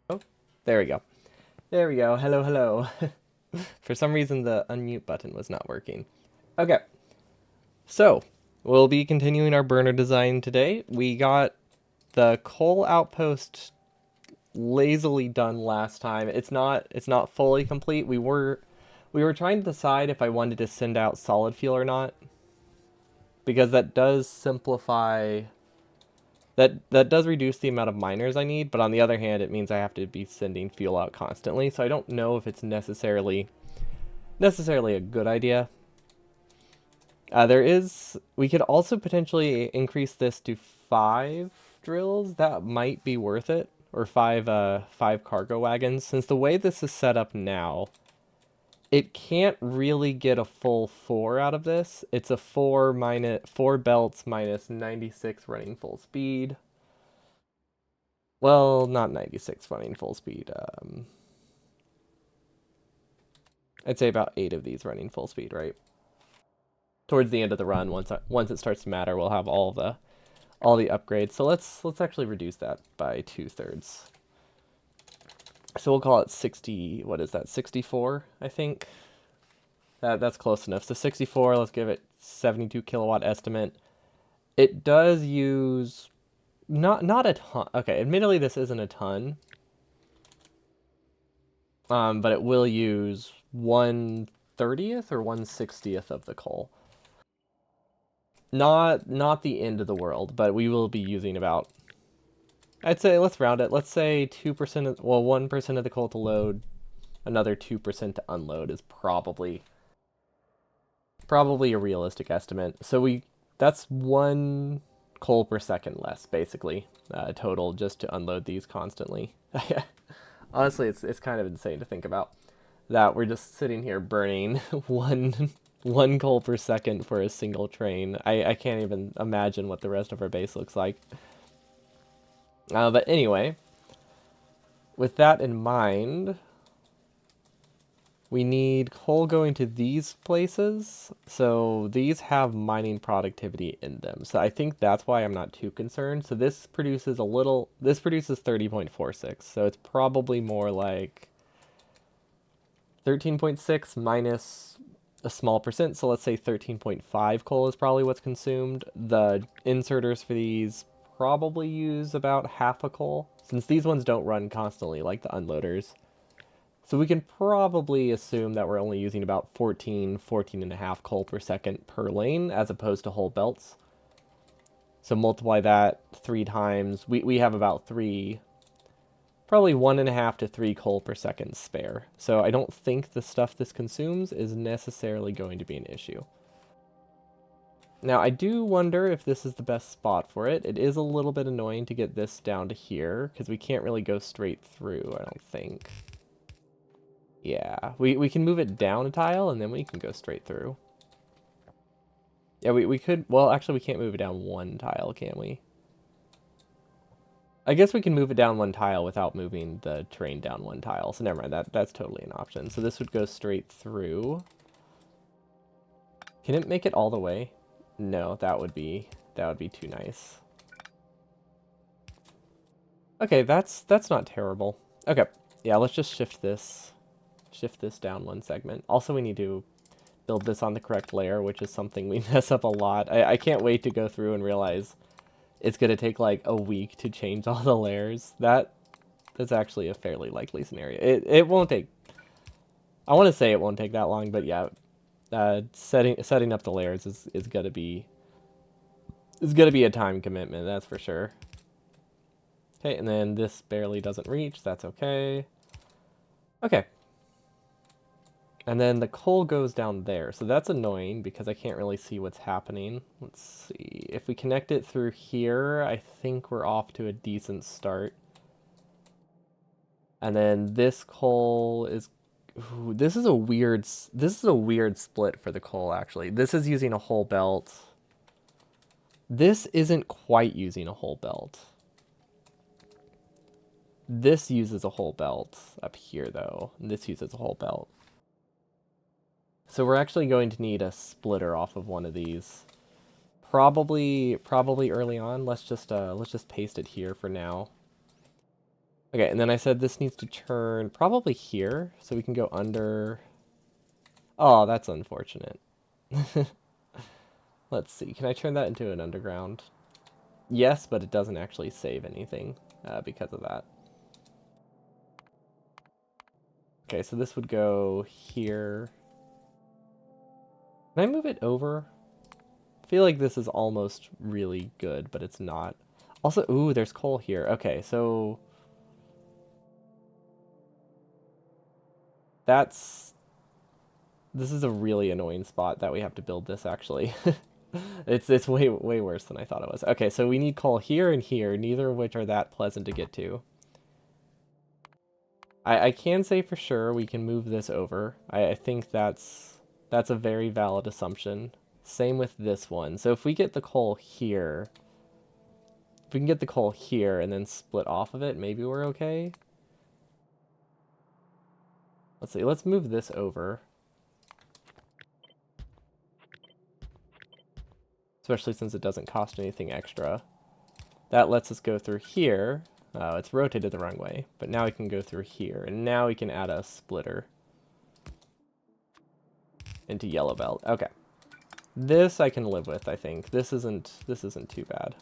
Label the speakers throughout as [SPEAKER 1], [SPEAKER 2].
[SPEAKER 1] Oh, there we go. There we go. Hello, hello. For some reason, the unmute button was not working. Okay, so we'll be continuing our burner design today. We got the coal outpost lazily done last time. It's not fully complete. We were trying to decide if I wanted to send out solid fuel or not, because that does simplify that does reduce the amount of miners I need, but on the other hand, it means I have to be sending fuel out constantly. So I don't know if it's necessarily a good idea. We could also potentially increase this to 5 drills. That might be worth it, or five cargo wagons. Since the way this is set up now, it can't really get a full 4 out of this. It's a 4 belts minus 96 running full speed. Well, not 96 running full speed. I'd say about 8 of these running full speed, right? Towards the end of the run, once it starts to matter, we'll have all the upgrades. So let's actually reduce that by 2/3. So we'll call it 60. What is that? 64, I think. That's close enough. So 64. Let's give it 72 kilowatt estimate. It does use not a ton. Okay, admittedly this isn't a ton. But it will use 1/30th or 1/60th of the coal. Not the end of the world, but we will be using about, I'd say, let's round it. Let's say 2% of, well, 1% of the coal to load, another 2% to unload is probably a realistic estimate. So that's 1 coal per second less, basically, total, just to unload these constantly. Honestly, it's kind of insane to think about that we're just sitting here burning one coal per second for a single train. I can't even imagine what the rest of our base looks like. But anyway, with that in mind, we need coal going to these places. So these have mining productivity in them. So I think that's why I'm not too concerned. So this produces 30.46. So it's probably more like 13.6 minus a small percent. So let's say 13.5 coal is probably what's consumed. The inserters for these probably use about half a coal, since these ones don't run constantly like the unloaders. So we can probably assume that we're only using about 14 and a half coal per second per lane, as opposed to whole belts. So multiply that 3 times. We have about probably 1.5 to 3 coal per second spare. So I don't think the stuff this consumes is necessarily going to be an issue. Now, I do wonder if this is the best spot for it. It is a little bit annoying to get this down to here, because we can't really go straight through, I don't think. Yeah, we can move it down a tile, and then we can go straight through. Yeah, we could... Well, actually, we can't move it down one tile, can we? I guess we can move it down one tile without moving the train down one tile, so never mind, that's totally an option. So this would go straight through. Can it make it all the way? No, that would be too nice. Okay, that's not terrible. Okay, yeah, let's just shift this down one segment. Also, we need to build this on the correct layer, which is something we mess up a lot. I can't wait to go through and realize it's gonna take like a week to change all the layers. That's actually a fairly likely scenario. It won't take. I want to say it won't take that long, but yeah, setting up the layers is gonna be a time commitment. That's for sure. Okay, and then this barely doesn't reach. That's okay. Okay. And then the coal goes down there. So that's annoying because I can't really see what's happening. Let's see. If we connect it through here, I think we're off to a decent start. And then this coal is... Ooh, this is a weird split for the coal, actually. This is using a whole belt. This isn't quite using a whole belt. This uses a whole belt up here, though. And this uses a whole belt. So we're actually going to need a splitter off of one of these. Probably early on. Let's just paste it here for now. Okay, and then I said this needs to turn probably here, so we can go under. Oh, that's unfortunate. Let's see, can I turn that into an underground? Yes, but it doesn't actually save anything because of that. Okay, so this would go here. Can I move it over? I feel like this is almost really good, but it's not. Also, ooh, there's coal here. Okay, so that's... This is a really annoying spot that we have to build this, actually. It's way worse than I thought it was. Okay, so we need coal here and here, neither of which are that pleasant to get to. I can say for sure we can move this over. I think that's a very valid assumption. Same with this one. So if we get the coal here, if we can get the coal here and then split off of it, maybe we're okay. Let's see, let's move this over. Especially since it doesn't cost anything extra. That lets us go through here. It's rotated the wrong way, but now we can go through here, and now we can add a splitter into yellow belt. Okay. This I can live with, I think. This isn't too bad.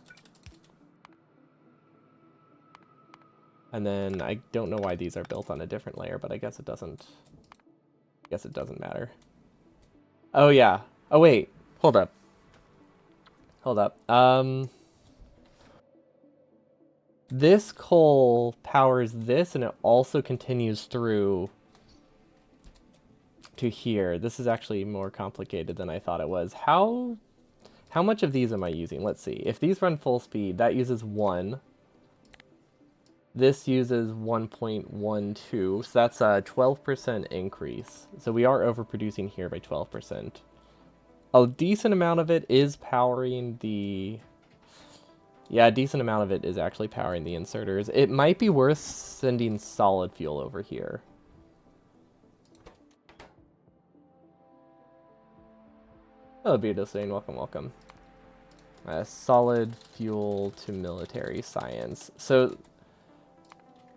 [SPEAKER 1] And then I don't know why these are built on a different layer, but I guess it doesn't matter. Oh yeah. Oh wait. Hold up. Hold up. This coal powers this and it also continues through to here. This is actually more complicated than I thought it was. How much of these am I using? Let's see. If these run full speed, that uses 1. This uses 1.12, so that's a 12% increase. So we are overproducing here by 12%. A decent amount of it is powering the... Yeah, a decent amount of it is actually powering the inserters. It might be worth sending solid fuel over here. Oh, Beardo saying welcome, welcome. Solid fuel to military science. So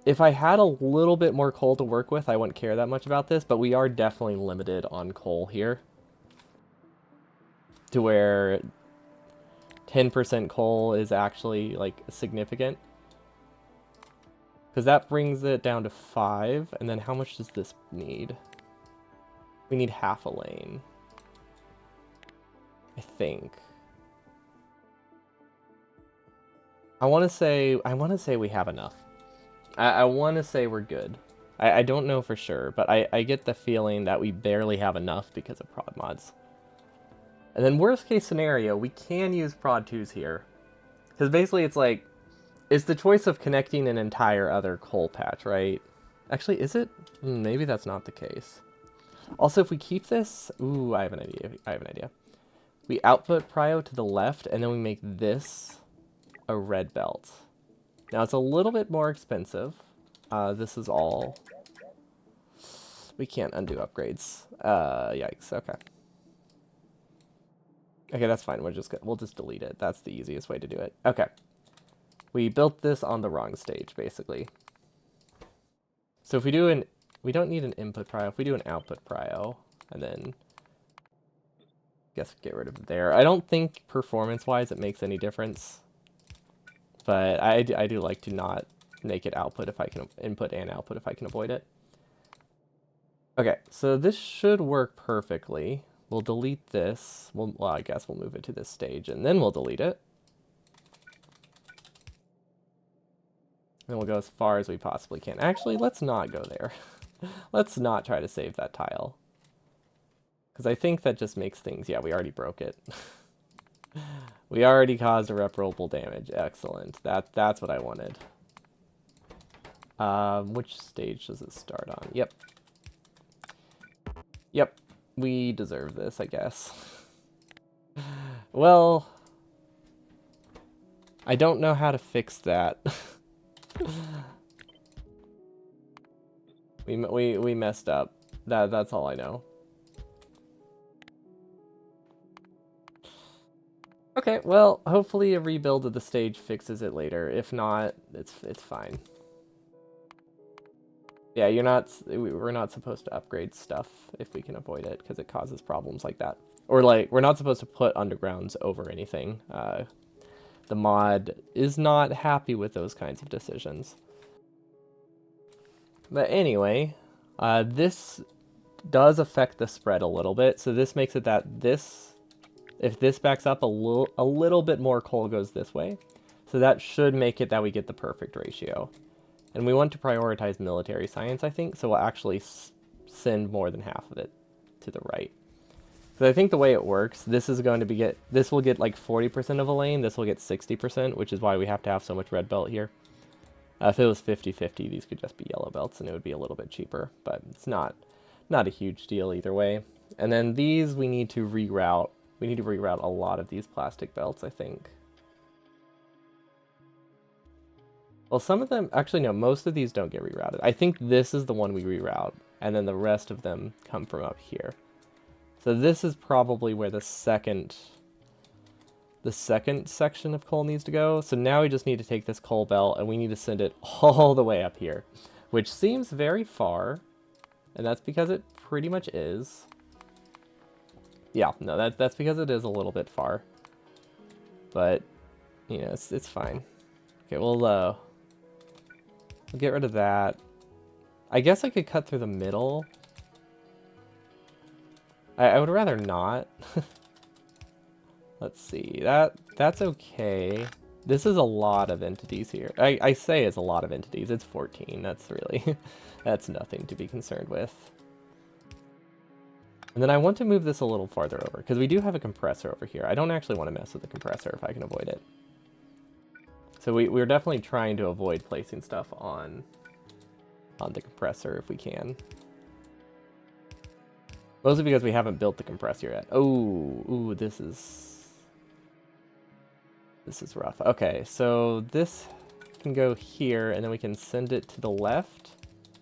[SPEAKER 1] if I had a little bit more coal to work with, I wouldn't care that much about this, but we are definitely limited on coal here. To where 10% coal is actually, like, significant. Because that brings it down to 5, and then how much does this need? We need half a lane. I think. I want to say we have enough. I want to say we're good. I don't know for sure, but I get the feeling that we barely have enough because of prod mods. And then worst case scenario, we can use prod 2s here. Because basically it's like, it's the choice of connecting an entire other coal patch, right? Actually, is it? Maybe that's not the case. Also, if we keep this... Ooh, I have an idea. We output prio to the left, and then we make this a red belt. Now, it's a little bit more expensive. This is all... We can't undo upgrades. Yikes, okay. Okay, that's fine. We'll just delete it. That's the easiest way to do it. Okay. We built this on the wrong stage, basically. So if we do we don't need an input prio. If we do an output prio, and then guess get rid of it there. I don't think performance-wise it makes any difference, but I do like to not make it output if I can input and output if I can avoid it. Okay, so this should work perfectly. We'll delete this. Well, I guess we'll move it to this stage, and then we'll delete it. And we'll go as far as we possibly can. Actually, let's not go there. Let's not try to save that tile. Because I think that just makes things... Yeah, we already broke it. We already caused irreparable damage. Excellent. That's what I wanted. Which stage does it start on? Yep. Yep. We deserve this, I guess. Well... I don't know how to fix that. we messed up. That's all I know. Okay, well, hopefully a rebuild of the stage fixes it later. If not, it's fine. Yeah, we're not supposed to upgrade stuff if we can avoid it, because it causes problems like that. Or like, we're not supposed to put undergrounds over anything. The mod is not happy with those kinds of decisions. But anyway, this does affect the spread a little bit. So this makes it that if this backs up a little bit more coal goes this way. So that should make it that we get the perfect ratio. And we want to prioritize military science, I think, so we'll actually send more than half of it to the right. So I think the way it works, this will get like 40% of a lane, this will get 60%, which is why we have to have so much red belt here. If it was 50-50, these could just be yellow belts and it would be a little bit cheaper, but it's not a huge deal either way. And then these we need to reroute. We need to reroute a lot of these plastic belts, I think. Well, some of them, actually no, most of these don't get rerouted. I think this is the one we reroute, and then the rest of them come from up here. So this is probably where the second section of coal needs to go. So now we just need to take this coal belt and we need to send it all the way up here, which seems very far, and that's because it pretty much is. Yeah, no, that's because it is a little bit far, but you know, it's fine. Okay, we'll get rid of that. I guess I could cut through the middle. I would rather not. Let's see. That's okay. This is a lot of entities here. I say it's a lot of entities. It's 14. That's really that's nothing to be concerned with. And then I want to move this a little farther over because we do have a compressor over here. I don't actually want to mess with the compressor if I can avoid it. So we're definitely trying to avoid placing stuff on the compressor if we can. Mostly because we haven't built the compressor yet. Oh, ooh, this is rough. Okay, so this can go here, and then we can send it to the left.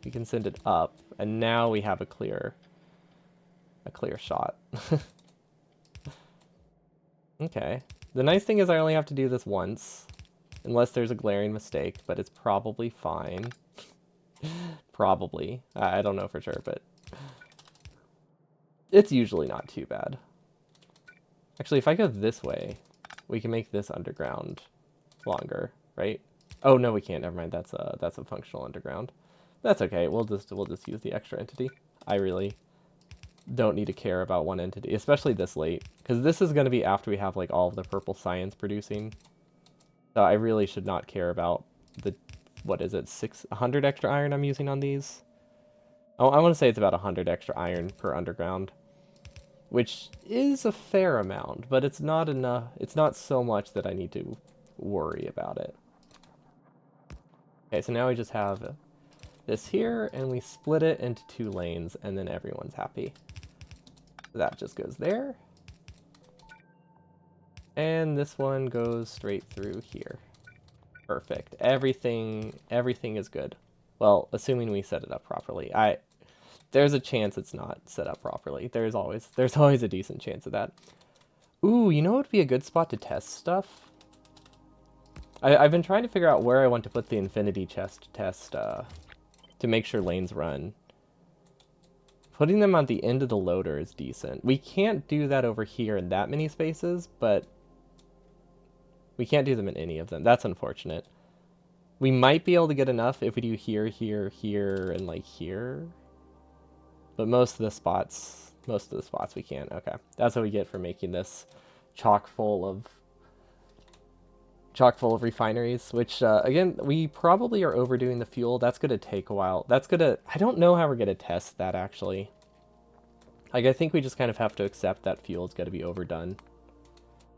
[SPEAKER 1] We can send it up, and now we have a clear shot. Okay. The nice thing is I only have to do this once, unless there's a glaring mistake, but it's probably fine. Probably. I don't know for sure, but it's usually not too bad. Actually, if I go this way, we can make this underground longer, right? Oh no, we can't. Never mind. That's a functional underground. That's okay. We'll just use the extra entity. I really don't need to care about one entity, especially this late, because this is going to be after we have like all of the purple science producing. So I really should not care about the, what is it, 100 extra iron I'm using on these. Oh, I want to say it's about 100 extra iron per underground, which is a fair amount, but it's not enough. It's not so much that I need to worry about it. Okay, so now we just have this here, and we split it into 2 lanes, and then everyone's happy. That just goes there. And this one goes straight through here. Perfect. Everything is good. Well, assuming we set it up properly. There's a chance it's not set up properly. There's always a decent chance of that. Ooh, you know what would be a good spot to test stuff? I've been trying to figure out where I want to put the infinity chest to test to make sure lanes run. Putting them on the end of the loader is decent. We can't do that over here in that many spaces, but we can't do them in any of them. That's unfortunate. We might be able to get enough if we do here, here, here, and like here. But most of the spots we can't. Okay. That's what we get for making this chock full of refineries, which again, we probably are overdoing the fuel. That's going to take a while. I don't know how we're going to test that actually. Like, I think we just kind of have to accept that fuel's got to be overdone.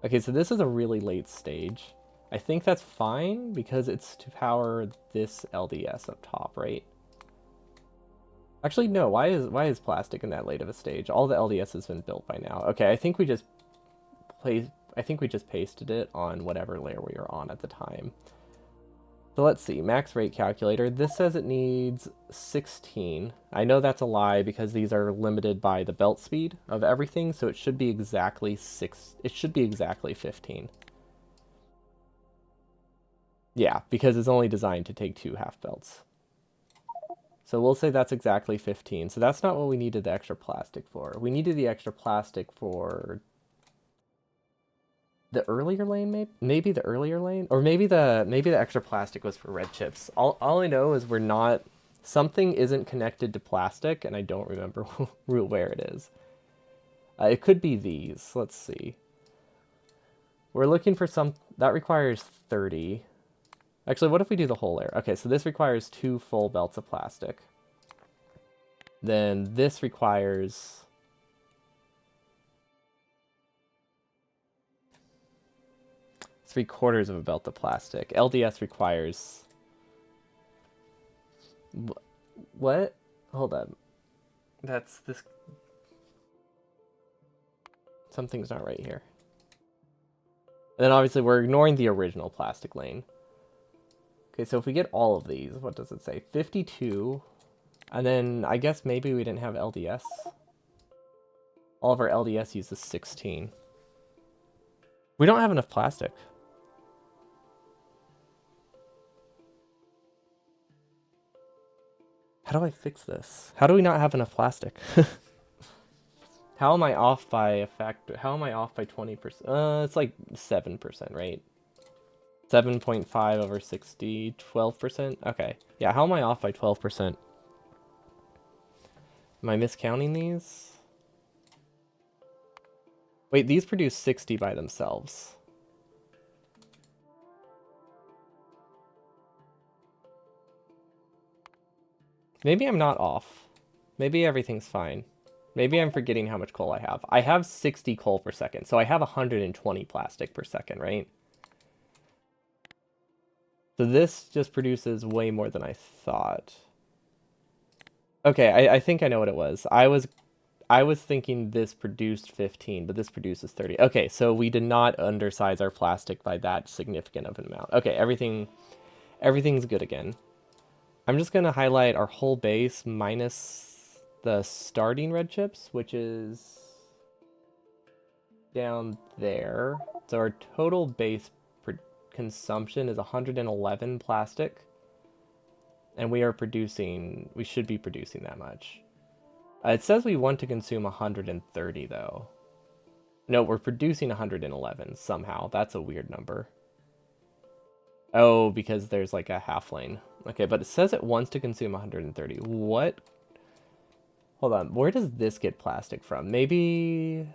[SPEAKER 1] Okay, so this is a really late stage. I think that's fine because it's to power this LDS up top, right? Actually, no. Why is plastic in that late of a stage? All the LDS has been built by now. Okay, I think we just pasted it on whatever layer we were on at the time. So let's see, max rate calculator. This says it needs 16. I know that's a lie because these are limited by the belt speed of everything, so it should be exactly 15. Yeah, because it's only designed to take 2 half belts. So we'll say that's exactly 15. So that's not what we needed the extra plastic for. We needed the extra plastic for the earlier lane, maybe the earlier lane, or maybe the extra plastic was for red chips. All I know is we're not, something isn't connected to plastic, and I don't remember where it is. It could be these. Let's see. We're looking for some that requires 30. Actually, what if we do the whole layer? Okay, so this requires 2 full belts of plastic. Then this requires 3/4 of a belt of plastic. LDS requires... What? Hold on. That's this... Something's not right here. And then obviously we're ignoring the original plastic lane. Okay, so if we get all of these, what does it say? 52. And then I guess maybe we didn't have LDS. All of our LDS uses 16. We don't have enough plastic. How do I fix this? How do we not have enough plastic? How am I off by a factor? How am I off by 20%? It's like 7%, right? 7.5 over 60, 12%? Okay. Yeah, how am I off by 12%? Am I miscounting these? Wait, these produce 60 by themselves. Maybe I'm not off. Maybe everything's fine. Maybe I'm forgetting how much coal I have. I have 60 coal per second, so I have 120 plastic per second, right? So this just produces way more than I thought. Okay, I think I know what it was. I was thinking this produced 15, but this produces 30. Okay, so we did not undersize our plastic by that significant of an amount. Okay, everything's good again. I'm just gonna highlight our whole base minus the starting red chips, which is down there. So our total base consumption is 111 plastic. And we should be producing that much. It says we want to consume 130 though. No, we're producing 111 somehow. That's a weird number. Oh, because there's like a half lane. Okay, but it says it wants to consume 130. What? Hold on, where does this get plastic from? Maybe...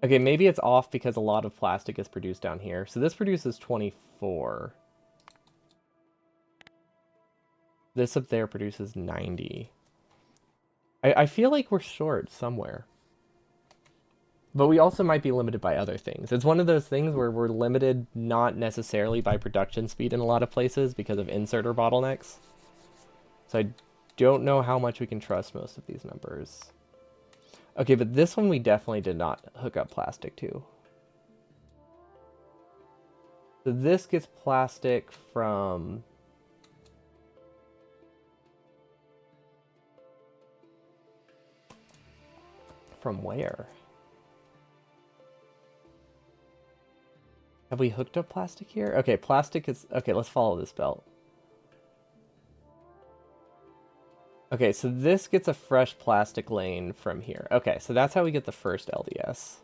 [SPEAKER 1] Okay, maybe it's off because a lot of plastic is produced down here. So this produces 24. This up there produces 90. I feel like we're short somewhere. But we also might be limited by other things. It's one of those things where we're limited not necessarily by production speed in a lot of places because of inserter bottlenecks. So I don't know how much we can trust most of these numbers. Okay, but this one we definitely did not hook up plastic to. So this gets plastic from... From where? Have we hooked up plastic here? Okay, plastic is... Okay, let's follow this belt. Okay, so this gets a fresh plastic lane from here. Okay, so that's how we get the first LDS.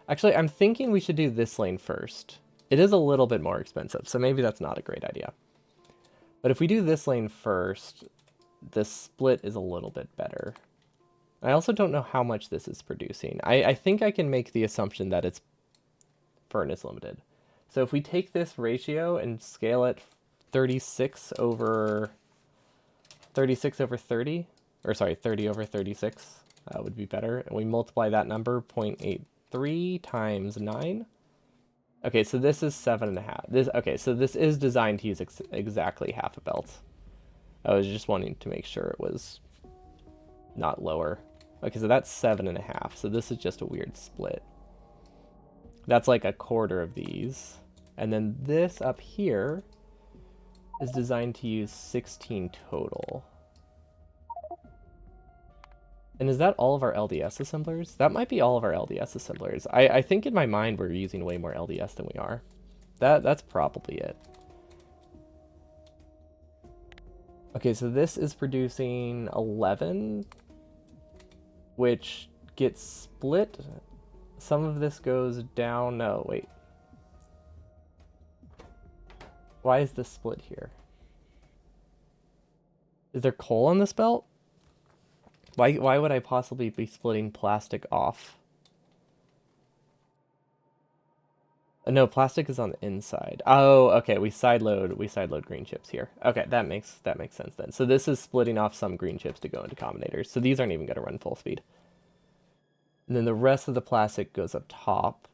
[SPEAKER 1] Actually, I'm thinking we should do this lane first. It is a little bit more expensive, so maybe that's not a great idea. But if we do this lane first, this split is a little bit better. I also don't know how much this is producing. I think I can make the assumption that it's furnace limited. So if we take this ratio and scale it 36 over 30, or sorry, 30 over 36, would be better. And we multiply that number, 0.83 times 9. Okay, so this is 7.5. Okay, so this is designed to use exactly half a belt. I was just wanting to make sure it was not lower. Okay, so that's 7.5. So this is just a weird split. That's like a quarter of these. And then this up here is designed to use 16 total. And is that all of our LDS assemblers? That might be all of our LDS assemblers. I think in my mind we're using way more LDS than we are. That's probably it. Okay, so this is producing 11, which gets split. Some of this goes down. No, wait. Why is this split here? Is there coal on this belt? Why would I possibly be splitting plastic off? No, plastic is on the inside. Oh, okay. We sideload green chips here. Okay, that makes sense then. So this is splitting off some green chips to go into combinators. So these aren't even going to run full speed. And then the rest of the plastic goes up top.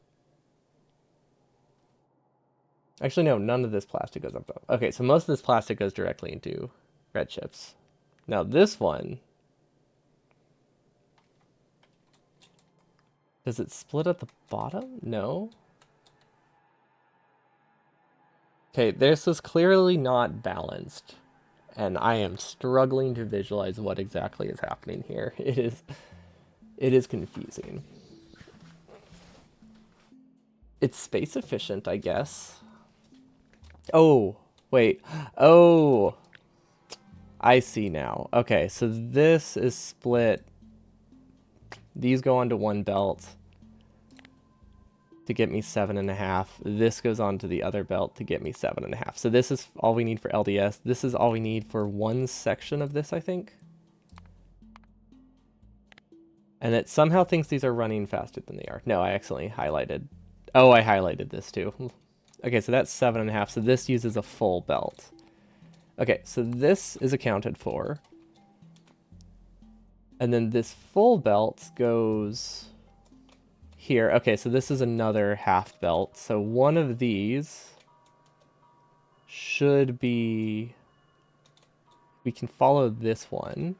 [SPEAKER 1] Actually, no, none of this plastic goes up top. Okay, so most of this plastic goes directly into red chips. Now this one, does it split at the bottom? No. Okay, this is clearly not balanced, and I am struggling to visualize what exactly is happening here. It is confusing. It's space efficient, I guess. Oh, wait. Oh, I see now. Okay, so this is split. These go onto one belt to get me 7.5. This goes on to the other belt to get me 7.5. So this is all we need for LDS. This is all we need for one section of this, I think. And it somehow thinks these are running faster than they are. No, I accidentally highlighted. Oh, I highlighted this too. Okay, so that's 7.5. So this uses a full belt. Okay, so this is accounted for. And then this full belt goes here. Okay, so this is another half belt. So one of these should be... We can follow this one.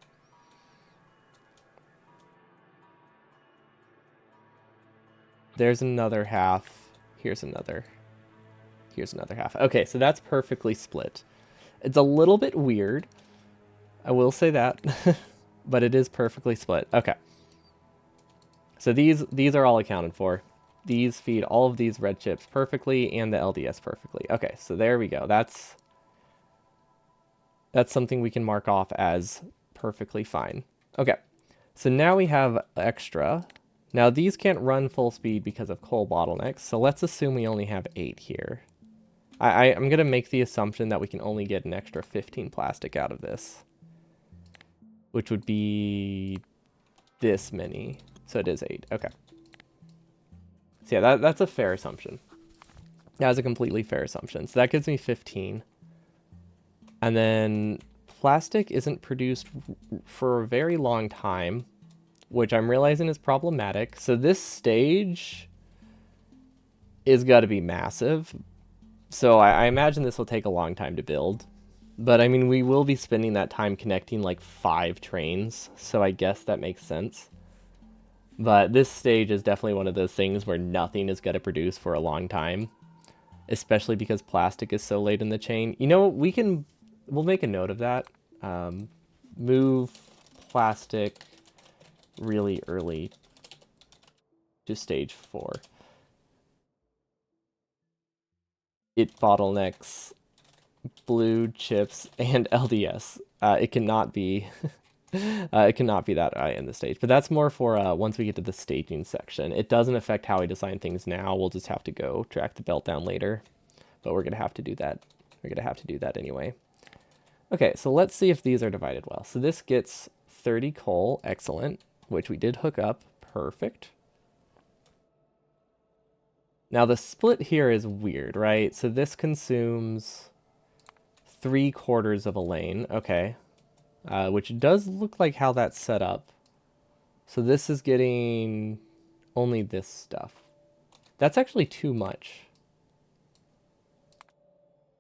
[SPEAKER 1] There's another half. Here's another. Here's another half. Okay, so that's perfectly split. It's a little bit weird. I will say that. But it is perfectly split. Okay. So these are all accounted for. These feed all of these red chips perfectly and the LDS perfectly. Okay, so there we go. That's something we can mark off as perfectly fine. Okay. So now we have extra. Now these can't run full speed because of coal bottlenecks. So let's assume we only have 8 here. I'm going to make the assumption that we can only get an extra 15 plastic out of this, which would be this many. So it is 8. Okay. So yeah, that's a fair assumption. That's a completely fair assumption. So that gives me 15. And then plastic isn't produced for a very long time, which I'm realizing is problematic. So this stage is got to be massive. So I imagine this will take a long time to build. But I mean, we will be spending that time connecting like 5 trains. So I guess that makes sense. But this stage is definitely one of those things where nothing is going to produce for a long time. Especially because plastic is so late in the chain. You know, we'll make a note of that. Move plastic really early to stage 4. It bottlenecks blue chips and LDS. It cannot be it cannot be that high in the stage. But that's more for once we get to the staging section. It doesn't affect how we design things now. We'll just have to go track the belt down later. But we're gonna have to do that. We're gonna have to do that anyway. Okay, so let's see if these are divided well. So this gets 30 coal, excellent, which we did hook up, perfect. Now the split here is weird, right? So this consumes 3/4 of a lane, okay, which does look like how that's set up. So this is getting only this stuff. That's actually too much.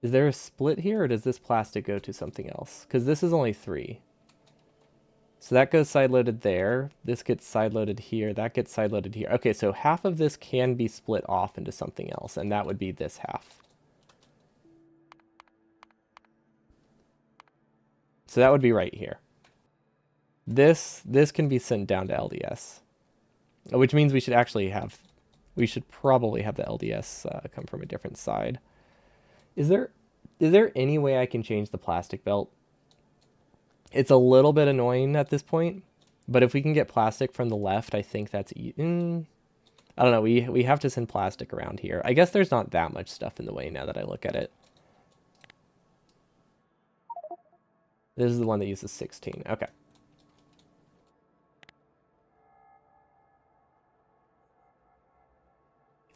[SPEAKER 1] Is there a split here, or does this plastic go to something else? Because this is only 3. So that goes side-loaded there. This gets side-loaded here. That gets side-loaded here. Okay, so half of this can be split off into something else, and that would be this half. So that would be right here. This can be sent down to LDS, which means we should probably have the LDS come from a different side. Is there any way I can change the plastic belt? It's a little bit annoying at this point, but if we can get plastic from the left, I think that's I don't know. We have to send plastic around here. I guess there's not that much stuff in the way now that I look at it. This is the one that uses 16. Okay.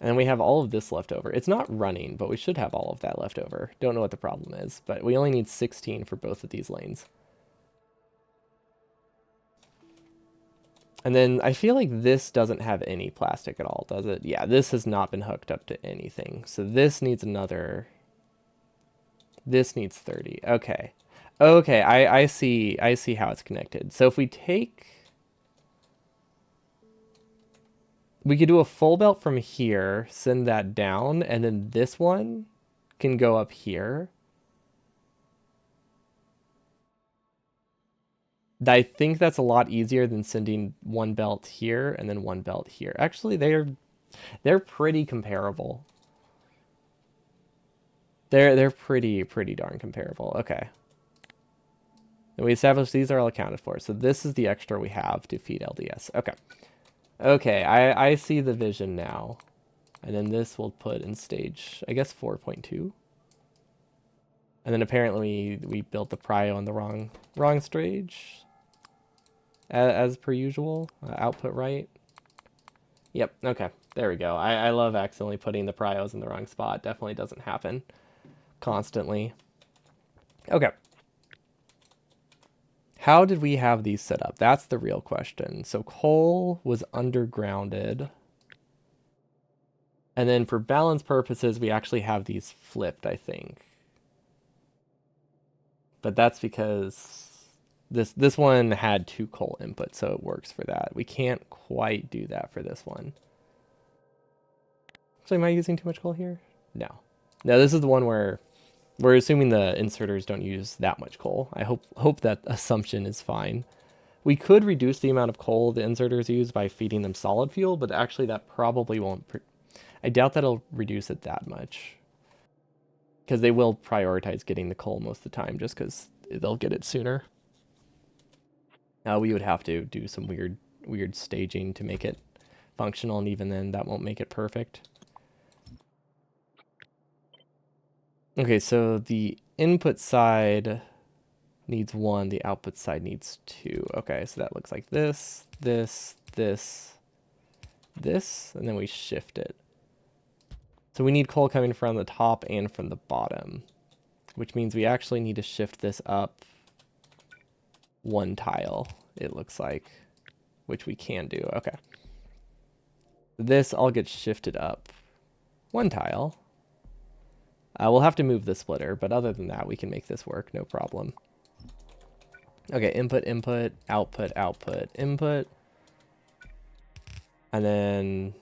[SPEAKER 1] And then we have all of this left over. It's not running, but we should have all of that left over. Don't know what the problem is, but we only need 16 for both of these lanes. And then I feel like this doesn't have any plastic at all, does it? Yeah, this has not been hooked up to anything. So this needs another... This needs 30. Okay. Okay, I see how it's connected. So if we take... We could do a full belt from here, send that down, and then this one can go up here. I think that's a lot easier than sending one belt here and then one belt here. Actually, they're pretty comparable. They're pretty darn comparable. Okay. And we established these are all accounted for. So this is the extra we have to feed LDS. Okay. Okay, I see the vision now. And then this we'll put in stage, I guess 4.2. And then apparently we built the prio on the wrong stage. As per usual. Output right. Yep, okay. There we go. I love accidentally putting the prios in the wrong spot. Definitely doesn't happen constantly. Okay. How did we have these set up? That's the real question. So coal was undergrounded. And then for balance purposes, we actually have these flipped, I think. But that's because this one had 2 coal inputs, so it works for that. We can't quite do that for this one. So am I using too much coal here? No. No, this is the one where we're assuming the inserters don't use that much coal. I hope that assumption is fine. We could reduce the amount of coal the inserters use by feeding them solid fuel, but actually that probably won't... I doubt that'll reduce it that much. Because they will prioritize getting the coal most of the time, just because they'll get it sooner. Now we would have to do some weird staging to make it functional, and even then that won't make it perfect. Okay, so the input side needs 1, the output side needs 2. Okay, so that looks like this, this, and then we shift it. So we need coal coming from the top and from the bottom, which means we actually need to shift this up 1 tile, it looks like, which we can do. Okay. This all gets shifted up 1 tile. We'll have to move the splitter, but other than that, we can make this work, no problem. Okay, input, input, output, output, input. And then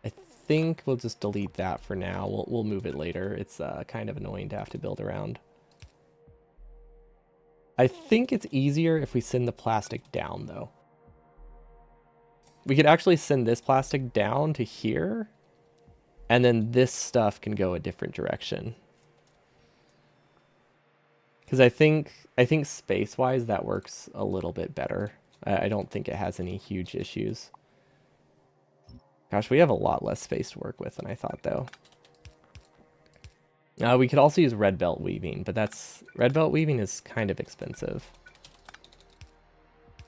[SPEAKER 1] I think we'll just delete that for now. We'll move it later. It's kind of annoying to have to build around. I think it's easier if we send the plastic down, though. We could actually send this plastic down to here, and then this stuff can go a different direction. Because I think space-wise that works a little bit better. I don't think it has any huge issues. Gosh, we have a lot less space to work with than I thought, though. We could also use red belt weaving, but red belt weaving is kind of expensive.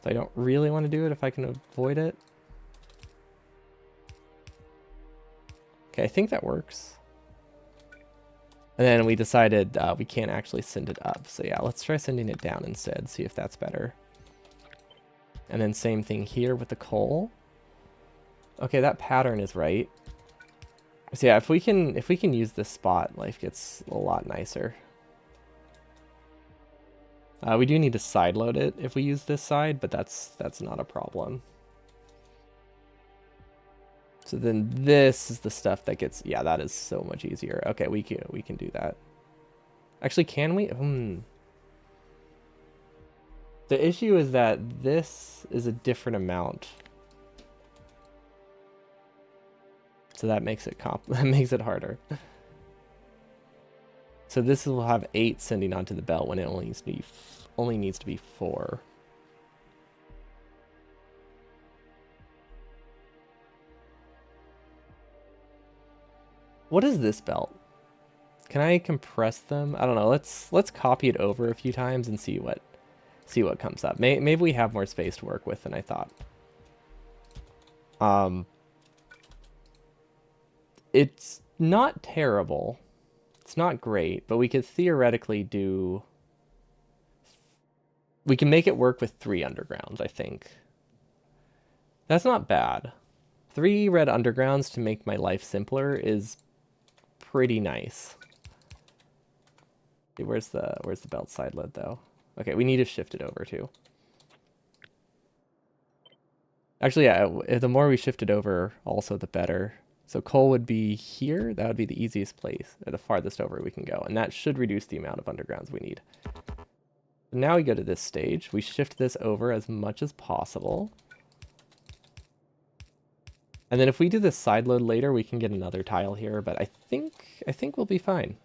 [SPEAKER 1] So I don't really want to do it if I can avoid it. Okay, I think that works. And then we decided we can't actually send it up. So yeah, let's try sending it down instead, see if that's better. And then same thing here with the coal. Okay, that pattern is right. So yeah, if we can use this spot, life gets a lot nicer. We do need to side load it if we use this side, but that's not a problem. So then this is the stuff that gets, yeah, that is so much easier. Okay, we can do that. Actually, can we? The issue is that this is a different amount. So that makes it that makes it harder. So this will have 8 sending onto the belt when it only needs to be 4. What is this belt? Can I compress them? I don't know. Let's copy it over a few times and see what comes up. Maybe we have more space to work with than I thought. It's not terrible. It's not great, but we could theoretically do. We can make it work with 3 undergrounds, I think. That's not bad. 3 red undergrounds to make my life simpler is pretty nice. Where's the belt side load though? Okay, we need to shift it over too. Actually, yeah, the more we shift it over, also the better. So coal would be here. That would be the easiest place, or the farthest over we can go. And that should reduce the amount of undergrounds we need. Now we go to this stage. We shift this over as much as possible. And then if we do this side load later, we can get another tile here, but I think we'll be fine.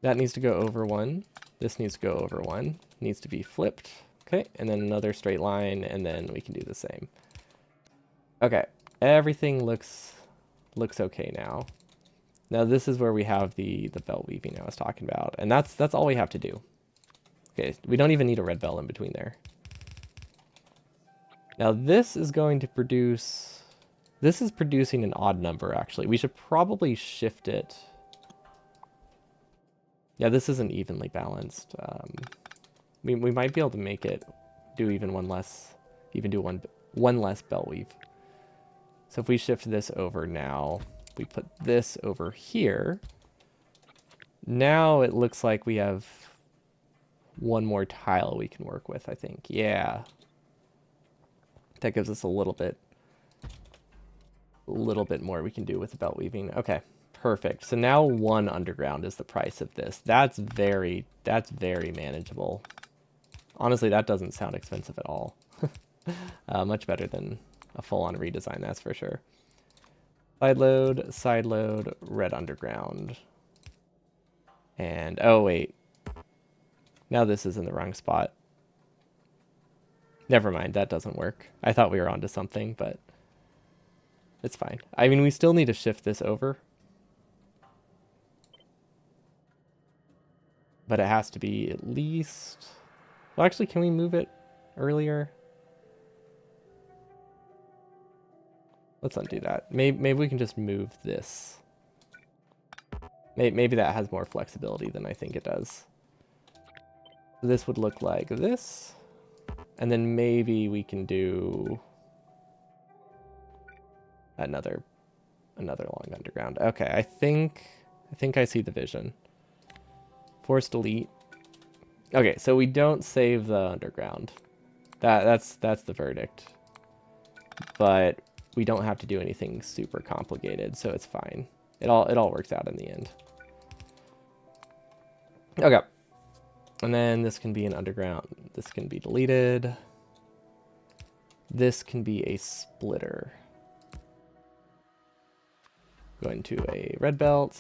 [SPEAKER 1] That needs to go over 1. This needs to go over 1. Needs to be flipped. Okay, and then another straight line, and then we can do the same. Okay, everything looks okay now. Now this is where we have the belt weaving I was talking about, and that's all we have to do. Okay, we don't even need a red belt in between there. Now this is going to produce. This is producing an odd number actually. We should probably shift it. Yeah, this isn't evenly balanced. We might be able to make it do even one less, one less belt weave. So if we shift this over now, we put this over here. Now it looks like we have one more tile we can work with, I think. Yeah. That gives us a little bit more we can do with the belt weaving. Okay, perfect. So now 1 underground is the price of this. That's very manageable. Honestly, that doesn't sound expensive at all. Much better than a full-on redesign, that's for sure. Side load, red underground. And, oh wait. Now this is in the wrong spot. Never mind, that doesn't work. I thought we were onto something, but it's fine. I mean, we still need to shift this over. But it has to be at least... Well, actually, can we move it earlier? Let's undo that. Maybe we can just move this. Maybe that has more flexibility than I think it does. This would look like this. And then maybe we can do another long underground. Okay, I think I see the vision. Force delete. Okay, so we don't save the underground. That's the verdict. But we don't have to do anything super complicated, so it's fine. It all works out in the end. Okay. And then this can be an underground. This can be deleted. This can be a splitter. Go into a red belt.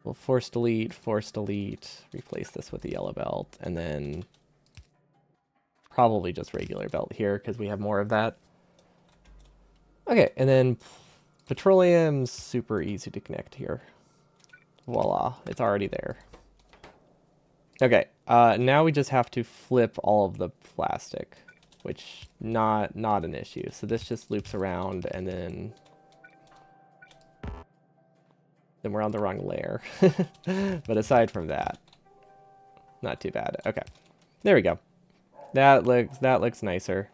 [SPEAKER 1] We'll force delete, replace this with the yellow belt, and then probably just regular belt here because we have more of that. Okay, and then petroleum's super easy to connect here. Voila, it's already there. Okay, now we just have to flip all of the plastic, which not an issue. So this just loops around, and then we're on the wrong layer. But aside from that, not too bad. Okay, there we go. That looks nicer.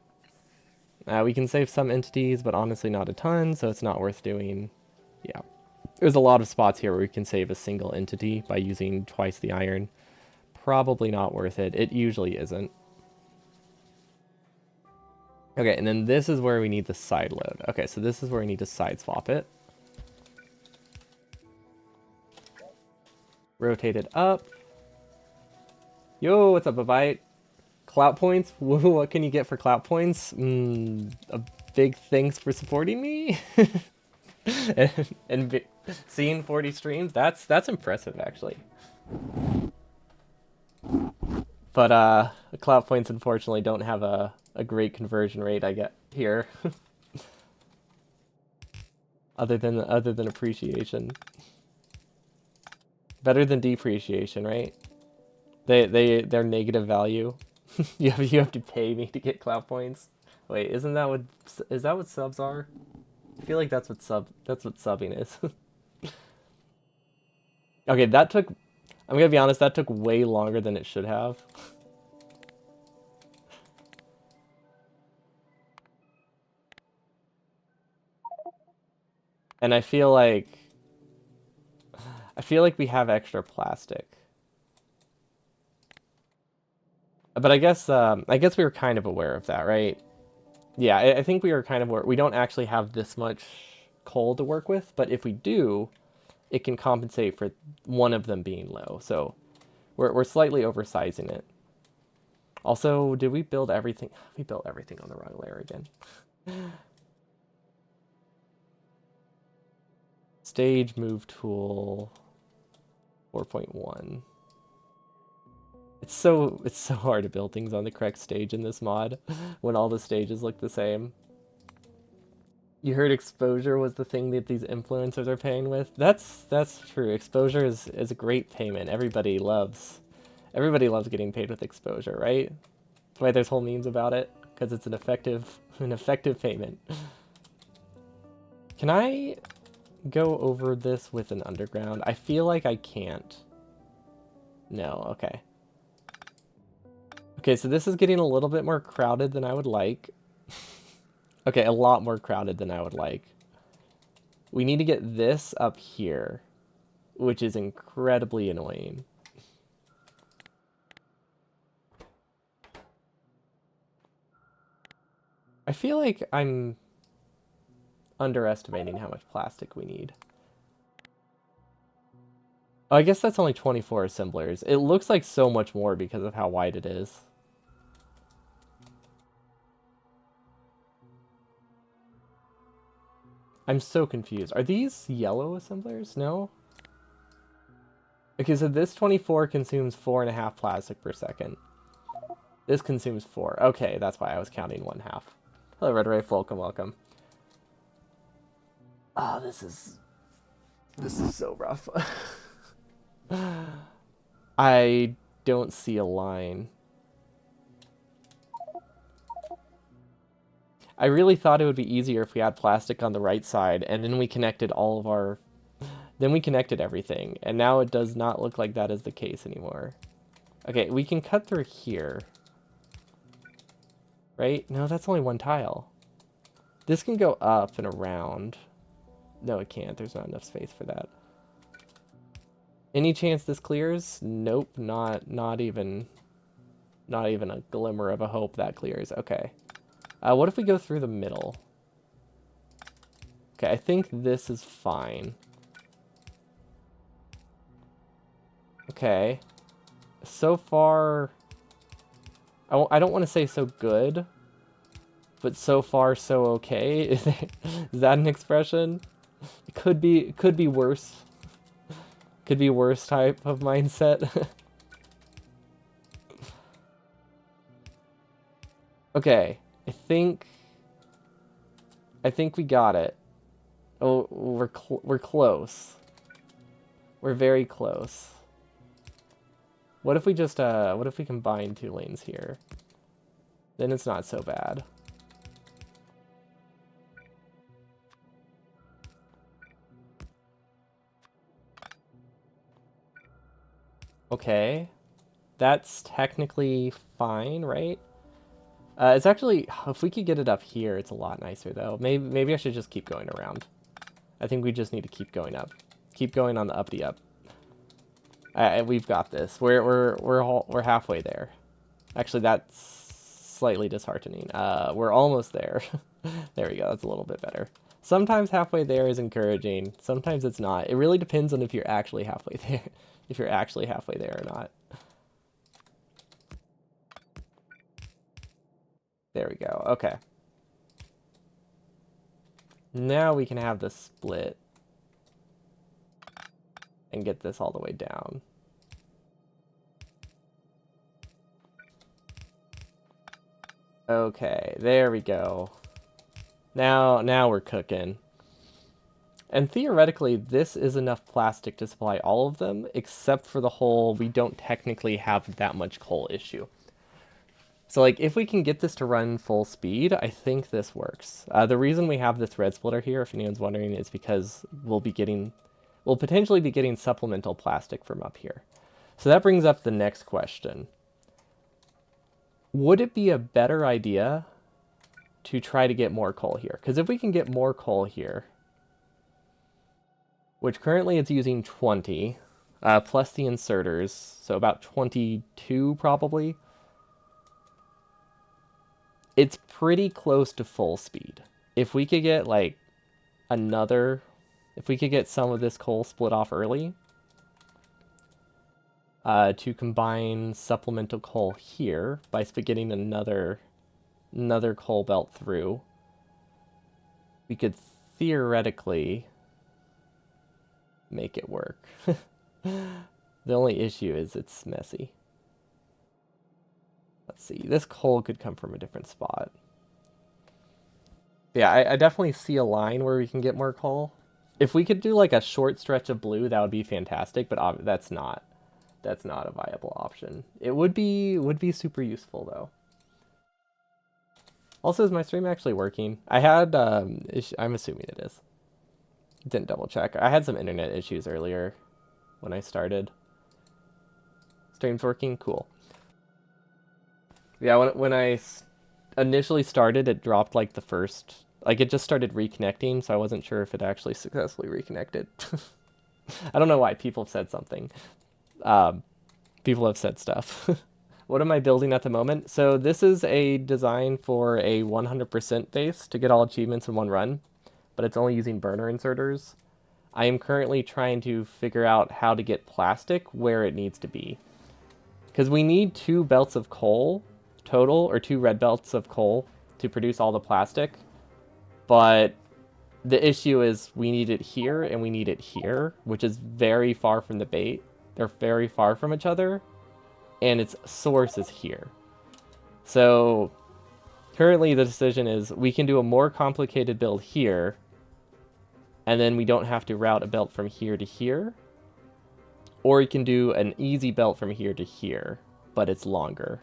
[SPEAKER 1] We can save some entities, but honestly not a ton, so it's not worth doing. Yeah, there's a lot of spots here where we can save a single entity by using twice the iron. Probably not worth it. It usually isn't. Okay, and then this is where we need the side load. Okay, so this is where we need to side swap it. Rotate it up. Yo, what's up, Abite? Clout points? Whoa, what can you get for clout points? A big thanks for supporting me? and seeing 40 streams, that's impressive actually. But clout points unfortunately don't have a great conversion rate I get here, other than appreciation. Better than depreciation, right? They're negative value. You have to pay me to get clout points. Wait, isn't that what is that what subs are? I feel like that's what subbing is. Okay, that took I'm gonna be honest, that took way longer than it should have. And I feel like we have extra plastic. But I guess we were kind of aware of that, right? Yeah, I think we were kind of aware. We don't actually have this much coal to work with, but if we do, it can compensate for one of them being low. So we're slightly oversizing it. Also, did we build everything? We built everything on the wrong layer again. Stage move tool 4.1. It's so hard to build things on the correct stage in this mod when all the stages look the same. You heard exposure was the thing that these influencers are paying with. That's true. Exposure is a great payment. Everybody loves getting paid with exposure, right? That's why there's whole memes about it, because it's an effective payment. Can I go over this with an underground? I feel like I can't. No, okay. Okay, so this is getting a little bit more crowded than I would like. Okay, a lot more crowded than I would like. We need to get this up here, which is incredibly annoying. I feel like I'm underestimating how much plastic we need. Oh, I guess that's only 24 assemblers. It looks like so much more because of how wide it is. I'm so confused. Are these yellow assemblers? No? Okay, so this 24 consumes 4.5 plastic per second. This consumes 4. Okay, that's why I was counting 1/2. Hello, Red Ray. Welcome, welcome. Oh, this is so rough. I don't see a line. I really thought it would be easier if we had plastic on the right side, and then we connected then we connected everything, and now it does not look like that is the case anymore. Okay, we can cut through here. Right? No, that's only one tile. This can go up and around. No, it can't. There's not enough space for that. Any chance this clears? Nope, not even a glimmer of a hope that clears. Okay. What if we go through the middle? Okay, I think this is fine. Okay. So far, I don't want to say so good, but so far so okay. Is that an expression? It could be worse. Could be worse type of mindset. Okay, I think we got it. Oh, we're close. We're very close. What if we combine 2 lanes here? Then it's not so bad. Okay. That's technically fine, right? It's actually, if we could get it up here, it's a lot nicer though. Maybe I should just keep going around. I think we just need to keep going up. Keep going on the uppity up. We've got this. We're halfway there. Actually, that's slightly disheartening. We're almost there. There we go. That's a little bit better. Sometimes halfway there is encouraging. Sometimes it's not. It really depends on if you're actually halfway there. If you're actually halfway there or not. There we go. Okay. Now we can have this split and get this all the way down. Okay, there we go. Now we're cooking. And theoretically, this is enough plastic to supply all of them, except for the whole we don't technically have that much coal issue. So, like, if we can get this to run full speed, I think this works. The reason we have this red splitter here, if anyone's wondering, is because we'll potentially be getting supplemental plastic from up here. So that brings up the next question. Would it be a better idea to try to get more coal here? Because if we can get more coal here, which currently it's using 20, plus the inserters, so about 22 probably, it's pretty close to full speed. If we could get like if we could get some of this coal split off early, to combine supplemental coal here by getting another coal belt through, we could theoretically make it work. The only issue is it's messy. Let's see, this coal could come from a different spot. Yeah, I definitely see a line where we can get more coal. If we could do like a short stretch of blue, that would be fantastic, but that's not a viable option. It would be super useful though. Also, is my stream actually working? I had I'm assuming it is. Didn't double check. I had some internet issues earlier when I started. Stream's working? Cool. Yeah, when I initially started, it dropped like the first... Like, it just started reconnecting, so I wasn't sure if it actually successfully reconnected. I don't know why. People have said something. People have said stuff. What am I building at the moment? So this is a design for a 100% base to get all achievements in one run, but it's only using burner inserters. I am currently trying to figure out how to get plastic where it needs to be. Because we need 2 belts of coal total, or 2 red belts of coal to produce all the plastic. But the issue is we need it here and we need it here, which is very far from the bait. They're very far from each other, and its source is here. So currently the decision is we can do a more complicated build here, and then we don't have to route a belt from here to here. Or you can do an easy belt from here to here, but it's longer,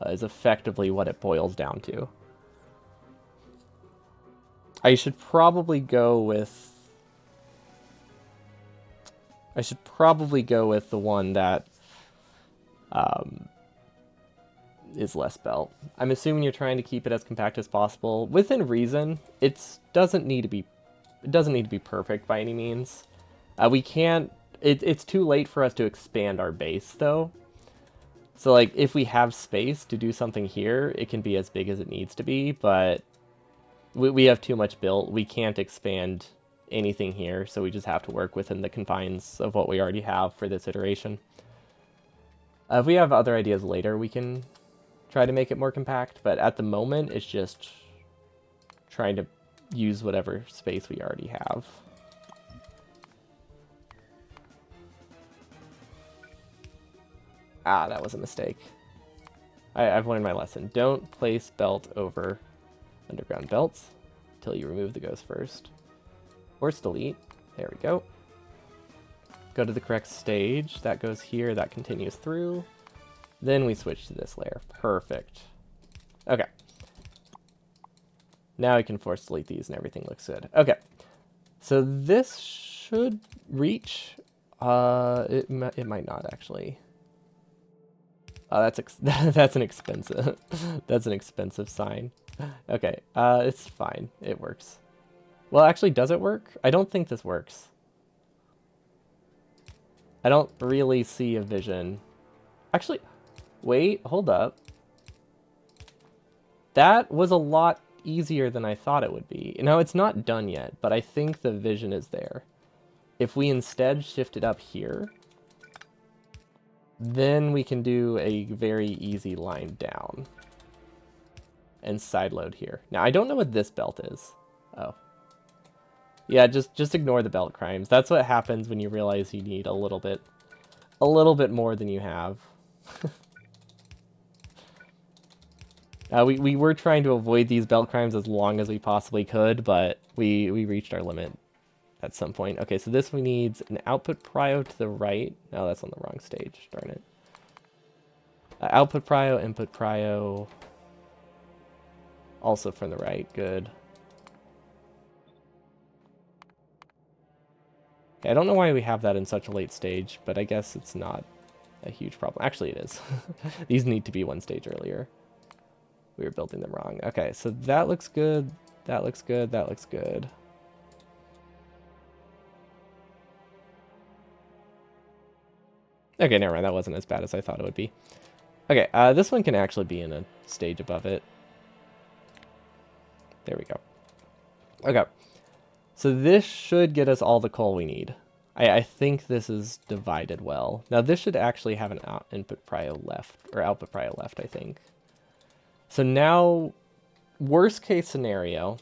[SPEAKER 1] is effectively what it boils down to. I should probably go with the one that is less belt. I'm assuming you're trying to keep it as compact as possible. Within reason, it doesn't need to be perfect by any means. We can't... It's too late for us to expand our base, though. So, like, if we have space to do something here, it can be as big as it needs to be, but we have too much built. We can't expand anything here, so we just have to work within the confines of what we already have for this iteration. If we have other ideas later, we can try to make it more compact, but at the moment, it's just trying to use whatever space we already have. Ah, that was a mistake. I've learned my lesson. Don't place belt over underground belts until you remove the ghost first. Force delete. There we go. Go to the correct stage. That goes here. That continues through. Then we switch to this layer. Perfect. Okay. Now we can force delete these and everything looks good. Okay. So this should reach... it might not, actually. That's an expensive sign. Okay, it's fine. It works. Well, actually, does it work? I don't think this works. I don't really see a vision. Actually, wait, hold up. That was a lot easier than I thought it would be. Now, it's not done yet, but I think the vision is there. If we instead shift it up here, then we can do a very easy line down and sideload here. Now, I don't know what this belt is. Oh. Yeah, just ignore the belt crimes. That's what happens when you realize you need a little bit more than you have. We were trying to avoid these belt crimes as long as we possibly could, but we reached our limit at some point. Okay, so this we needs an output prio to the right. No, that's on the wrong stage. Darn it. Output prio, input prio. Also from the right. Good. Okay, I don't know why we have that in such a late stage, but I guess it's not a huge problem. Actually, it is. These need to be one stage earlier. We were building them wrong. Okay, so that looks good. That looks good. That looks good. Okay, never mind. That wasn't as bad as I thought it would be. Okay, this one can actually be in a stage above it. There we go. Okay, so this should get us all the coal we need. I think this is divided well. Now this should actually have an input prio left, or output prio left, I think. So now, worst case scenario,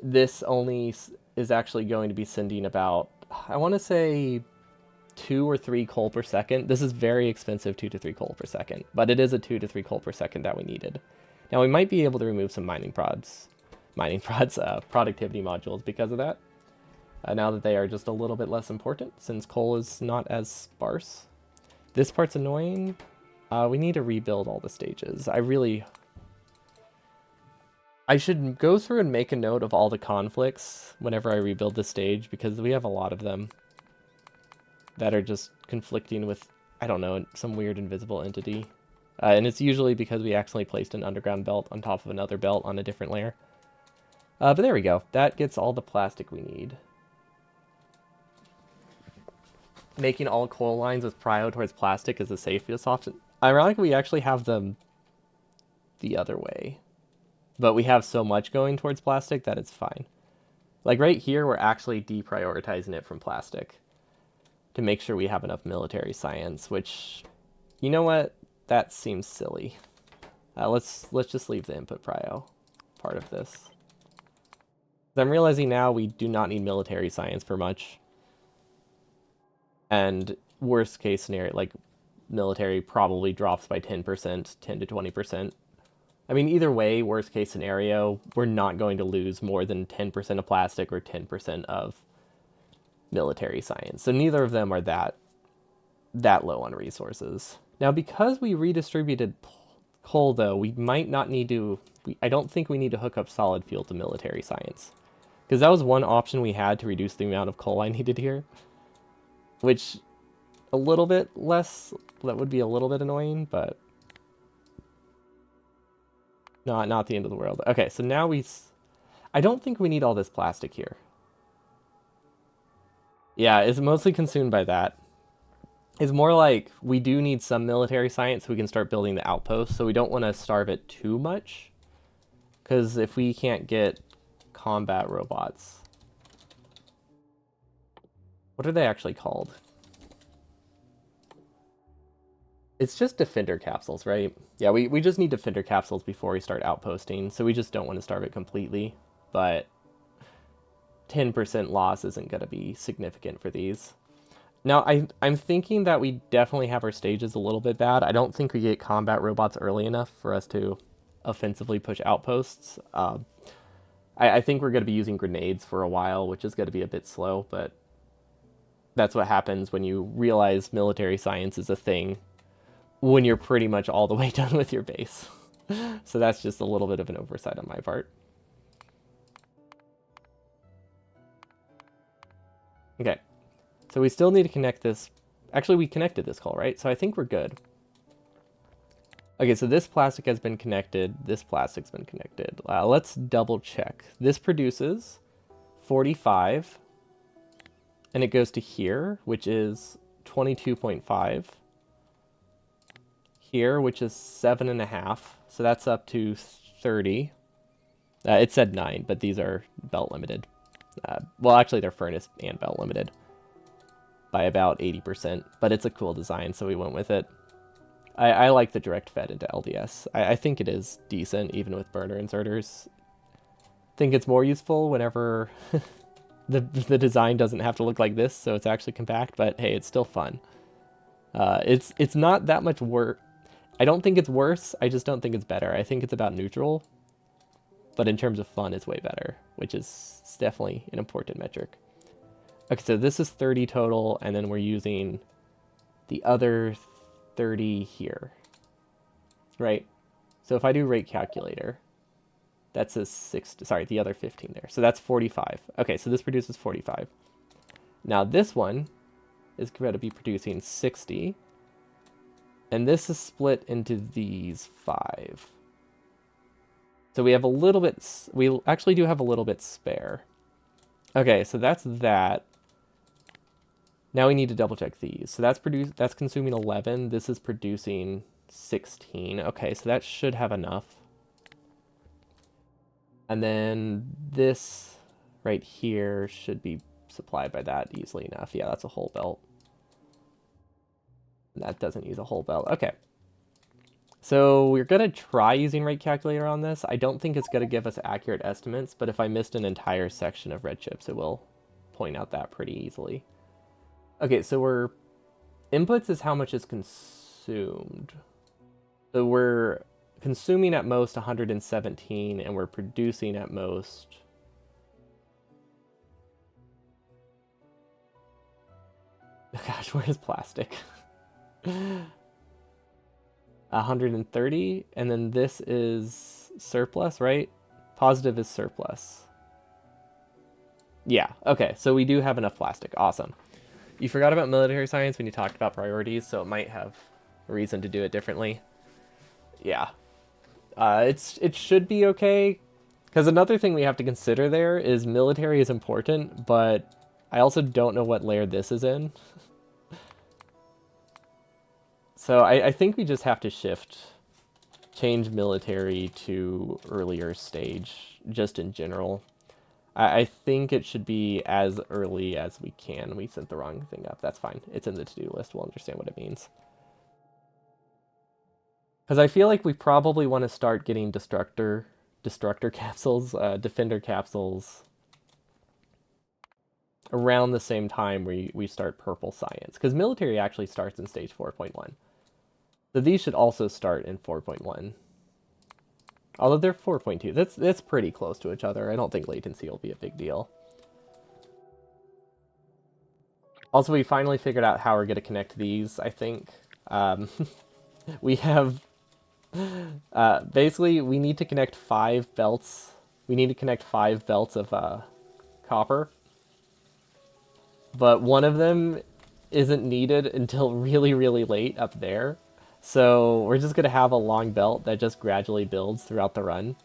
[SPEAKER 1] this only is actually going to be sending about, I want to say 2 or 3 coal per second. This is very expensive, 2 to 3 coal per second, but it is a 2 to 3 coal per second that we needed. Now we might be able to remove some productivity modules because of that. Now that they are just a little bit less important, since coal is not as sparse. This part's annoying. We need to rebuild all the stages. I should go through and make a note of all the conflicts whenever I rebuild the stage, because we have a lot of them that are just conflicting with, I don't know, some weird invisible entity. And it's usually because we accidentally placed an underground belt on top of another belt on a different layer. But there we go. That gets all the plastic we need. Making all coal lines with prio towards plastic is the safest option. Ironically, we actually have them the other way. But we have so much going towards plastic that it's fine. Like right here, we're actually deprioritizing it from plastic to make sure we have enough military science, which, you know what? That seems silly. Let's just leave the input prio part of this. I'm realizing now we do not need military science for much. And worst case scenario, like military probably drops by 10%, 10 to 20%. I mean, either way, worst case scenario, we're not going to lose more than 10% of plastic or 10% of military science. So neither of them are that low on resources. Now, because we redistributed coal, though, we might not need to... I don't think we need to hook up solid fuel to military science. Because that was one option we had to reduce the amount of coal I needed here. Which, a little bit less... That would be a little bit annoying, but... Not the end of the world. Okay, so now I don't think we need all this plastic here. Yeah, it's mostly consumed by that. It's more like we do need some military science so we can start building the outposts, so we don't want to starve it too much. Because if we can't get combat robots... What are they actually called? It's just defender capsules, right? Yeah, we just need defender capsules before we start outposting, so we just don't want to starve it completely. But 10% loss isn't going to be significant for these. Now, I'm thinking that we definitely have our stages a little bit bad. I don't think we get combat robots early enough for us to offensively push outposts. I think we're going to be using grenades for a while, which is going to be a bit slow, but that's what happens when you realize military science is a thing when you're pretty much all the way done with your base. So that's just a little bit of an oversight on my part. Okay, so we still need to connect this. Actually, we connected this call, right? So I think we're good. Okay, so this plastic has been connected. This plastic's been connected. Let's double check. This produces 45, and it goes to here, which is 22.5. Here, which is 7.5. So that's up to 30. It said 9, but these are belt limited. Well, actually, they're furnace and belt limited by about 80%, but it's a cool design, so we went with it. I like the direct fed into LDS. I think it is decent, even with burner inserters. Think it's more useful whenever the design doesn't have to look like this, so it's actually compact, but hey, it's still fun. It's not that much worse. I don't think it's worse, I just don't think it's better. I think it's about neutral, but in terms of fun, it's way better, which is definitely an important metric. Okay, so this is 30 total, and then we're using the other 30 here, right? So if I do rate calculator, that says sorry, the other 15 there. So that's 45. Okay, so this produces 45. Now this one is going to be producing 60. And this is split into these 5. So we have a little bit, we actually do have a little bit spare. Okay, so that's that. Now we need to double check these. So that's consuming 11. This is producing 16. Okay, so that should have enough. And then this right here should be supplied by that easily enough. Yeah, that's a whole belt. That doesn't use a whole belt. Okay. So we're going to try using rate calculator on this. I don't think it's going to give us accurate estimates, but if I missed an entire section of red chips, it will point out that pretty easily. Okay, so we're inputs is how much is consumed. So we're consuming at most 117 and we're producing at most 'where's plastic? 130, and then this is surplus, right? Positive is surplus. Yeah, okay, so we do have enough plastic. Awesome. You forgot about military science when you talked about priorities, so it might have a reason to do it differently. Yeah. It should be okay, because another thing we have to consider there is military is important, but I also don't know what layer this is in. So I think we just have to change military to earlier stage, just in general. I think it should be as early as we can. We sent the wrong thing up. That's fine. It's in the to-do list. We'll understand what it means. Because I feel like we probably want to start getting destructor capsules, defender capsules around the same time we start purple science. Because military actually starts in stage 4.1. So these should also start in 4.1. Although they're 4.2. That's pretty close to each other. I don't think latency will be a big deal. Also, we finally figured out how we're going to connect these, I think. We have... basically, we need to connect 5 belts. We need to connect 5 belts of copper. But one of them isn't needed until really, really late up there. So we're just going to have a long belt that just gradually builds throughout the run.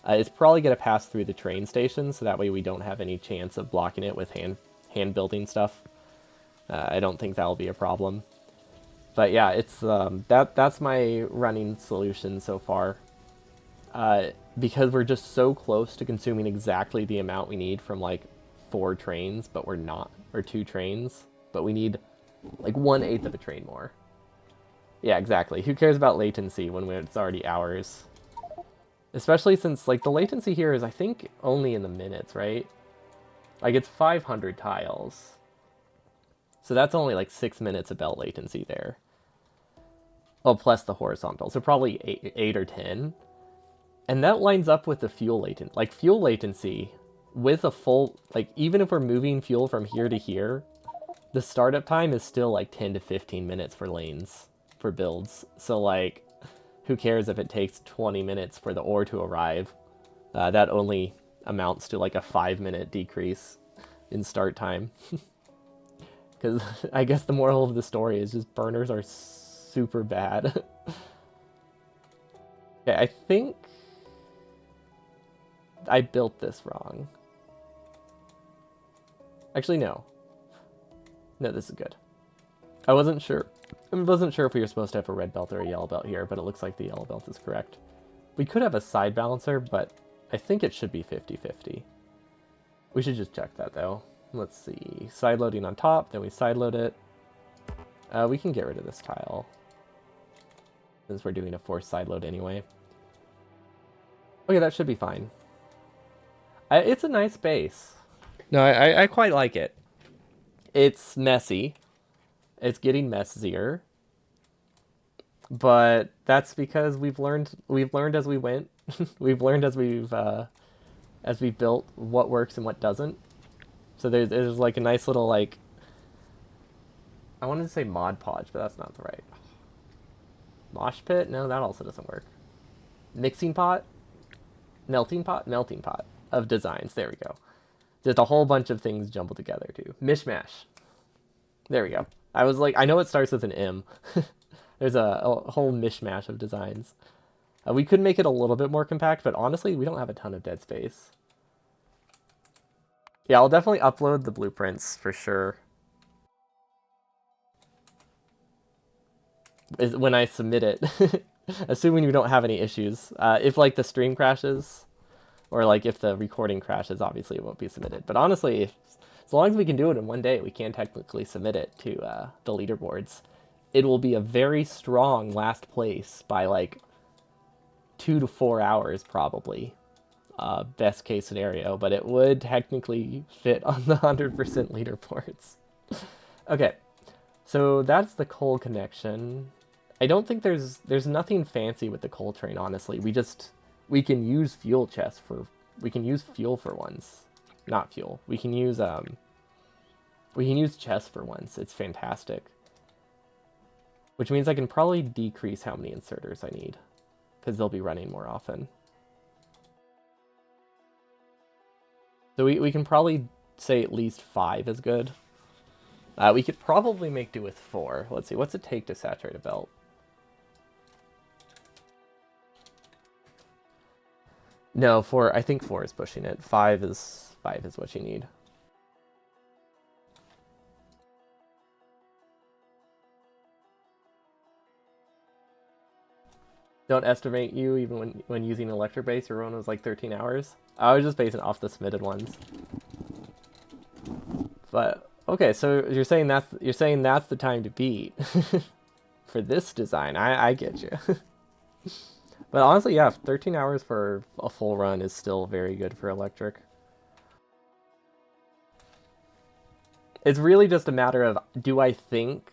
[SPEAKER 1] It's probably going to pass through the train station, so that way we don't have any chance of blocking it with hand building stuff. I don't think that'll be a problem. But yeah, it's that's my running solution so far. Because we're just so close to consuming exactly the amount we need from like 4 trains, but we're not, or 2 trains, but we need like 1/8 of a train more. Yeah, exactly. Who cares about latency when it's already hours? Especially since, like, the latency here is, I think, only in the minutes, right? Like, it's 500 tiles. So that's only, like, 6 minutes of belt latency there. Oh, plus the horizontal. So probably 8 or 10. And that lines up with the fuel latency. Like, fuel latency, with a full... Like, even if we're moving fuel from here to here, the startup time is still, like, 10 to 15 minutes for lanes. For builds. So like, who cares if it takes 20 minutes for the ore to arrive? That only amounts to like a 5-minute decrease in start time. Because I guess the moral of the story is just burners are super bad. Okay, I think I built this wrong. Actually, no. No, this is good. I wasn't sure if we were supposed to have a red belt or a yellow belt here, but it looks like the yellow belt is correct. We could have a side balancer, but I think it should be 50-50. We should just check that, though. Let's see. Side loading on top, then we side load it. We can get rid of this tile. since we're doing a forced side load anyway. Okay, that should be fine. It's a nice base. No, I quite like it. It's messy. It's getting messier. But that's because we've learned as we went. We've learned as we've built what works and what doesn't. So there's like a nice little like, I wanted to say Mod Podge, but that's not the right. Mosh pit? No, that also doesn't work. Mixing pot? Melting pot? Melting pot of designs. There we go. Just a whole bunch of things jumbled together too. Mishmash. There we go. I was like, I know it starts with an M. There's a whole mishmash of designs. We could make it a little bit more compact, but honestly, we don't have a ton of dead space. Yeah, I'll definitely upload the blueprints for sure. When I submit it, assuming you don't have any issues. If like the stream crashes, or like if the recording crashes, obviously it won't be submitted. But honestly, as long as we can do it in one day, we can technically submit it to the leaderboards. It will be a very strong last place by like 2 to 4 hours probably. Best case scenario, but it would technically fit on the 100% leaderboards. Okay, so that's the coal connection. I don't think there's nothing fancy with the coal train, honestly. We can use fuel chests for, we can use fuel for once. Not fuel. We can use chests for once. It's fantastic. Which means I can probably decrease how many inserters I need, because they'll be running more often. So we can probably say at least 5 is good. We could probably make do with 4. Let's see, what's it take to saturate a belt? No, 4. I think 4 is pushing it. 5 is what you need. Don't estimate you even when using electric base. Your run was like 13 hours. I was just basing off the submitted ones. But okay, so you're saying that's the time to beat for this design. I get you. But honestly, yeah, 13 hours for a full run is still very good for electric. It's really just a matter of, do I think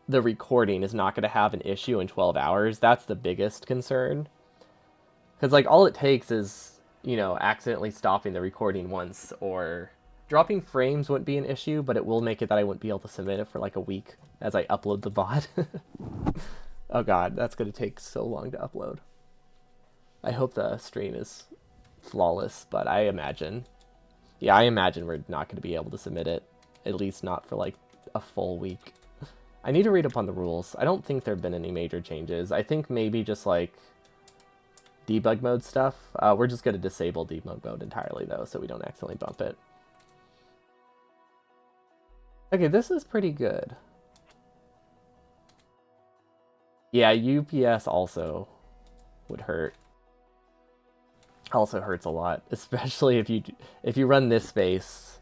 [SPEAKER 1] the recording is not going to have an issue in 12 hours? That's the biggest concern. Because, like, all it takes is, you know, accidentally stopping the recording once, or dropping frames wouldn't be an issue, but it will make it that I wouldn't be able to submit it for like a week as I upload the VOD. Oh god, that's going to take so long to upload. I hope the stream is flawless, but I imagine we're not going to be able to submit it, at least not for like a full week. I need to read up on the rules. I don't think there have been any major changes. I think maybe just like debug mode stuff. We're just going to disable debug mode entirely though, so we don't accidentally bump it. Okay, this is pretty good. Yeah, UPS also would hurt. Also hurts a lot, especially if you run this space.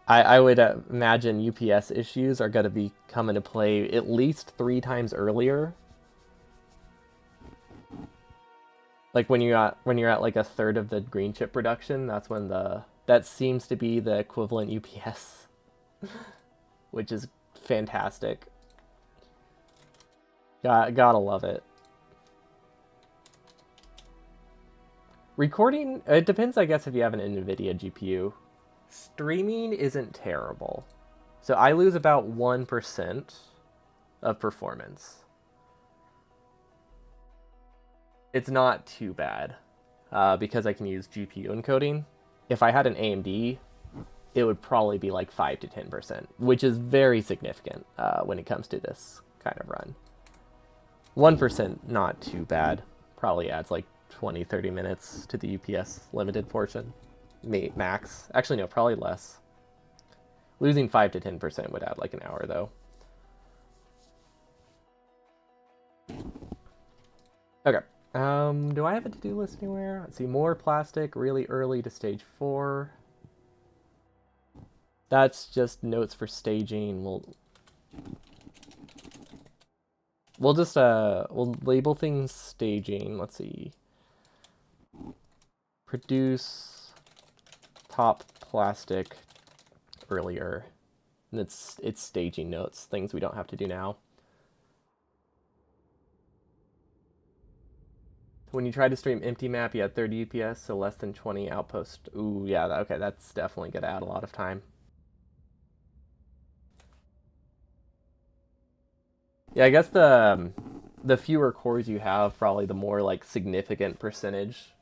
[SPEAKER 1] I would imagine UPS issues are going to be coming to play at least 3 times earlier. Like when you're at like a third of the green chip production, that's when that seems to be the equivalent UPS, which is fantastic. Gotta love it. Recording, it depends, I guess, if you have an NVIDIA GPU. Streaming isn't terrible. So I lose about 1% of performance. It's not too bad, because I can use GPU encoding. If I had an AMD, it would probably be like 5 to 10%, which is very significant when it comes to this kind of run. 1%, not too bad. Probably adds like 20, 30 minutes to the UPS limited portion. Max. Actually, no, probably less. Losing 5 to 10% would add like an hour, though. Okay. Do I have a to-do list anywhere? Let's see. More plastic, really early to stage 4. That's just notes for staging. We'll just we'll label things staging. Let's see. Produce top plastic earlier. And it's staging notes, things we don't have to do now. When you try to stream empty map, you had 30 UPS, so less than 20 outpost. Ooh, yeah, okay, that's definitely gonna add a lot of time. Yeah, I guess the fewer cores you have, probably the more like significant percentage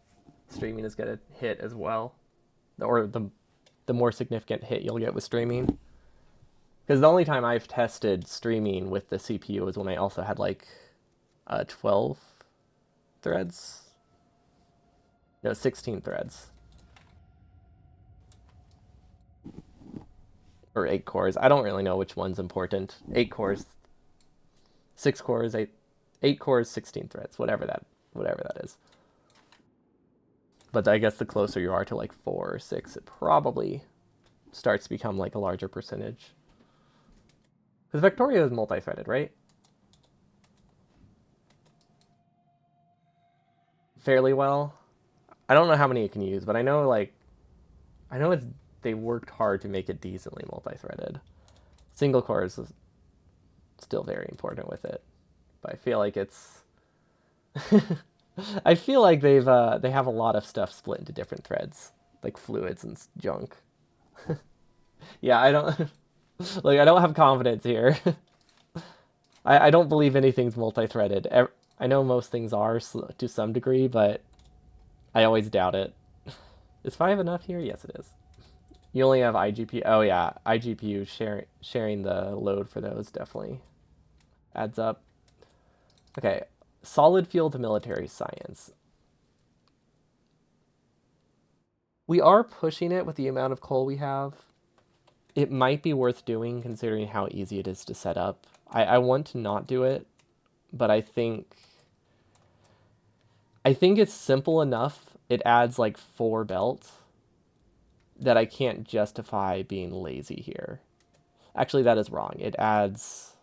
[SPEAKER 1] streaming is gonna hit as well, or the more significant hit you'll get with streaming. Because the only time I've tested streaming with the CPU is when I also had like 12 threads. No, 16 threads. Or 8 cores. I don't really know which one's important. 8 cores, 6 cores, 8 cores, 16 threads, whatever that is. But I guess the closer you are to like 4 or 6, it probably starts to become like a larger percentage. Because Vectorio is multi-threaded, right? Fairly well. I don't know how many it can use, but I know it's they worked hard to make it decently multi-threaded. Single core is still very important with it, but I feel like it's I feel like they have a lot of stuff split into different threads, like fluids and junk. Yeah, I don't like I don't have confidence here. I don't believe anything's multi-threaded. I know most things are to some degree, but I always doubt it. Is 5 enough here? Yes, it is. You only have iGPU. Oh yeah, iGPU sharing the load for those definitely adds up. Okay, solid fuel to military science. We are pushing it with the amount of coal we have. It might be worth doing considering how easy it is to set up. I want to not do it, but I think it's simple enough. It adds like 4 belts that I can't justify being lazy here. Actually, that is wrong. It adds.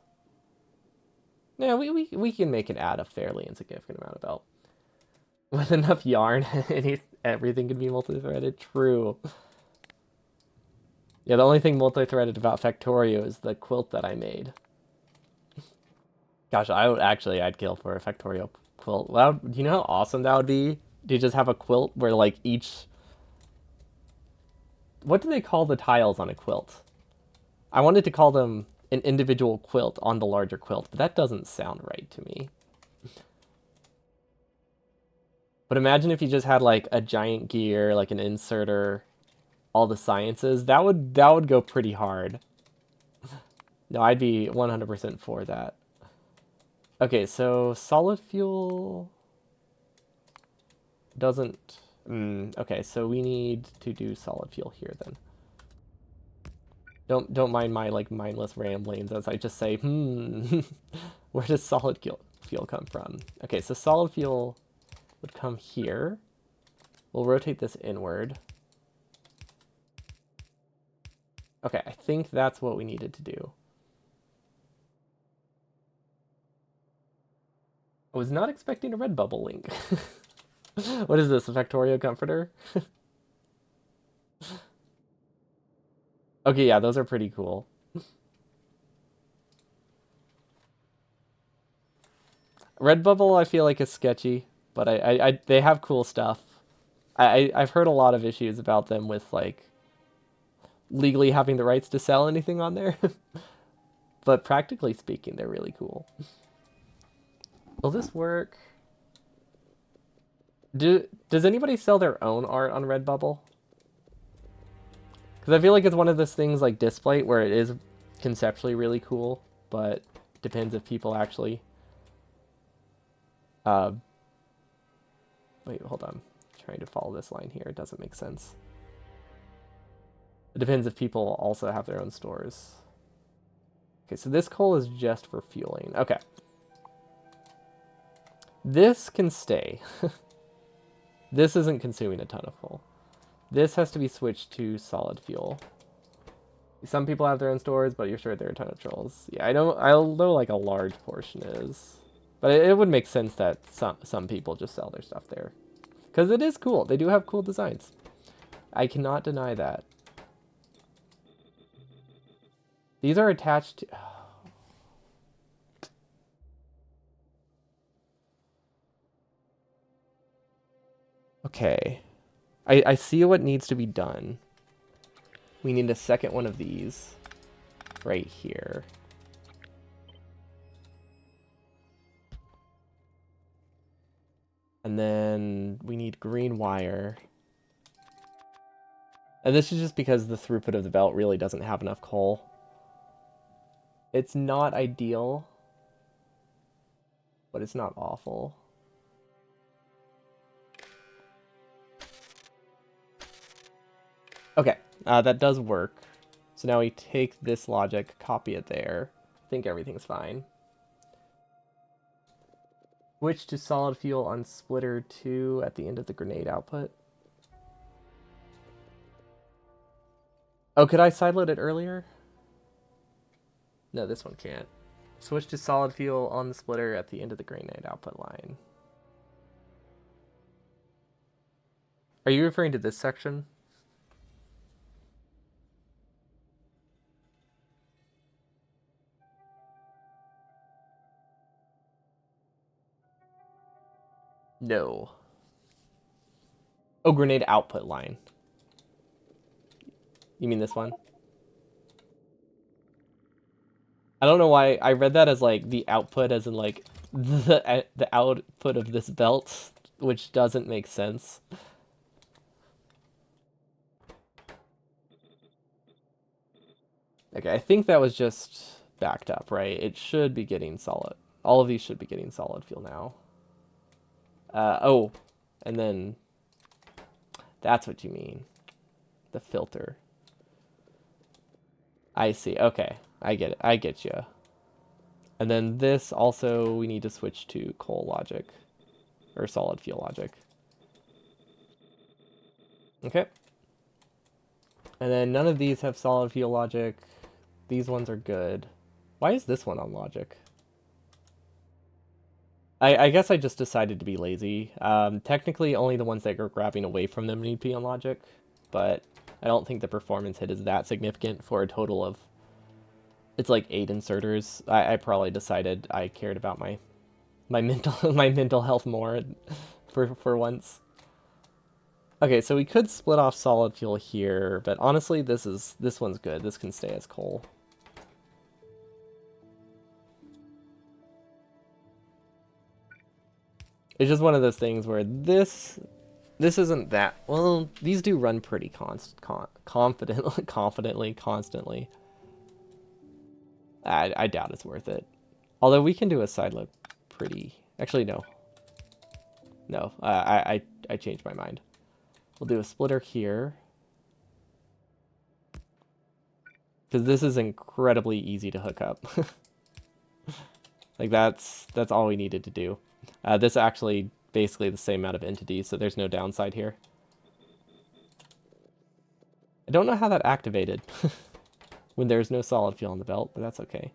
[SPEAKER 1] Yeah, we can make it add a fairly insignificant amount of belt. With enough yarn, everything can be multi-threaded. True. Yeah, the only thing multi-threaded about Factorio is the quilt that I made. Gosh, I'd kill for a Factorio quilt. Well, do you know how awesome that would be? To just have a quilt where like each. What do they call the tiles on a quilt? I wanted to call them an individual quilt on the larger quilt, but that doesn't sound right to me. But imagine if you just had like a giant gear, like an inserter, all the sciences. That would go pretty hard. No, I'd be 100% for that. Okay, so solid fuel doesn't. Okay, so we need to do solid fuel here then. Don't mind my like mindless ramblings as I just say, where does solid fuel come from? Okay, so solid fuel would come here. We'll rotate this inward. Okay, I think that's what we needed to do. I was not expecting a red bubble link. What is this, a Factorio Comforter? Okay, yeah, those are pretty cool. Red bubble I feel like is sketchy, but they have cool stuff. I've heard a lot of issues about them with like legally having the rights to sell anything on there. But practically speaking, they're really cool. Will this work? Does anybody sell their own art on Redbubble? Because I feel like it's one of those things like Displate where it is conceptually really cool, but depends if people actually. Uh, Wait, hold on. I'm trying to follow this line here. It doesn't make sense. It depends if people also have their own stores. Okay, so this coal is just for fueling. Okay. This can stay. This isn't consuming a ton of coal. This has to be switched to solid fuel. Some people have their own stores, but you're sure there are a ton of trolls. Yeah, I know like a large portion is. But it would make sense that some people just sell their stuff there. Because it is cool. They do have cool designs. I cannot deny that. These are attached to... Okay. I see what needs to be done. We need a second one of these right here. And then we need green wire. And this is just because the throughput of the belt really doesn't have enough coal. It's not ideal, but it's not awful. Okay, that does work. So now we take this logic, copy it there. I think everything's fine. Switch to solid fuel on splitter 2 at the end of the grenade output. Oh, could I sideload it earlier? No, this one can't. Switch to solid fuel on the splitter at the end of the grenade output line. Are you referring to this section? No. Oh, grenade output line. You mean this one? I don't know why I read that as like the output as in like the output of this belt, which doesn't make sense. Okay, I think that was just backed up, right? It should be getting solid. All of these should be getting solid fuel now. Oh, and then that's what you mean. The filter. I see. Okay, I get it. I get you. And then this also, we need to switch to coal logic, or solid fuel logic. Okay. And then none of these have solid fuel logic. These ones are good. Why is this one on logic? I guess I just decided to be lazy. Technically, only the ones that are grabbing away from them need to be on logic, but I don't think the performance hit is that significant for a total of... It's like 8 inserters. I probably decided I cared about my mental health more for once. Okay, so we could split off solid fuel here, but honestly, this one's good. This can stay as coal. It's just one of those things where this isn't that well. These do run pretty confidently, constantly. I doubt it's worth it. Although we can do a side load pretty. Actually, no. No, I changed my mind. We'll do a splitter here. Because this is incredibly easy to hook up. Like that's all we needed to do. This actually basically the same amount of entities, so there's no downside here. I don't know how that activated when there's no solid fuel on the belt, but that's okay.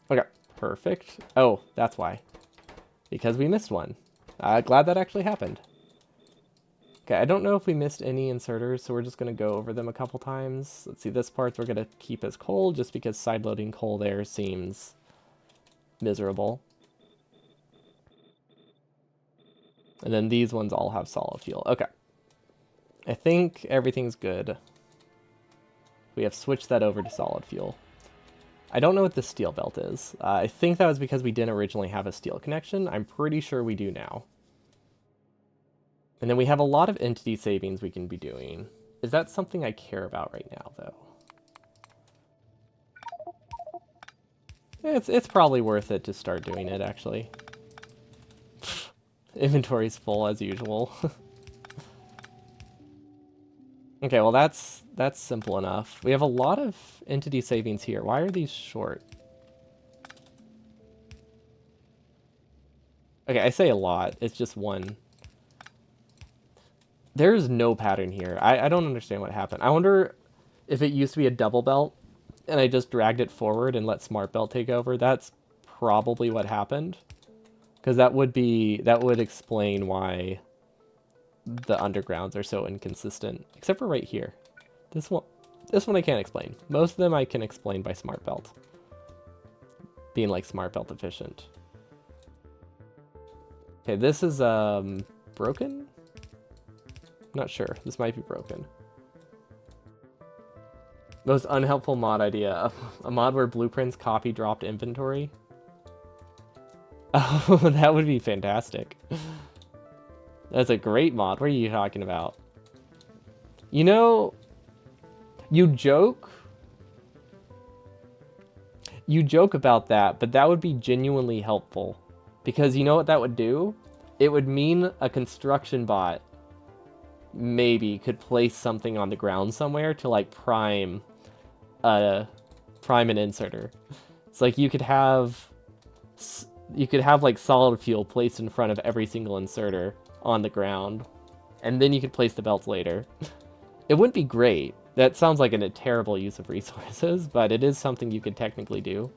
[SPEAKER 1] Okay, perfect. Oh, that's why. Because we missed one. Glad that actually happened. Okay, I don't know if we missed any inserters, so we're just going to go over them a couple times. Let's see, this part we're going to keep as coal, just because side-loading coal there seems miserable. And then these ones all have solid fuel. Okay. I think everything's good. We have switched that over to solid fuel. I don't know what the steel belt is. I think that was because we didn't originally have a steel connection. I'm pretty sure we do now. And then we have a lot of entity savings we can be doing. Is that something I care about right now, though? It's probably worth it to start doing it, actually. Inventory's full, as usual. Okay, well that's simple enough. We have a lot of entity savings here. Why are these short? Okay, I say a lot. It's just one. There's no pattern here. I don't understand what happened. I wonder if it used to be a double belt and I just dragged it forward and let smart belt take over. That's probably what happened. Because that would explain why the undergrounds are so inconsistent. Except for right here. This one I can't explain. Most of them I can explain by smart belt. Being like smart belt efficient. Okay, this is broken? Not sure. This might be broken. Most unhelpful mod idea. A mod where blueprints copy dropped inventory. Oh, that would be fantastic. That's a great mod. What are you talking about? You know, you joke about that, but that would be genuinely helpful. Because you know what that would do? It would mean a construction bot maybe could place something on the ground somewhere to like prime an inserter. It's like you could have like solid fuel placed in front of every single inserter on the ground, and then you could place the belts later. It wouldn't be great. That sounds like a terrible use of resources, but it is something you could technically do.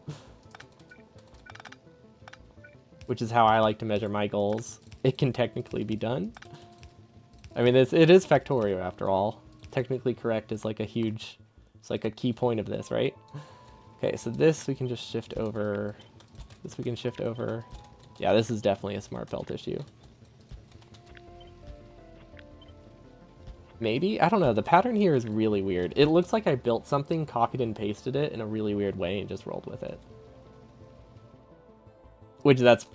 [SPEAKER 1] Which is how I like to measure my goals. It can technically be done. I mean, it is Factorio after all. Technically correct is like it's like a key point of this, right? Okay, so this we can just shift over. This we can shift over. Yeah, this is definitely a smart belt issue. Maybe? I don't know. The pattern here is really weird. It looks like I built something, copied and pasted it in a really weird way, and just rolled with it. Which that's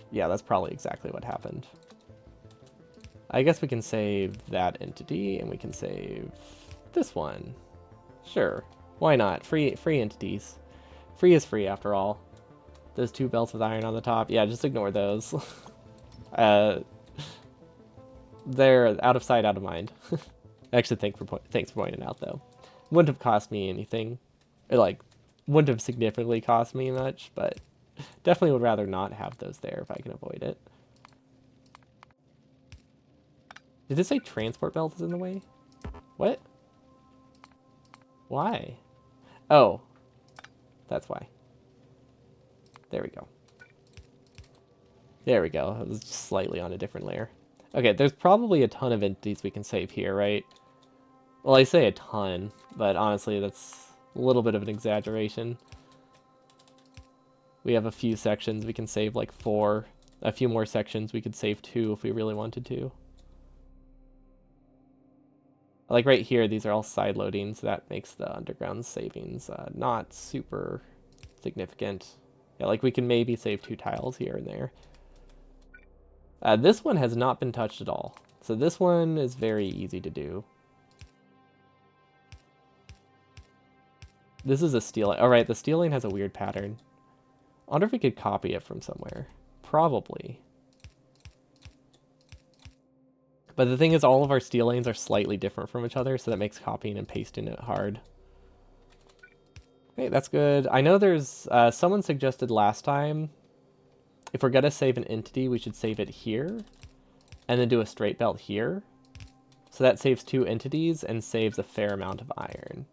[SPEAKER 1] probably exactly what happened. I guess we can save that entity, and we can save this one. Sure. Why not? Free entities. Free is free, after all. Those two belts with iron on the top. Yeah, just ignore those. They're out of sight, out of mind. Actually, thanks for pointing out, though. Wouldn't have cost me anything. It, wouldn't have significantly cost me much, but definitely would rather not have those there if I can avoid it. Did it say transport belt is in the way? What? Why? Oh. That's why. There we go. There we go. It was just slightly on a different layer. Okay, there's probably a ton of entities we can save here, right? Well, I say a ton, but honestly, that's a little bit of an exaggeration. We have a few sections we can save, like 4. A few more sections we could save 2 if we really wanted to. Like right here, these are all side loadings. That makes the underground savings not super significant. Yeah, like we can maybe save 2 tiles here and there. This one has not been touched at all. So this one is very easy to do. This is a steel line. All right, the steel line has a weird pattern. I wonder if we could copy it from somewhere. Probably. But the thing is, all of our steel lanes are slightly different from each other, so that makes copying and pasting it hard. Okay, that's good. I know there's... someone suggested last time, if we're going to save an entity, we should save it here, and then do a straight belt here. So that saves 2 entities and saves a fair amount of iron.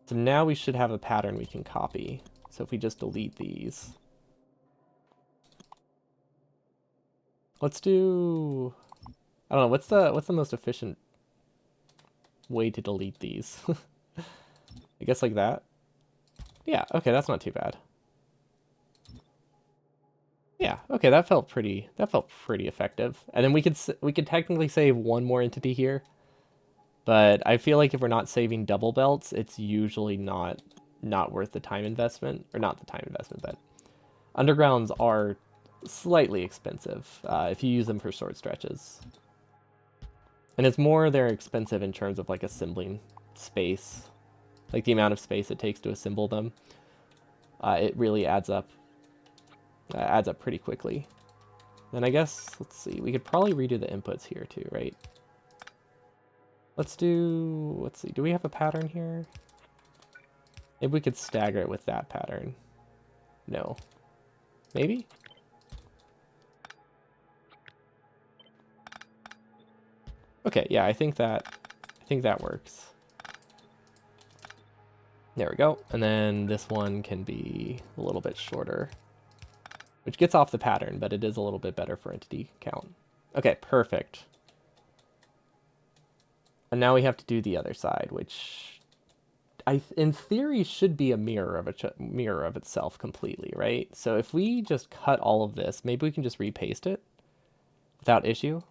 [SPEAKER 1] So now we should have a pattern we can copy. So if we just delete these. Let's do... I don't know, what's the most efficient way to delete these? I guess like that? Yeah, okay, that's not too bad. Yeah, okay, that felt pretty effective. And then we could technically save 1 more entity here. But I feel like if we're not saving double belts, it's usually not worth the time investment. Or not the time investment, but undergrounds are slightly expensive if you use them for short stretches. And it's more they're expensive in terms of like assembling space. Like the amount of space it takes to assemble them. It really adds up. Adds up pretty quickly. Then I guess, let's see, we could probably redo the inputs here too, right? Let's see, do we have a pattern here? Maybe we could stagger it with that pattern. No. Maybe? Okay, yeah, I think that works. There we go. And then this one can be a little bit shorter. which gets off the pattern, but it is a little bit better for entity count. Okay, perfect. And now we have to do the other side, which in theory should be a mirror of itself completely, right? So if we just cut all of this, maybe we can just repaste it without issue.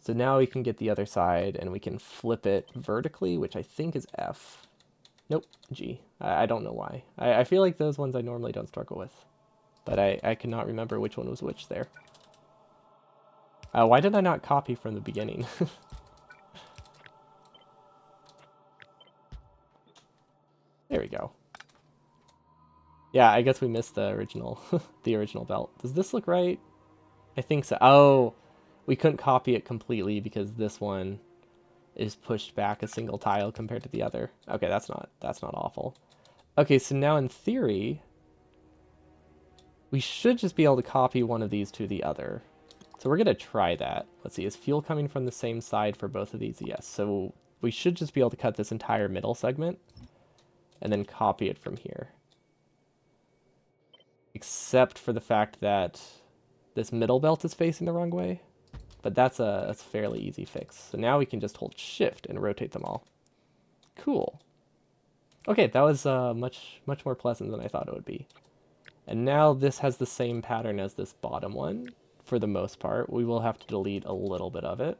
[SPEAKER 1] So now we can get the other side and we can flip it vertically, which I think is F. Nope, G. I don't know why. I feel like those ones I normally don't struggle with. But I cannot remember which one was which there. Why did I not copy from the beginning? There we go. Yeah, I guess we missed the original the original belt. Does this look right? I think so. Oh, we couldn't copy it completely because this one is pushed back a single tile compared to the other. Okay, that's not awful. Okay, so now in theory, we should just be able to copy one of these to the other. So we're going to try that. Let's see, is fuel coming from the same side for both of these? Yes. So we should just be able to cut this entire middle segment and then copy it from here. Except for the fact that this middle belt is facing the wrong way. But that's a fairly easy fix. So now we can just hold shift and rotate them all. Cool. Okay, that was much more pleasant than I thought it would be. And now this has the same pattern as this bottom one, for the most part. We will have to delete a little bit of it.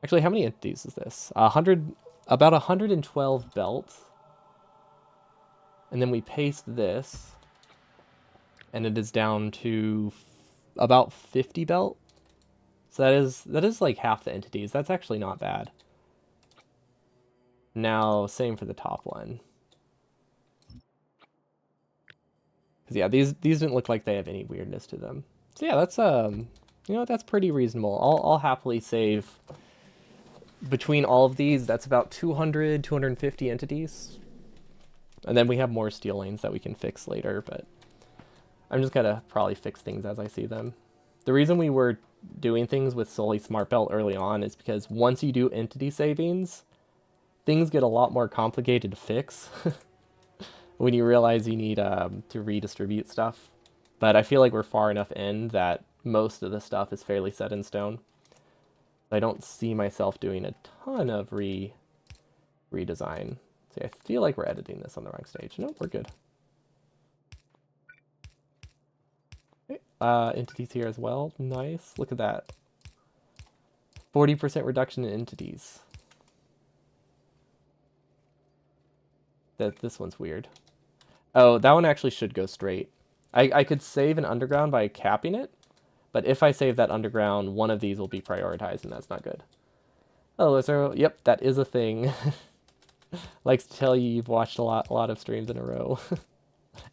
[SPEAKER 1] Actually, how many entities is this? About 112 belts. And then we paste this, and it is down to about 50 belt. So that is like half the entities. That's actually not bad. Now, same for the top one. Because yeah, these didn't look like they have any weirdness to them. So yeah, that's you know, that's pretty reasonable. I'll happily save between all of these. That's about 200, 250 entities. And then we have more steel lanes that we can fix later, but I'm just gonna probably fix things as I see them. The reason we were doing things with solely Smart Belt early on is because once you do entity savings, things get a lot more complicated to fix when you realize you need to redistribute stuff. But I feel like we're far enough in that most of the stuff is fairly set in stone. I don't see myself doing a ton of redesign. See, I feel like we're editing this on the wrong stage. Nope, we're good. Okay. Entities here as well. Nice. Look at that. 40% reduction in entities. This one's weird. Oh, that one actually should go straight. I could save an underground by capping it, but if I save that underground, one of these will be prioritized, and that's not good. Oh, is there? Yep, that is a thing. Likes to tell you you've watched a lot of streams in a row.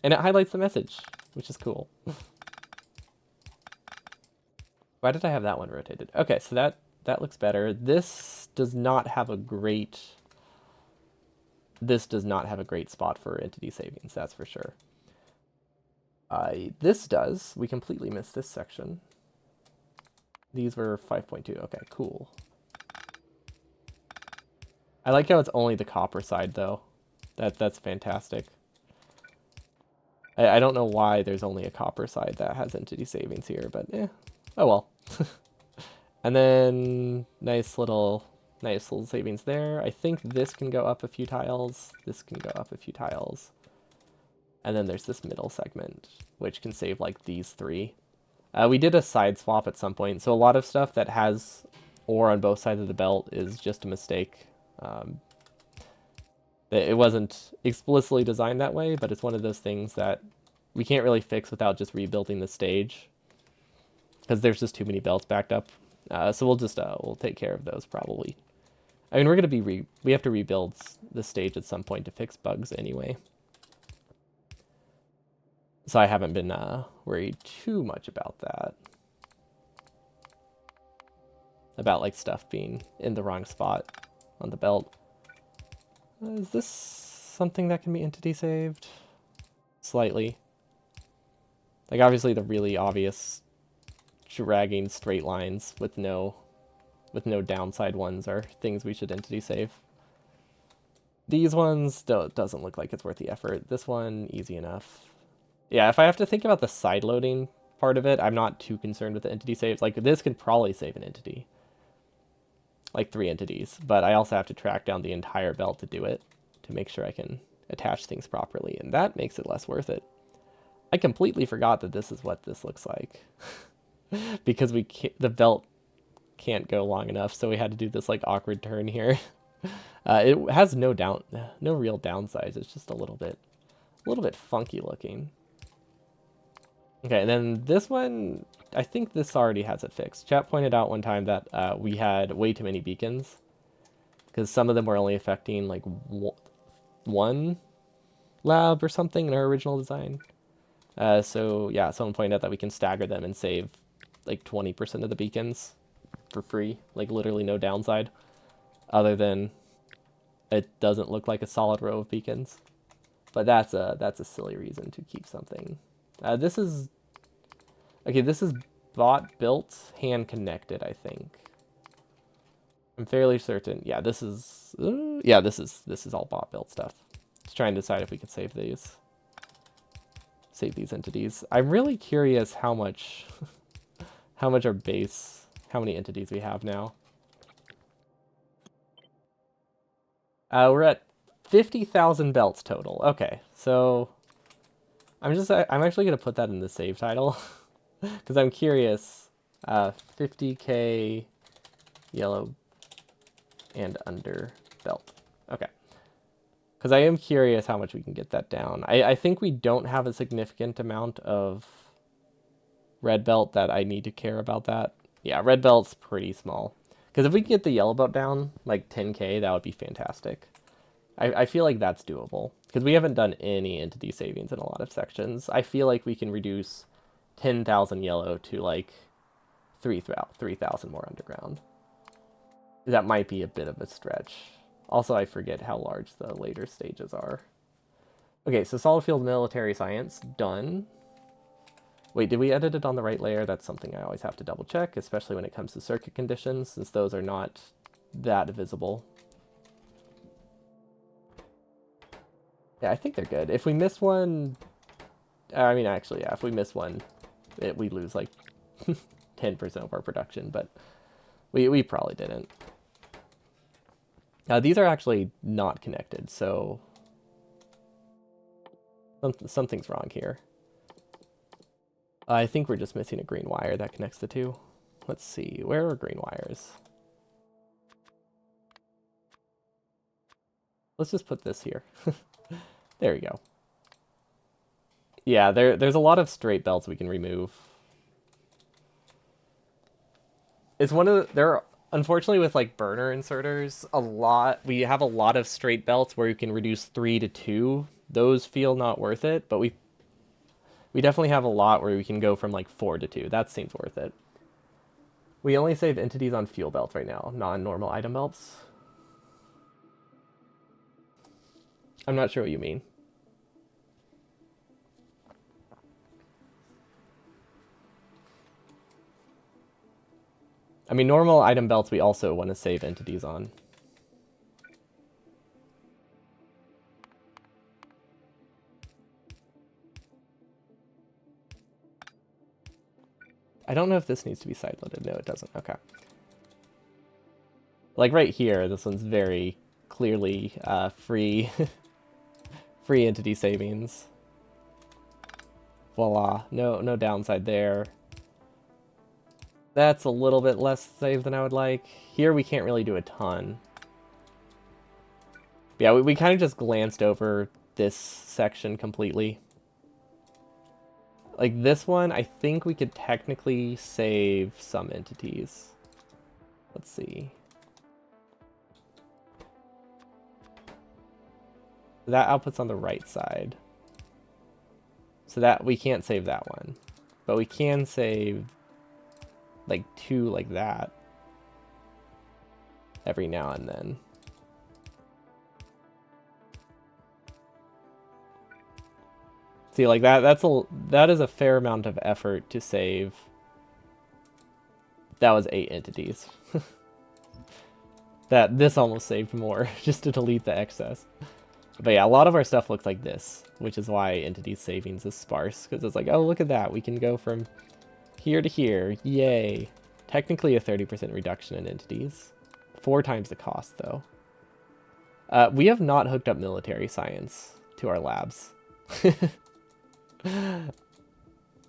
[SPEAKER 1] And it highlights the message, which is cool. Why did I have that one rotated? Okay, so that looks better. This does not have a great spot for entity savings, that's for sure. This does. We completely missed this section. These were 5.2. Okay, cool. I like how it's only the copper side, though. That's fantastic. I don't know why there's only a copper side that has entity savings here, but oh well. And then nice little savings there. I think this can go up a few tiles. This can go up a few tiles. And then there's this middle segment, which can save like these three. We did a side swap at some point, so a lot of stuff that has ore on both sides of the belt is just a mistake. It wasn't explicitly designed that way, but it's one of those things that we can't really fix without just rebuilding the stage, because there's just too many belts backed up. So we'll take care of those probably. I mean, we have to rebuild the stage at some point to fix bugs anyway. So I haven't been worried too much about that. About like stuff being in the wrong spot on the belt. Is this something that can be entity saved? Slightly. Like obviously the really obvious dragging straight lines with no downside ones are things we should entity save. These ones doesn't look like it's worth the effort. This one, easy enough. Yeah, if I have to think about the side loading part of it, I'm not too concerned with the entity saves. Like, this could probably save an entity, like 3 entities, but I also have to track down the entire belt to do it, to make sure I can attach things properly, and that makes it less worth it. I completely forgot that this is what this looks like. Because the belt can't go long enough, so we had to do this like awkward turn here. It has no real downsides. It's just a little bit funky looking. Okay, and then this one, I think this already has it fixed. Chat pointed out one time that we had way too many beacons because some of them were only affecting like one lab or something in our original design. So yeah, someone pointed out that we can stagger them and save like 20% of the beacons for free, like literally no downside, other than it doesn't look like a solid row of beacons. But that's a silly reason to keep something. This is okay. This is bought, built, hand connected. I think. I'm fairly certain. Yeah, this is. Yeah, this is all bought, built stuff. Just trying to decide if we could save these. Save these entities. I'm really curious how much, how much our base, how many entities we have now. We're at 50,000 belts total. Okay, so I'm actually gonna put that in the save title because I'm curious. 50k yellow and under belt. Okay, because I am curious how much we can get that down. I think we don't have a significant amount of red belt that I need to care about that. Yeah, red belt's pretty small. Because if we can get the yellow belt down, like 10k, that would be fantastic. I feel like that's doable. Because we haven't done any entity savings in a lot of sections. I feel like we can reduce 10,000 yellow to like 3,000 more underground. That might be a bit of a stretch. Also, I forget how large the later stages are. Okay, so solid field military science, done. Wait, did we edit it on the right layer? That's something I always have to double check, especially when it comes to circuit conditions, since those are not that visible. Yeah, I think they're good. If we miss one, I mean, actually, yeah, if we miss one, we lose like 10% of our production, but we probably didn't. These are actually not connected, so something's wrong here. I think we're just missing a green wire that connects the two. Let's see, where are green wires? Let's just put this here. There we go. Yeah, there's a lot of straight belts we can remove. It's one of there are, unfortunately with like burner inserters, we have a lot of straight belts where you can reduce 3 to 2. Those feel not worth it, but we definitely have a lot where we can go from like 4 to 2. That seems worth it. We only save entities on fuel belts right now, non-normal item belts. I'm not sure what you mean. I mean, normal item belts we also want to save entities on. I don't know if this needs to be side-loaded. No, it doesn't. Okay. Like right here, this one's very clearly free, free entity savings. Voila. No downside there. That's a little bit less save than I would like. Here we can't really do a ton. Yeah, we kind of just glanced over this section completely. Like this one, I think we could technically save some entities. Let's see. That output's on the right side. So that we can't save that one. But we can save like 2 like that every now and then. See, like that is a fair amount of effort to save. That was 8 entities. This almost saved more just to delete the excess. But yeah, a lot of our stuff looks like this, which is why entity savings is sparse, because it's like, oh, look at that. We can go from here to here. Yay. Technically a 30% reduction in entities. 4 times the cost, though. We have not hooked up military science to our labs.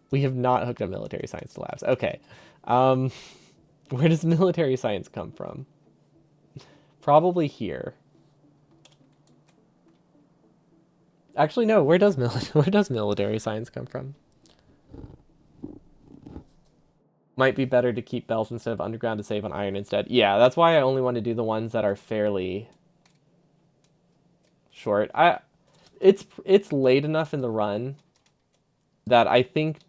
[SPEAKER 1] We have not hooked up military science to labs. Okay. Where does military science come from? Probably here. Actually, no. Where does where does military science come from? Might be better to keep bells instead of underground to save on iron instead. Yeah, that's why I only want to do the ones that are fairly short. It's late enough in the run that I think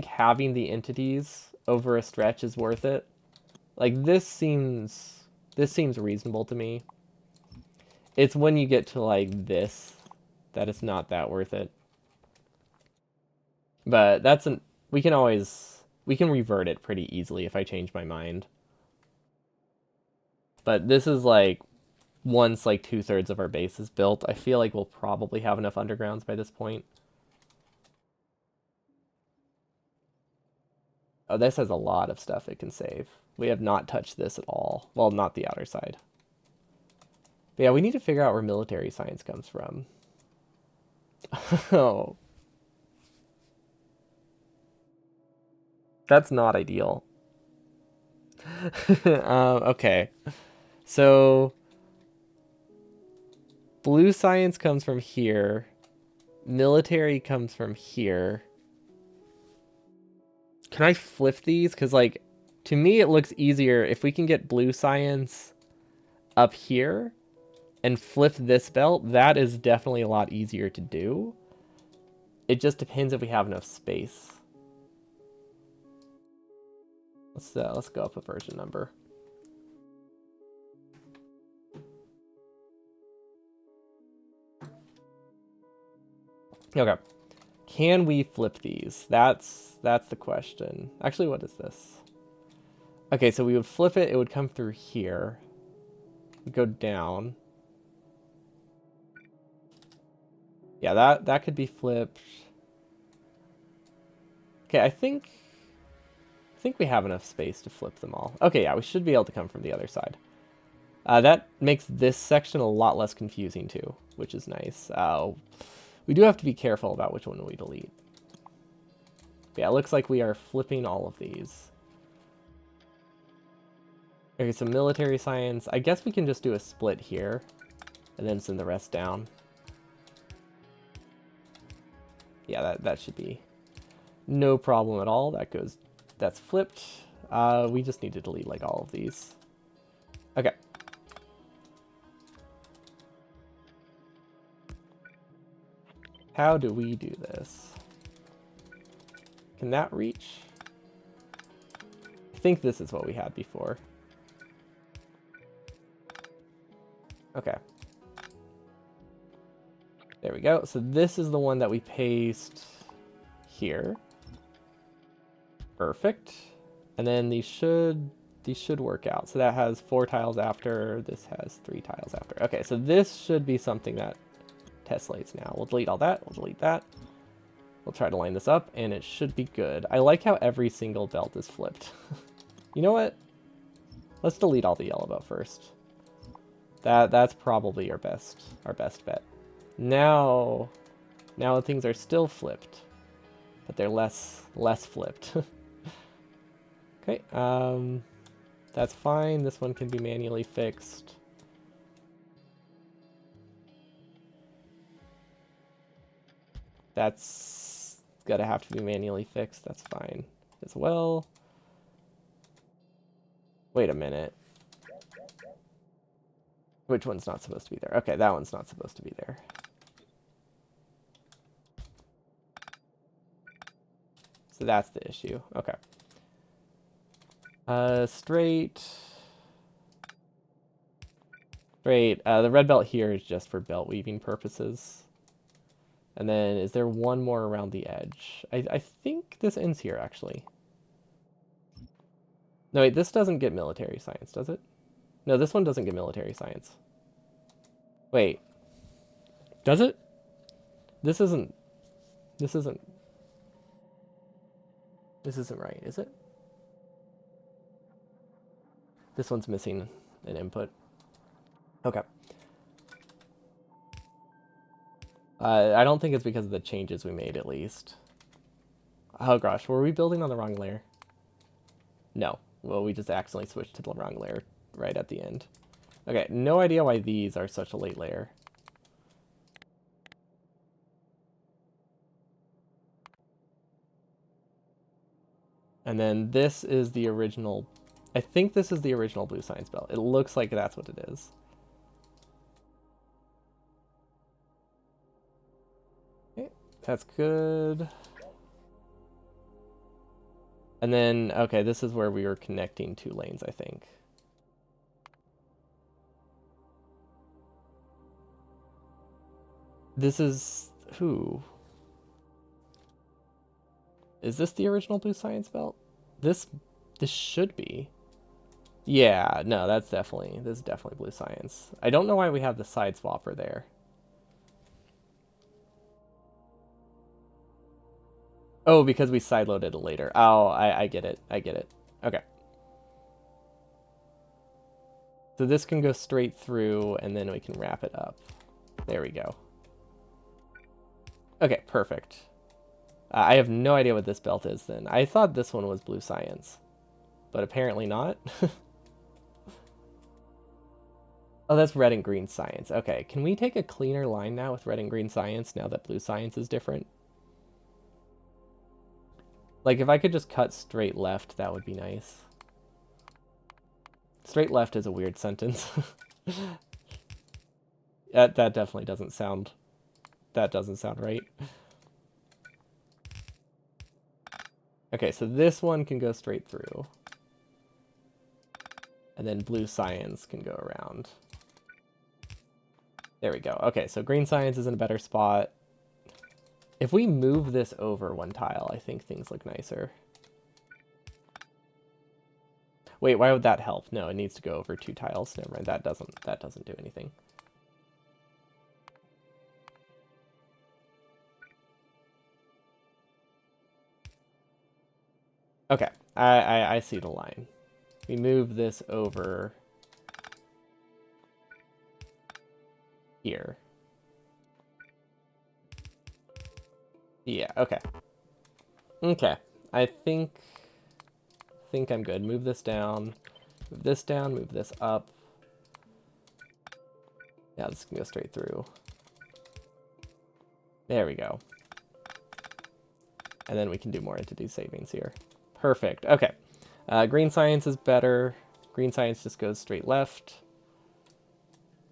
[SPEAKER 1] having the entities over a stretch is worth it. Like this seems reasonable to me. It's when you get to like this that it's not that worth it. But we can revert it pretty easily if I change my mind. But this is like once like 2/3 of our base is built, I feel like we'll probably have enough undergrounds by this point. Oh, this has a lot of stuff it can save. We have not touched this at all. Well, not the outer side. But yeah, we need to figure out where military science comes from. Oh, that's not ideal. Okay. So, blue science comes from here. Military comes from here. Can I flip these? Because, like, to me, it looks easier if we can get blue science up here and flip this belt. That is definitely a lot easier to do. It just depends if we have enough space. Let's go up a version number. Okay. Can we flip these? That's the question. Actually, what is this? Okay, so we would flip it. It would come through here. We'd go down. Yeah, that could be flipped. Okay, I think we have enough space to flip them all. Okay, yeah, we should be able to come from the other side. That makes this section a lot less confusing too, which is nice. We do have to be careful about which one we delete. Yeah, it looks like we are flipping all of these. Okay, so military science. I guess we can just do a split here, and then send the rest down. Yeah, that should be no problem at all. That's flipped. We just need to delete like all of these. Okay. How do we do this? Can that reach? I think this is what we had before. Okay. There we go. So this is the one that we paste here. Perfect. And then these should work out. So that has 4 tiles after, this has 3 tiles after. Okay, so this should be something that tessellates now. We'll delete all that, we'll delete that. We'll try to line this up, and it should be good. I like how every single belt is flipped. You know what? Let's delete all the yellow belt first. That's probably our best bet. Now things are still flipped, but they're less flipped. Okay, that's fine. This one can be manually fixed. That's gotta have to be manually fixed. That's fine as well. Wait a minute. Which one's not supposed to be there? Okay, that one's not supposed to be there. So that's the issue. Okay. Straight. The red belt here is just for belt weaving purposes. And then is there one more around the edge? I think this ends here, actually. No, wait, this doesn't get military science, does it? No, this one doesn't get military science. Wait. Does it? This isn't, this isn't, this isn't right, is it? This one's missing an input. Okay. I don't think it's because of the changes we made, at least. Oh gosh, were we building on the wrong layer? No. Well, we just accidentally switched to the wrong layer right at the end. Okay, no idea why these are such a late layer. And then this is the original... I think this is the original blue science belt. It looks like that's what it is. Okay, that's good. And then, okay, this is where we were connecting two lanes, I think. This is... who? Is this the original blue science belt? This should be. Yeah, no, this is definitely blue science. I don't know why we have the side swapper there. Oh, because we sideloaded it later. Oh, I get it. I get it. Okay. So this can go straight through, and then we can wrap it up. There we go. Okay, perfect. I have no idea what this belt is then. I thought this one was blue science, but apparently not. Oh, that's red and green science. Okay, can we take a cleaner line now with red and green science now that blue science is different? Like, if I could just cut straight left, that would be nice. Straight left is a weird sentence. That definitely doesn't sound... That doesn't sound right. Okay, so this one can go straight through. And then blue science can go around. There we go. Okay, so green science is in a better spot. If we move this over one tile, I think things look nicer. Wait, why would that help? No, it needs to go over two tiles. Never mind, that doesn't do anything. Okay, I see the line. We move this over here. Yeah, okay. Okay, I think I'm good. Move this down, move this up. Yeah, this can go straight through. There we go. And then we can do more entity savings here. Perfect. Okay. Green science is better. Green science just goes straight left.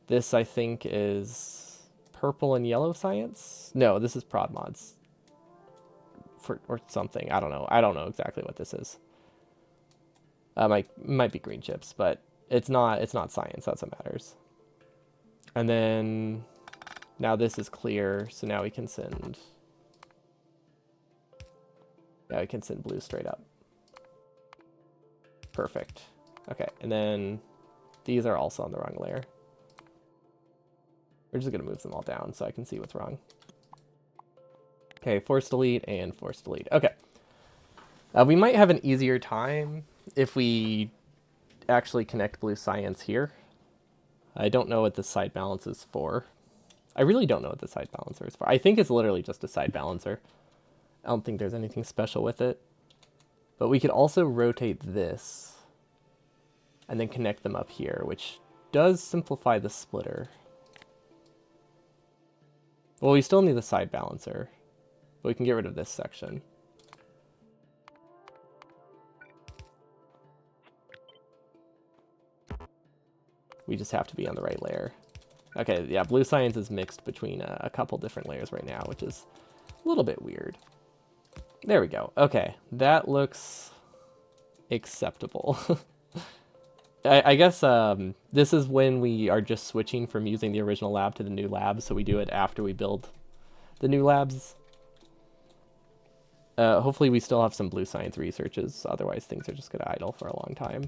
[SPEAKER 1] This, I think, is purple and yellow science? No, this is prod mods. Or something. I don't know. I don't know exactly what this is. Might be green chips, but it's not science. That's what matters. And then now this is clear, so now we can send... Yeah, we can send blue straight up. Perfect. Okay, and then these are also on the wrong layer. We're just going to move them all down so I can see what's wrong. Okay, force delete and force delete. Okay. We might have an easier time if we actually connect blue science here. I don't know what the side balance is for. I really don't know what the side balancer is for. I think it's literally just a side balancer. I don't think there's anything special with it. But we could also rotate this and then connect them up here, which does simplify the splitter. Well, we still need the side balancer, but we can get rid of this section. We just have to be on the right layer. Okay, yeah, blue science is mixed between a couple different layers right now, which is a little bit weird. There we go. Okay, that looks acceptable. I guess this is when we are just switching from using the original lab to the new lab, so we do it after we build the new labs. Hopefully we still have some blue science researches, otherwise things are just going to idle for a long time.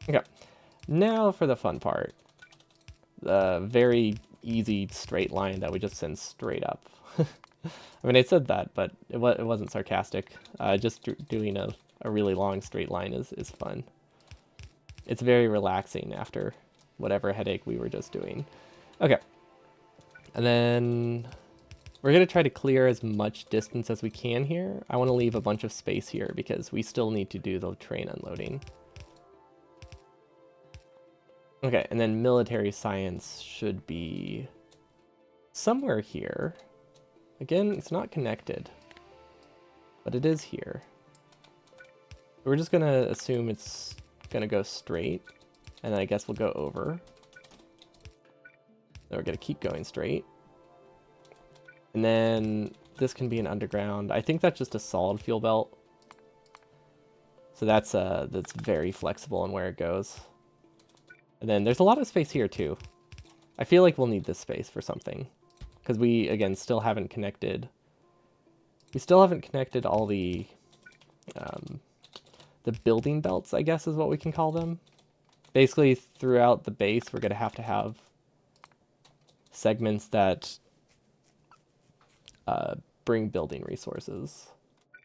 [SPEAKER 1] Okay, now for the fun part. The very easy straight line that we just send straight up. I mean, I said that, but it wasn't sarcastic. Just doing a really long straight line is fun. It's very relaxing after whatever headache we were just doing. Okay. And then we're going to try to clear as much distance as we can here. I want to leave a bunch of space here because we still need to do the train unloading. Okay, and then military science should be somewhere here. Again, it's not connected, but it is here. We're just going to assume it's going to go straight, and then I guess we'll go over. Then we're going to keep going straight. And then this can be an underground. I think that's just a solid fuel belt. So that's very flexible in where it goes. And then there's a lot of space here too. I feel like we'll need this space for something. Because we, again, still haven't connected. We still haven't connected all the building belts, I guess is what we can call them. Basically, throughout the base, we're going to have segments that bring building resources.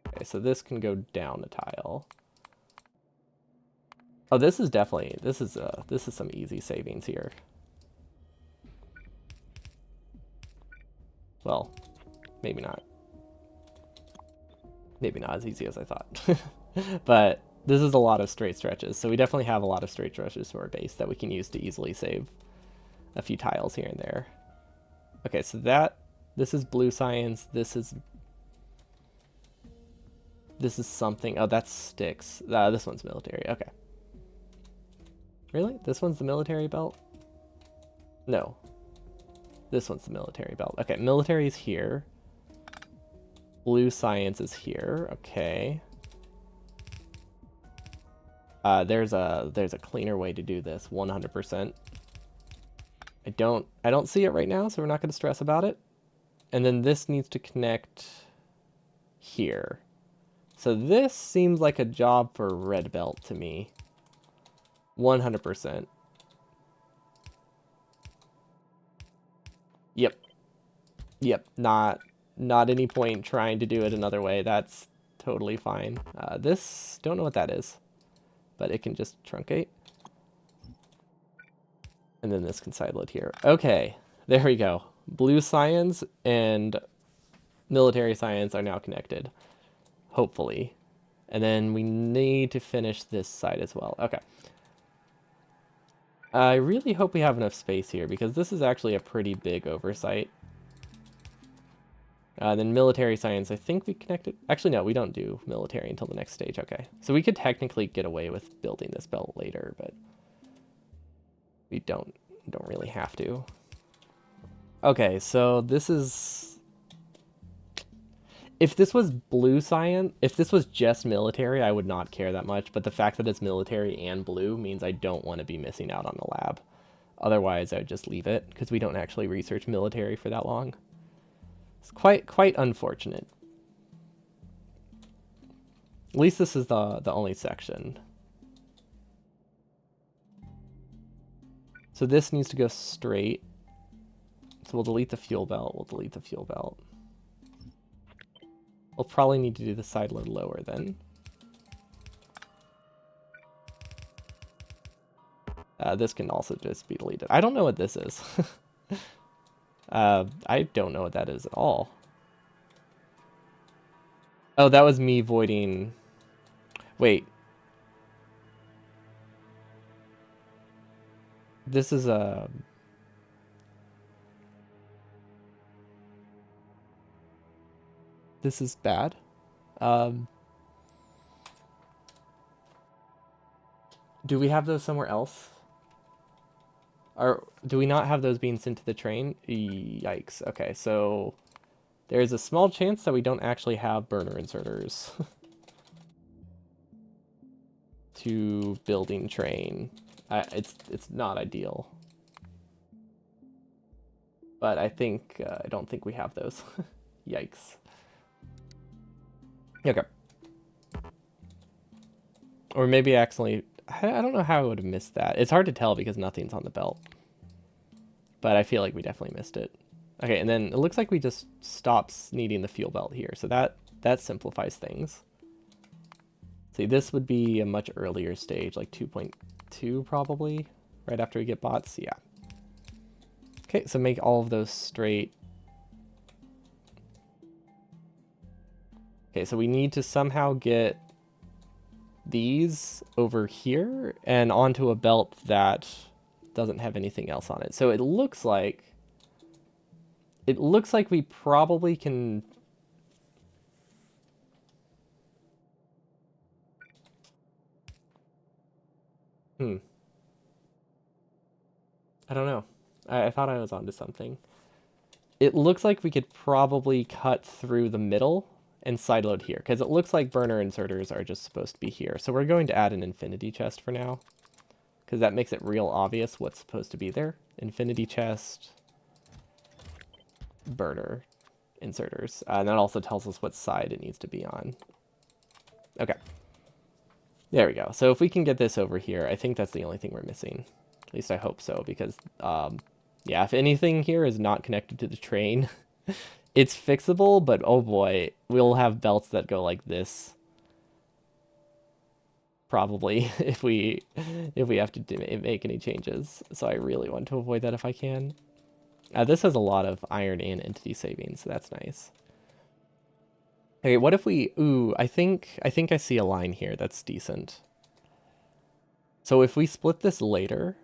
[SPEAKER 1] Okay, so this can go down a tile. Oh, this is some easy savings here. Well, maybe not. Maybe not as easy as I thought. But this is a lot of straight stretches, so we definitely have a lot of straight stretches to our base that we can use to easily save a few tiles here and there. Okay, so this is blue science, this is something. Oh, that's sticks. This one's military. Okay. Really? This one's the military belt? No. This one's the military belt. Okay, military is here. Blue science is here. Okay. There's a cleaner way to do this, 100%. I don't see it right now, so we're not going to stress about it. And then this needs to connect here. So this seems like a job for red belt to me. 100%. Yep. Yep. Not any point trying to do it another way. That's totally fine. This, don't know what that is, but it can just truncate. And then this can sideload here. Okay, there we go. Blue science and military science are now connected, hopefully. And then we need to finish this side as well. Okay. I really hope we have enough space here because this is actually a pretty big oversight. Then military science, I think we connected. Actually, no, we don't do military until the next stage. Okay, so we could technically get away with building this belt later, but we don't really have to. Okay, so this is... If this was blue science, if this was just military, I would not care that much. But the fact that it's military and blue means I don't want to be missing out on the lab. Otherwise, I would just leave it because we don't actually research military for that long. It's quite unfortunate. At least this is the only section. So this needs to go straight. So we'll delete the fuel belt. We'll delete the fuel belt. We'll probably need to do the side load lower then. This can also just be deleted. I don't know what this is. I don't know what that is at all. Oh, that was me voiding... Wait. This is a... This is bad. Do we have those somewhere else? Or do we not have those being sent to the train? Yikes. Okay, so there's a small chance that we don't actually have burner inserters to building train. It's not ideal. But I don't think we have those. Yikes. Okay. Or maybe accidentally... I don't know how I would have missed that. It's hard to tell because nothing's on the belt. but I feel like we definitely missed it. Okay, and then it looks like we just stops needing the fuel belt here, so that simplifies things. See, this would be a much earlier stage, like 2.2 probably, right after we get bots. Yeah. Okay, so make all of those straight. Okay, so we need to somehow get these over here and onto a belt that doesn't have anything else on it. So it looks like we probably can. I don't know. I thought I was onto something. It looks like we could probably cut through the middle and sideload here, because it looks like burner inserters are just supposed to be here. So we're going to add an infinity chest for now, because that makes it real obvious what's supposed to be there. Infinity chest, burner inserters. And that also tells us what side it needs to be on. Okay. There we go. So if we can get this over here, I think that's the only thing we're missing. At least I hope so, because, yeah, if anything here is not connected to the train, it's fixable, but oh boy, we'll have belts that go like this. Probably, if we have to make any changes. So I really want to avoid that if I can. This has a lot of iron and entity savings, so that's nice. Okay, what if we... Ooh, I think I see a line here that's decent. So if we split this later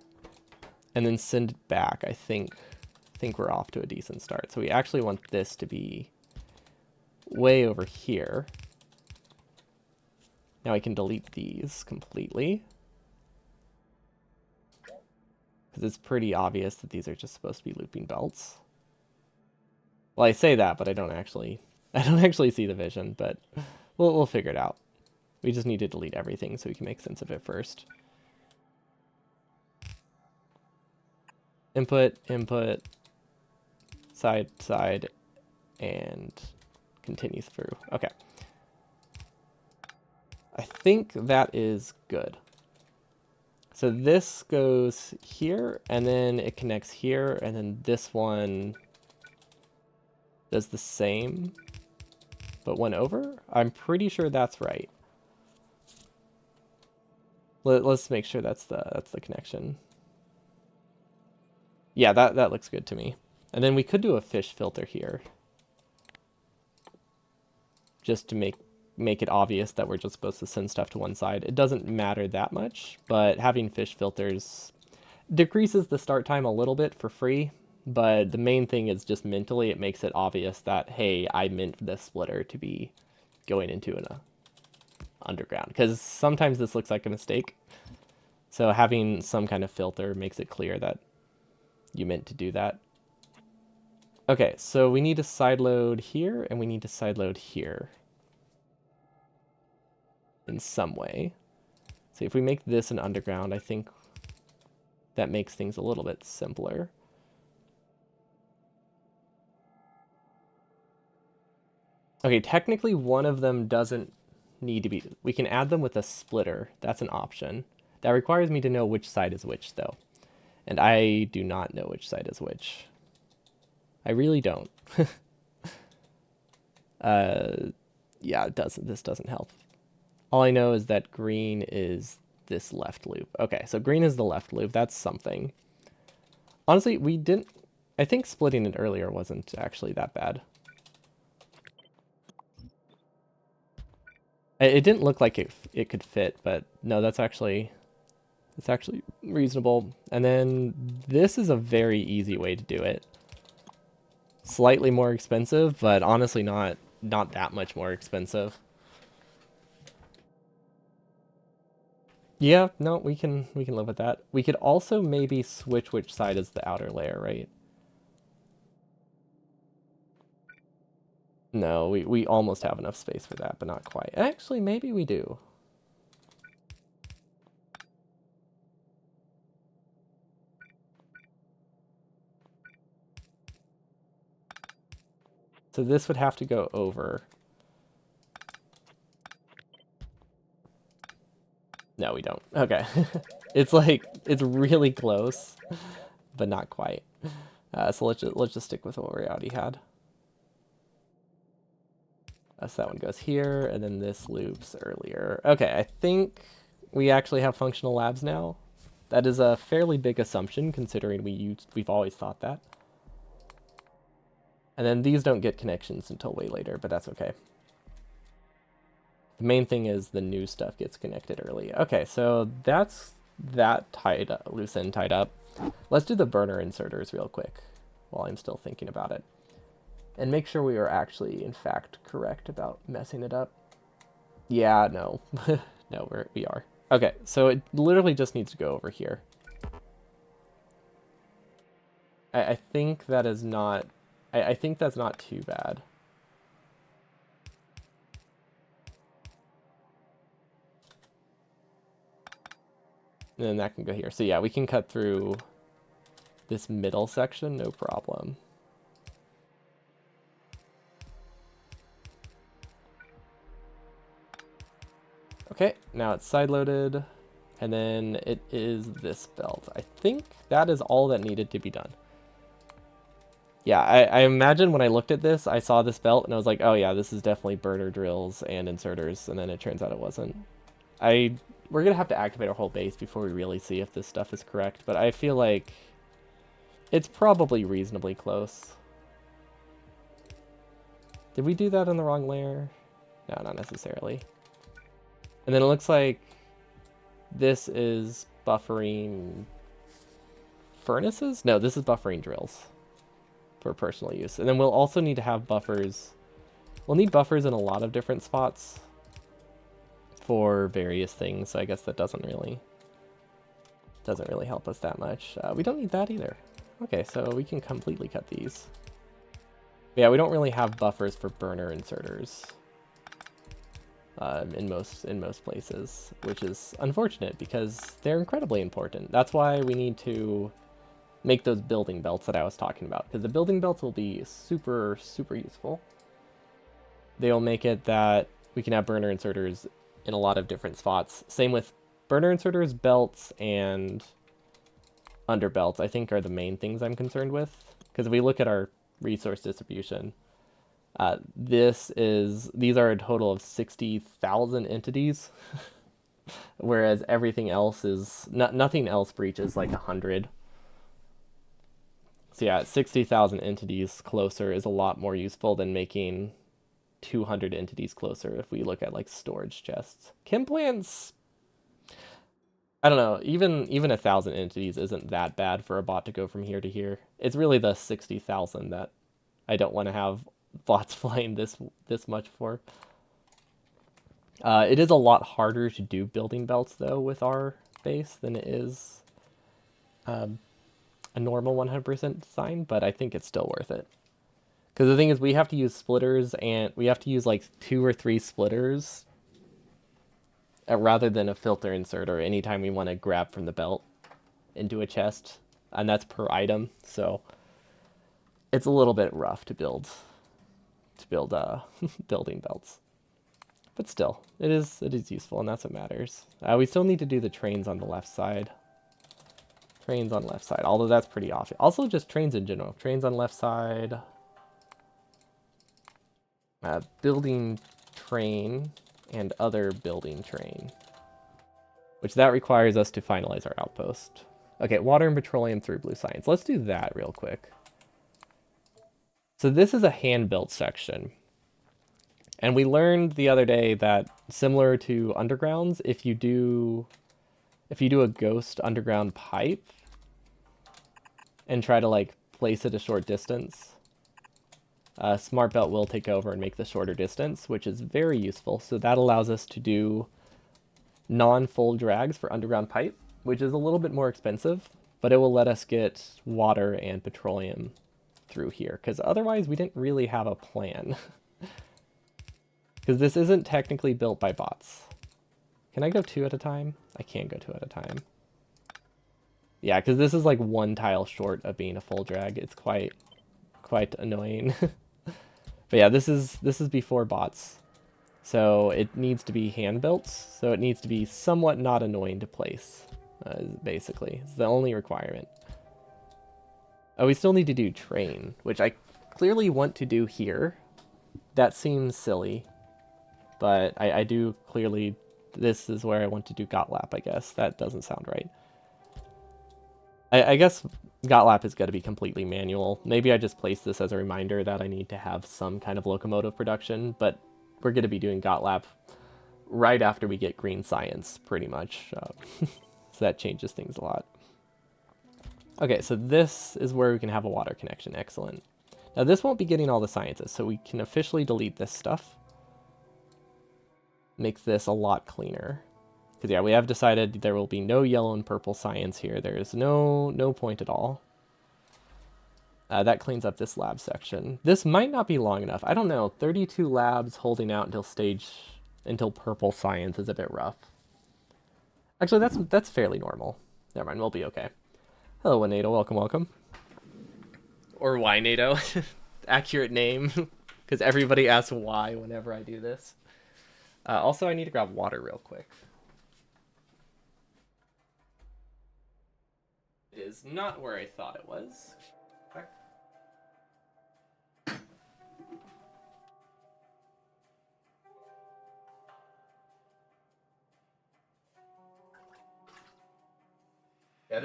[SPEAKER 1] and then send it back, I think we're off to a decent start. So we actually want this to be way over here. Now I can delete these completely, because it's pretty obvious that these are just supposed to be looping belts. Well, I say that, but I don't actually see the vision, but we'll figure it out. We just need to delete everything so we can make sense of it first. Input, input, side, side, and continue through. Okay. I think that is good. So this goes here, and then it connects here, and then this one does the same, but one over? I'm pretty sure that's right. Let's make sure that's the connection. Yeah, that looks good to me. And then we could do a fish filter here, just to make it obvious that we're just supposed to send stuff to one side. It doesn't matter that much, but having fish filters decreases the start time a little bit for free, but the main thing is just mentally it makes it obvious that, hey, I meant this splitter to be going into an underground, because sometimes this looks like a mistake. So having some kind of filter makes it clear that you meant to do that. Okay, so we need to sideload here, and we need to sideload here in some way. So if we make this an underground, I think that makes things a little bit simpler. Okay, technically one of them doesn't need to be... We can add them with a splitter. That's an option. That requires me to know which side is which, though. And I do not know which side is which. I really don't. Yeah, this doesn't help. All I know is that green is this left loop. Okay, so green is the left loop. That's something. Honestly, we didn't... I think splitting it earlier wasn't actually that bad. It didn't look like it could fit, but no, it's actually reasonable. And then this is a very easy way to do it. Slightly more expensive, but honestly not that much more expensive. Yeah, no, we can live with that. We could also maybe switch which side is the outer layer, right? No, we almost have enough space for that, but not quite. Actually, maybe we do. So this would have to go over. No, we don't. Okay. It's like, it's really close, but not quite. So let's just stick with what we already had. So that one goes here, and then this loops earlier. Okay, I think we actually have functional labs now. That is a fairly big assumption, considering we've always thought that. And then these don't get connections until way later, but that's okay. The main thing is the new stuff gets connected early. Okay, so that's that tied up, loose end tied up. Let's do the burner inserters real quick while I'm still thinking about it. And make sure we are actually, in fact, correct about messing it up. Yeah, no. No, we are. Okay, so it literally just needs to go over here. I think that is not... I think that's not too bad. And then that can go here. So yeah, we can cut through this middle section, no problem. Okay, now it's side-loaded, and then it is this belt. I think that is all that needed to be done. Yeah, I imagine when I looked at this, I saw this belt, and I was like, oh yeah, this is definitely burner drills and inserters, and then it turns out it wasn't. We're going to have to activate our whole base before we really see if this stuff is correct, but I feel like it's probably reasonably close. Did we do that on the wrong layer? No, not necessarily. And then it looks like this is buffering furnaces? No, this is buffering drills for personal use. And then we'll also need to have buffers. We'll need buffers in a lot of different spots for various things. So I guess that doesn't really help us that much. We don't need that either. Okay, so we can completely cut these. But yeah, we don't really have buffers for burner inserters. In most places, which is unfortunate because they're incredibly important. That's why we need to make those building belts that I was talking about, because the building belts will be super, super useful. They'll make it that we can have burner inserters in a lot of different spots. Same with burner inserters, belts, and underbelts, I think are the main things I'm concerned with. Because if we look at our resource distribution, these are a total of 60,000 entities, whereas everything else is nothing else breaches like 100. So yeah, 60,000 entities closer is a lot more useful than making 200 entities closer if we look at like storage chests. Chem plants, I don't know, even 1,000 entities isn't that bad for a bot to go from here to here. It's really the 60,000 that I don't want to have bots flying this much for. It is a lot harder to do building belts though with our base than it is a normal 100% design, but I think it's still worth it. Because the thing is, we have to use splitters, and we have to use like 2 or 3 splitters rather than a filter inserter anytime we want to grab from the belt into a chest, and that's per item. So it's a little bit rough to build building belts. But still, it is useful, and that's what matters. We still need to do the trains on the left side. Trains on left side, although that's pretty often. Also, just trains in general. Trains on left side. Building train and other building train. Which that requires us to finalize our outpost. Okay, water and petroleum through blue science. Let's do that real quick. So this is a hand-built section. And we learned the other day that similar to undergrounds, if you do a ghost underground pipe and try to like place it a short distance, Smart Belt will take over and make the shorter distance, which is very useful. So that allows us to do non-full drags for underground pipe, which is a little bit more expensive, but it will let us get water and petroleum through here, because otherwise we didn't really have a plan. Because this isn't technically built by bots. Can I go 2 at a time? I can't go 2 at a time. Yeah, because this is like 1 tile short of being a full drag. It's quite annoying. But yeah, this is before bots. So it needs to be hand built. So it needs to be somewhat not annoying to place, basically. It's the only requirement. Oh, we still need to do train, which I clearly want to do here. That seems silly, but I do clearly... This is where I want to do Gotlap, I guess. That doesn't sound right. I guess Gotlap is going to be completely manual. Maybe I just place this as a reminder that I need to have some kind of locomotive production, but we're going to be doing Gotlap right after we get green science, pretty much. So that changes things a lot. Okay, so this is where we can have a water connection. Excellent. Now this won't be getting all the sciences, so we can officially delete this stuff. Make this a lot cleaner. Because yeah, we have decided there will be no yellow and purple science here. There is no point at all. That cleans up this lab section. This might not be long enough. I don't know. 32 labs holding out until purple science is a bit rough. Actually, that's fairly normal. Never mind, we'll be okay. Hello, Wanado. Welcome, welcome. Or Ynado. Accurate name. Because everybody asks why whenever I do this. Also, I need to grab water real quick. It is not where I thought it was. Yeah,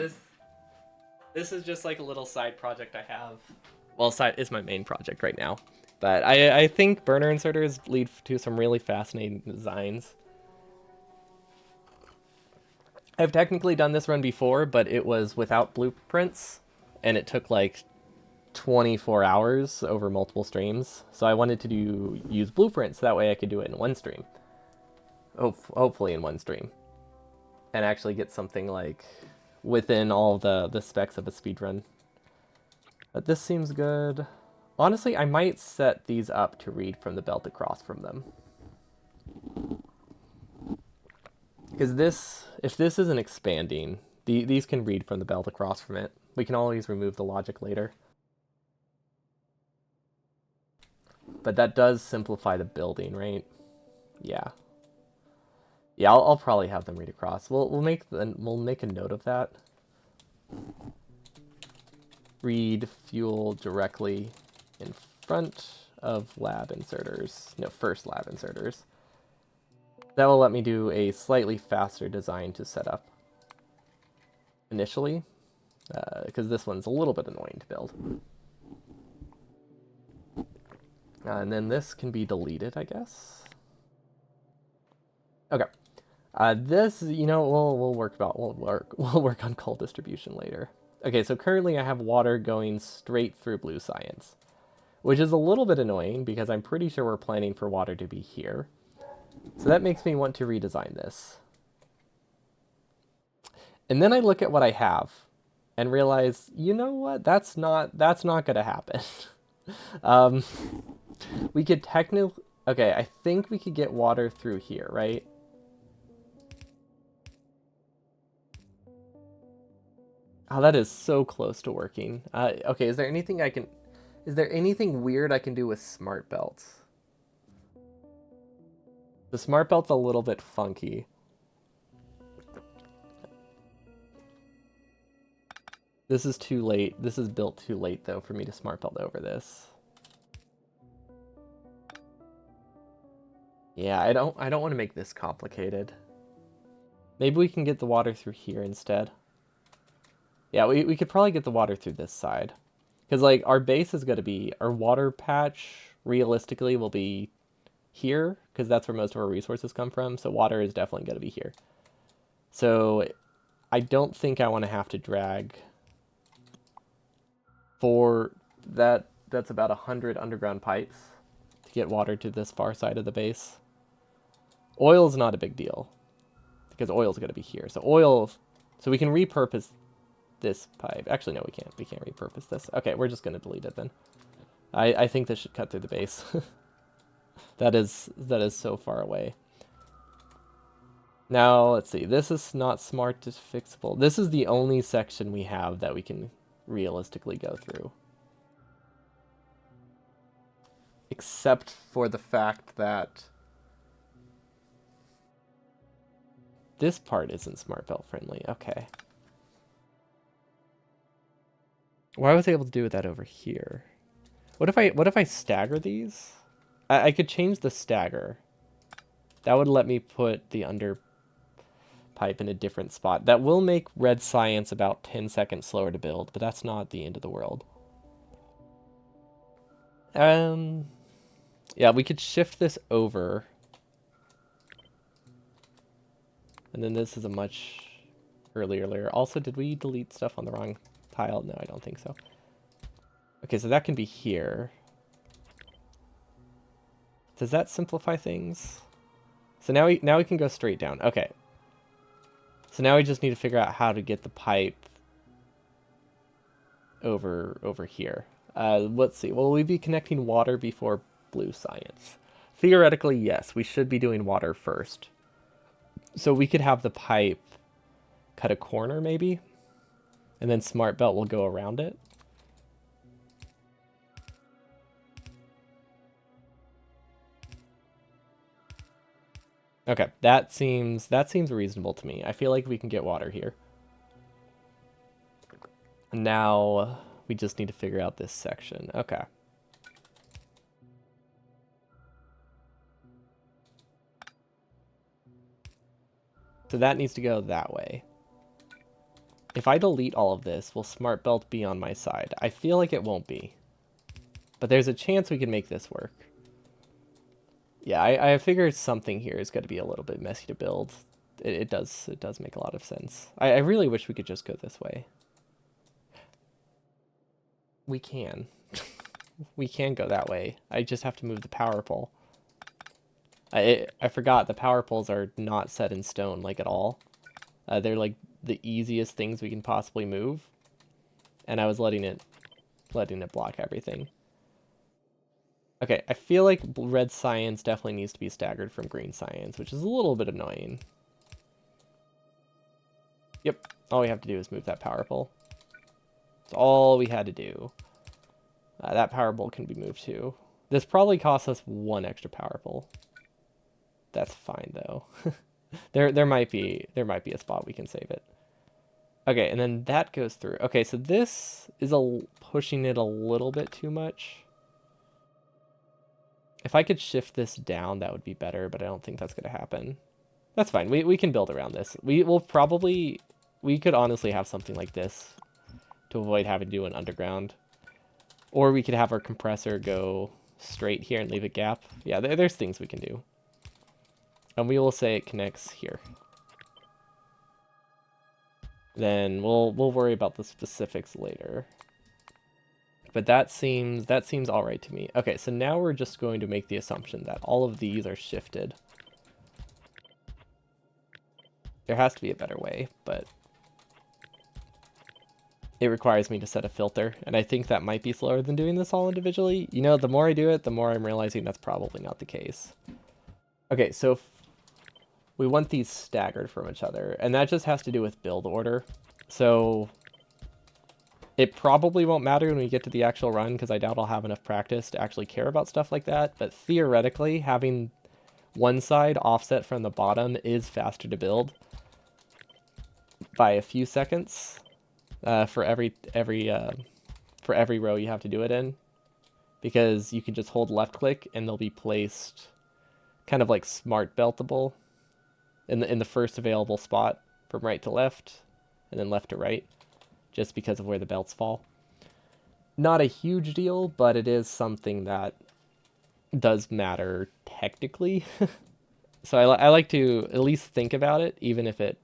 [SPEAKER 1] this is just like a little side project I have. Well, side is my main project right now. But I think burner inserters lead to some really fascinating designs. I've technically done this run before, but it was without blueprints, and it took like 24 hours over multiple streams. So I wanted to use blueprints, so that way I could do it in one stream. Hopefully in one stream. And actually get something like within all the specs of a speedrun. But this seems good. Honestly, I might set these up to read from the belt across from them. Because if this isn't expanding, these can read from the belt across from it. We can always remove the logic later. But that does simplify the building, right? Yeah. Yeah, I'll probably have them read across. We'll make a note of that. Read fuel directly in front of lab inserters. No, first lab inserters. That will let me do a slightly faster design to set up initially, because this one's a little bit annoying to build. And then this can be deleted, I guess. Okay. This, we'll work on coal distribution later. Okay, so currently I have water going straight through blue science, which is a little bit annoying because I'm pretty sure we're planning for water to be here. So that makes me want to redesign this. And then I look at what I have and realize, you know what? That's not going to happen. We could technically... Okay, I think we could get water through here, right? Oh, that is so close to working. Okay, is there anything weird I can do with smart belts? The smart belt's a little bit funky. This is too late. This is built too late, though, for me to smart belt over this. Yeah, I don't want to make this complicated. Maybe we can get the water through here instead. Yeah, we could probably get the water through this side. Because, like, our base is going to be... Our water patch, realistically, will be here. Because that's where most of our resources come from. So water is definitely going to be here. So I don't think I want to have to drag... For that, that's about 100 underground pipes to get water to this far side of the base. Oil's not a big deal. Because oil's going to be here. So we can repurpose... this pipe. Actually, no, we can't. We can't repurpose this. Okay, we're just going to delete it then. I think this should cut through the base. That is so far away. Now, let's see. This is not smart to fixable. This is the only section we have that we can realistically go through. Except for the fact that this part isn't smart belt friendly. Okay. Why was I able to do that over here? What if I stagger these? I could change the stagger. That would let me put the under pipe in a different spot. That will make red science about 10 seconds slower to build, but that's not the end of the world. Yeah, we could shift this over. And then this is a much earlier layer. Also, did we delete stuff on the wrong tile? No, I don't think so. Okay, so that can be here. Does that simplify things? So now we can go straight down. Okay. So now we just need to figure out how to get the pipe over here. Let's see. Will we be connecting water before blue science? Theoretically, yes. We should be doing water first. So we could have the pipe cut a corner maybe, and then smart belt will go around it. Okay, that seems reasonable to me. I feel like we can get water here. Now we just need to figure out this section. Okay. So that needs to go that way. If I delete all of this, will smart belt be on my side? I feel like it won't be. But there's a chance we can make this work. Yeah, I figured something here is going to be a little bit messy to build. It does make a lot of sense. I really wish we could just go this way. We can. We can go that way. I just have to move the power pole. I forgot the power poles are not set in stone, like, at all. They're like the easiest things we can possibly move. And I was letting it block everything. Okay, I feel like red science definitely needs to be staggered from green science, which is a little bit annoying. Yep, all we have to do is move that power pole. That's all we had to do. That power pole can be moved too. This probably costs us one extra power pole. That's fine though. there might be a spot we can save it. Okay, and then that goes through. Okay, so this is pushing it a little bit too much. If I could shift this down, that would be better, but I don't think that's going to happen. That's fine. We can build around this. We could honestly have something like this to avoid having to do an underground. Or we could have our compressor go straight here and leave a gap. Yeah, there's things we can do. And we will say it connects here. Then we'll worry about the specifics later. But that seems all right to me. Okay, so now we're just going to make the assumption that all of these are shifted. There has to be a better way, but it requires me to set a filter, and I think that might be slower than doing this all individually. You know, the more I do it, the more I'm realizing that's probably not the case. Okay, so we want these staggered from each other, and that just has to do with build order. So it probably won't matter when we get to the actual run, because I doubt I'll have enough practice to actually care about stuff like that, but theoretically, having one side offset from the bottom is faster to build by a few seconds for every row you have to do it in, because you can just hold left click and they'll be placed kind of like smart beltable in the first available spot from right to left and then left to right, just because of where the belts fall. Not a huge deal, but it is something that does matter technically. So I like to at least think about it, even if it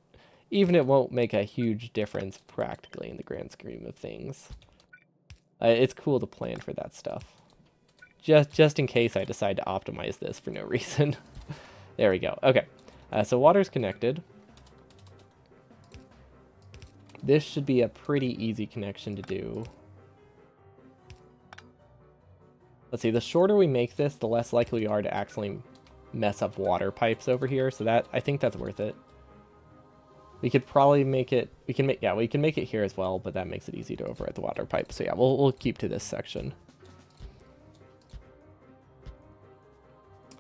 [SPEAKER 1] won't make a huge difference practically in the grand scheme of things. It's cool to plan for that stuff. Just in case I decide to optimize this for no reason. There we go. Okay, so water's connected. This should be a pretty easy connection to do. Let's see, the shorter we make this, the less likely we are to actually mess up water pipes over here, so I think that's worth it. We could probably make it, we can make it here as well, but that makes it easy to override the water pipe. So yeah, we'll keep to this section.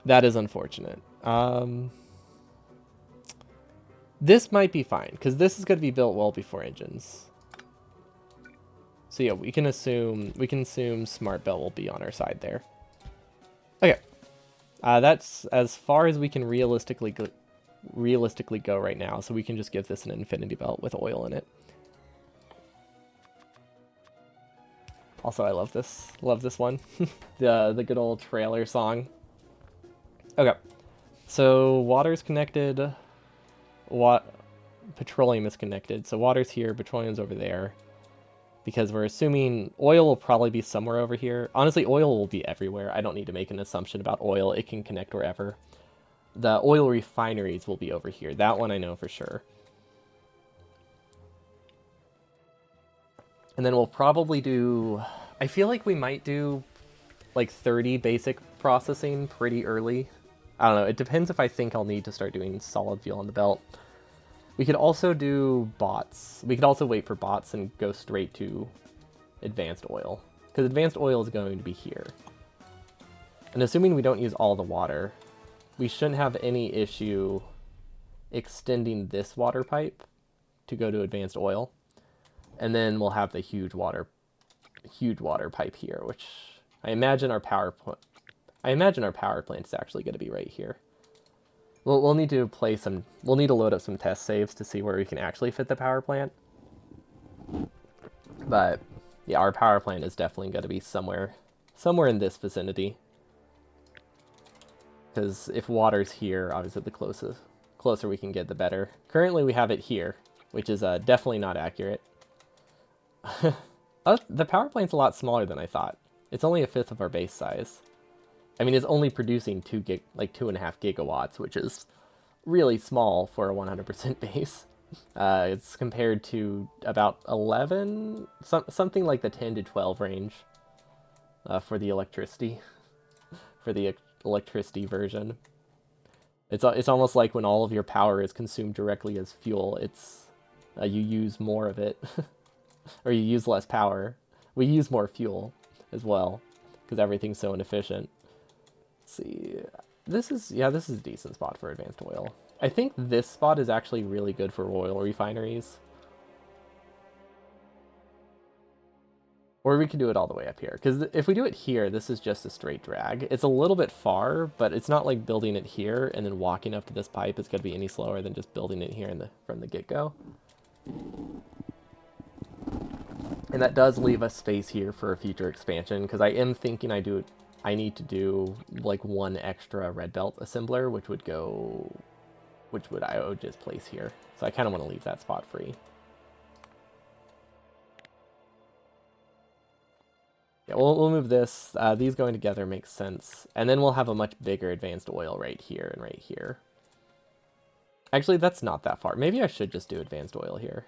[SPEAKER 1] That is unfortunate. This might be fine, because this is going to be built well before engines. So yeah, we can assume Smart Belt will be on our side there. Okay. That's as far as we can realistically go right now, so we can just give this an infinity belt with oil in it. Also, I love this one. the good old trailer song. Okay. So water's connected. Petroleum is connected. So water's here, petroleum's over there. Because we're assuming oil will probably be somewhere over here. Honestly, oil will be everywhere. I don't need to make an assumption about oil. It can connect wherever. The oil refineries will be over here. That one I know for sure. And then we'll probably do... I feel like we might do like 30 basic processing pretty early. I don't know. It depends if I think I'll need to start doing solid fuel on the belt. We could also do bots. We could also wait for bots and go straight to advanced oil. Because advanced oil is going to be here. And assuming we don't use all the water, we shouldn't have any issue extending this water pipe to go to advanced oil. And then we'll have the huge water pipe here, which I imagine our power plant is actually going to be right here. We'll need to load up some test saves to see where we can actually fit the power plant. But yeah, our power plant is definitely going to be somewhere in this vicinity. Because if water's here, obviously the closer we can get, the better. Currently we have it here, which is definitely not accurate. The power plant's a lot smaller than I thought. It's only a fifth of our base size. I mean, it's only producing 2.5 gigawatts, which is really small for a 100% base. It's compared to about 11, something like the 10 to 12 range for the electricity version. It's almost like when all of your power is consumed directly as fuel. It's you use more of it, or you use less power. We use more fuel as well because everything's so inefficient. See, this is a decent spot for advanced oil. I think this spot is actually really good for oil refineries. Or we could do it all the way up here, because if we do it here, this is just a straight drag. It's a little bit far, but it's not like building it here and then walking up to this pipe is going to be any slower than just building it here from the get-go. And that does leave us space here for a future expansion, because I am thinking I need to do like one extra red belt assembler, which I would just place here. So I kind of want to leave that spot free. Yeah, we'll move this. These going together makes sense. And then we'll have a much bigger advanced oil right here and right here. Actually, that's not that far. Maybe I should just do advanced oil here.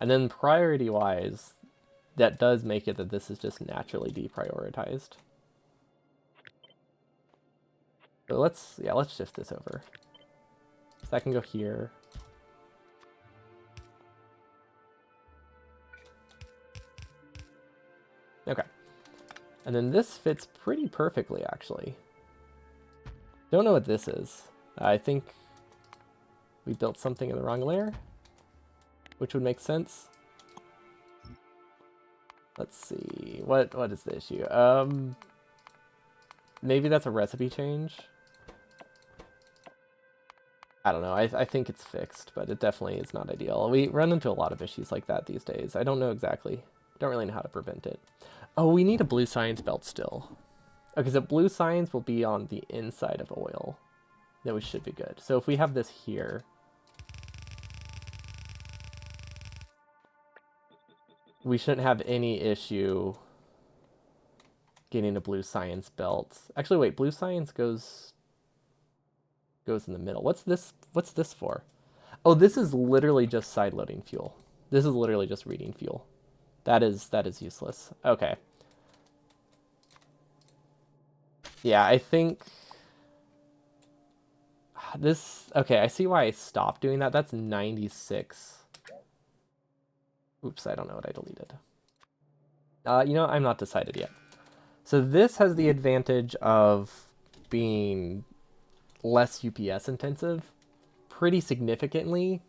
[SPEAKER 1] And then priority-wise, that does make it that this is just naturally deprioritized. So let's shift this over. So that can go here. Okay. And then this fits pretty perfectly, actually. Don't know what this is. I think we built something in the wrong layer, which would make sense. Let's see. What is the issue? Maybe that's a recipe change. I don't know. I think it's fixed, but it definitely is not ideal. We run into a lot of issues like that these days. I don't know exactly. Don't really know how to prevent it. Oh, we need a blue science belt still. Okay, so blue science will be on the inside of oil. Then we should be good. So if we have this here, we shouldn't have any issue getting a blue science belt. Actually, wait, blue science goes in the middle. What's this for? Oh, this is literally just side loading fuel. This is literally just reading fuel. That is useless. Okay. Yeah, I think this... Okay, I see why I stopped doing that. That's 96. Oops, I don't know what I deleted. I'm not decided yet. So this has the advantage of being less UPS intensive pretty significantly,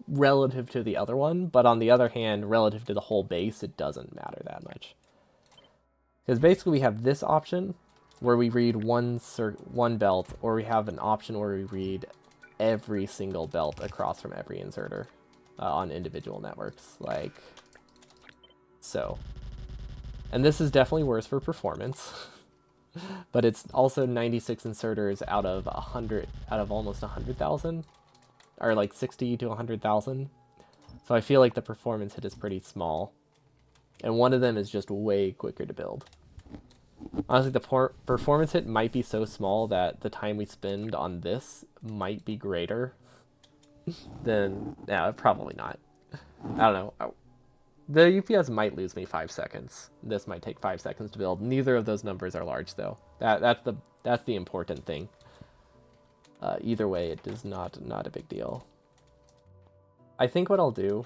[SPEAKER 1] relative to the other one, but on the other hand, relative to the whole base, it doesn't matter that much. Because basically we have this option where we read one belt, or we have an option where we read every single belt across from every inserter on individual networks, like so. And this is definitely worse for performance, but it's also 96 inserters out of 100, out of almost 100,000, or like 60 to 100,000. So I feel like the performance hit is pretty small. And one of them is just way quicker to build. Honestly, the performance hit might be so small that the time we spend on this might be greater than... Yeah, probably not. I don't know. The UPS might lose me 5 seconds. This might take 5 seconds to build. Neither of those numbers are large, though. That's the important thing. Either way, it is not a big deal. I think what I'll do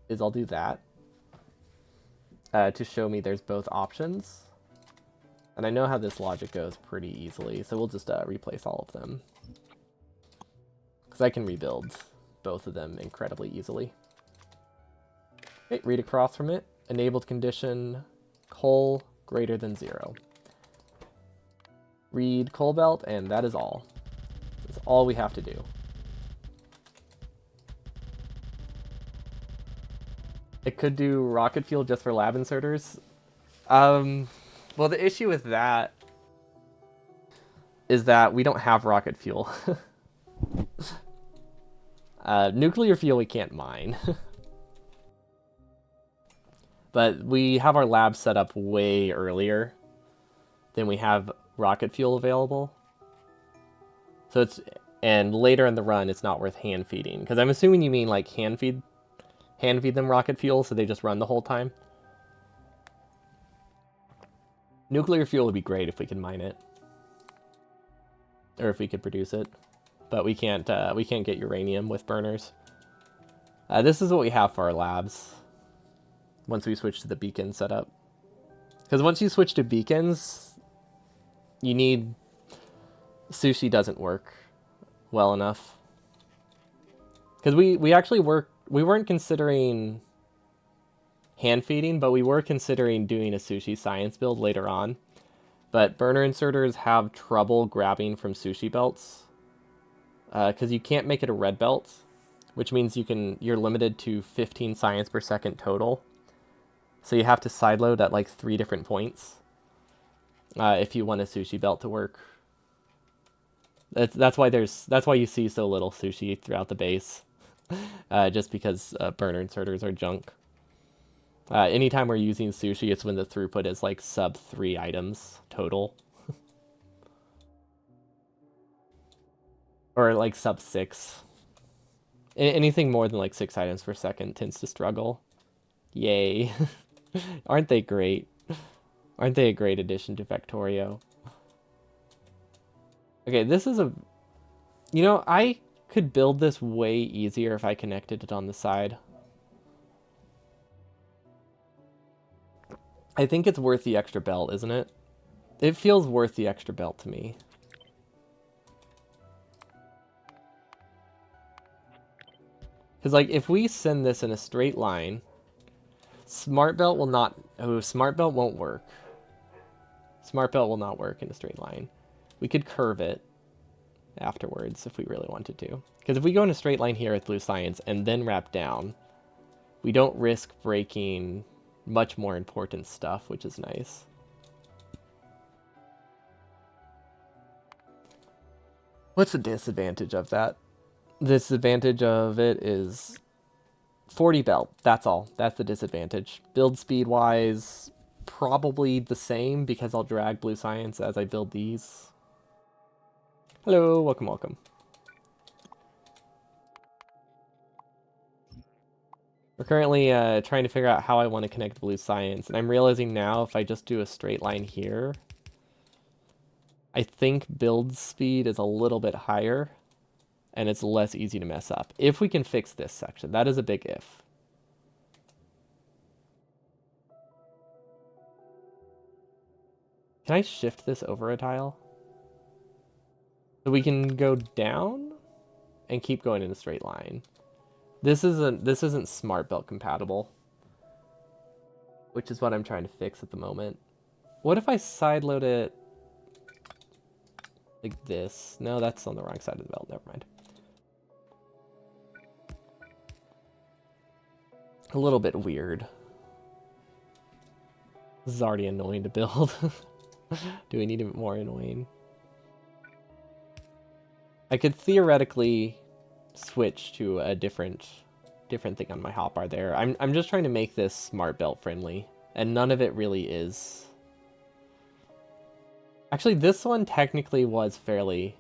[SPEAKER 1] is I'll do that to show me there's both options. And I know how this logic goes pretty easily, so we'll just replace all of them. Because I can rebuild both of them incredibly easily. Okay, read across from it. Enabled condition, coal greater than 0. Read coal belt, and that is all. That's all we have to do. It could do rocket fuel just for lab inserters. Well, the issue with that is that we don't have rocket fuel. Nuclear fuel we can't mine. But we have our lab set up way earlier than we have rocket fuel available. So it's... And later in the run, it's not worth hand feeding. Because I'm assuming you mean like hand feed them rocket fuel so they just run the whole time. Nuclear fuel would be great if we could mine it. Or if we could produce it. But we can't get uranium with burners. This is what we have for our labs. Once we switch to the beacon setup. Because once you switch to beacons, you need... Sushi doesn't work well enough. Because we actually we weren't considering hand feeding, but we were considering doing a sushi science build later on. But burner inserters have trouble grabbing from sushi belts. Because you can't make it a red belt, which means you're limited to 15 science per second total. So you have to sideload at like 3 different points if you want a sushi belt to work. That's why you see so little sushi throughout the base, just because burner inserters are junk. Anytime we're using sushi, it's when the throughput is like sub 3 items total. Or like sub 6. Anything more than like 6 items per second tends to struggle. Yay. Aren't they great? Aren't they a great addition to Factorio? Okay, this is a... You know, I could build this way easier if I connected it on the side. I think it's worth the extra belt, isn't it? It feels worth the extra belt to me. Because, like, if we send this in a straight line, Smart Belt will not... Oh, Smart Belt won't work. Smart Belt will not work in a straight line. We could curve it afterwards if we really wanted to. Because if we go in a straight line here with Blue Science and then wrap down, we don't risk breaking much more important stuff, which is nice. What's the disadvantage of that? The disadvantage of it is 40 belt. That's all. That's the disadvantage. Build speed wise, probably the same because I'll drag Blue Science as I build these. Hello, welcome, welcome. We're currently trying to figure out how I want to connect Blue Science, and I'm realizing now if I just do a straight line here, I think build speed is a little bit higher, and it's less easy to mess up. If we can fix this section, that is a big if. Can I shift this over a tile? So we can go down? and keep going in a straight line. This isn't smart belt compatible, which is what I'm trying to fix at the moment. What if I sideload it like this? No, that's on the wrong side of the belt. Never mind. A little bit weird. This is already annoying to build. Do we need it more annoying? I could theoretically switch to a different thing on my hotbar there. I'm just trying to make this smart belt friendly, and none of it really is. Actually, this one technically was fairly...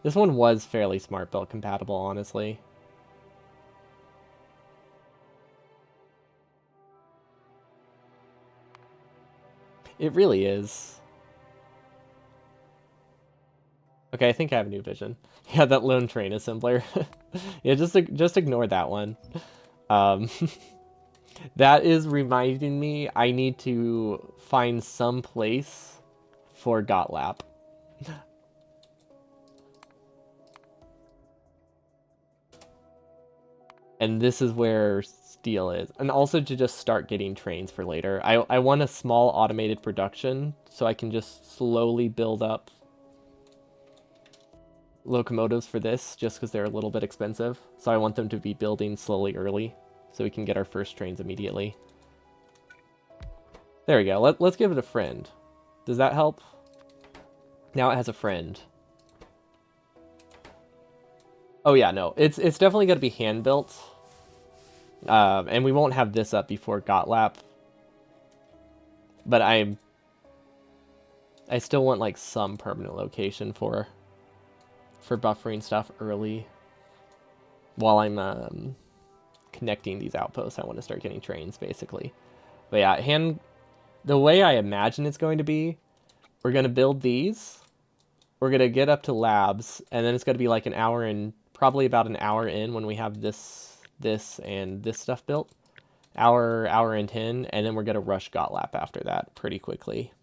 [SPEAKER 1] This one was fairly smart belt compatible, honestly. It really is. Okay, I think I have new vision. Yeah, that lone train assembler. Yeah, just ignore that one. Um, that is reminding me I need to find some place for Gotlap. And this is where steel is. And also to just start getting trains for later. I want a small automated production so I can just slowly build up locomotives for this just because they're a little bit expensive. So I want them to be building slowly early so we can get our first trains immediately. There we go. Let's give it a friend. Does that help? Now it has a friend. Oh yeah, no. It's definitely going to be hand built. And we won't have this up before Gotlap. But I still want like some permanent location for buffering stuff early. While I'm connecting these outposts, I want to start getting trains basically. But yeah, the way I imagine it's going to be, we're going to build these. We're going to get up to labs, and then it's going to be like an hour and probably about an hour in when we have this and this stuff built. Hour and 10, and then we're going to rush Gotlap after that pretty quickly.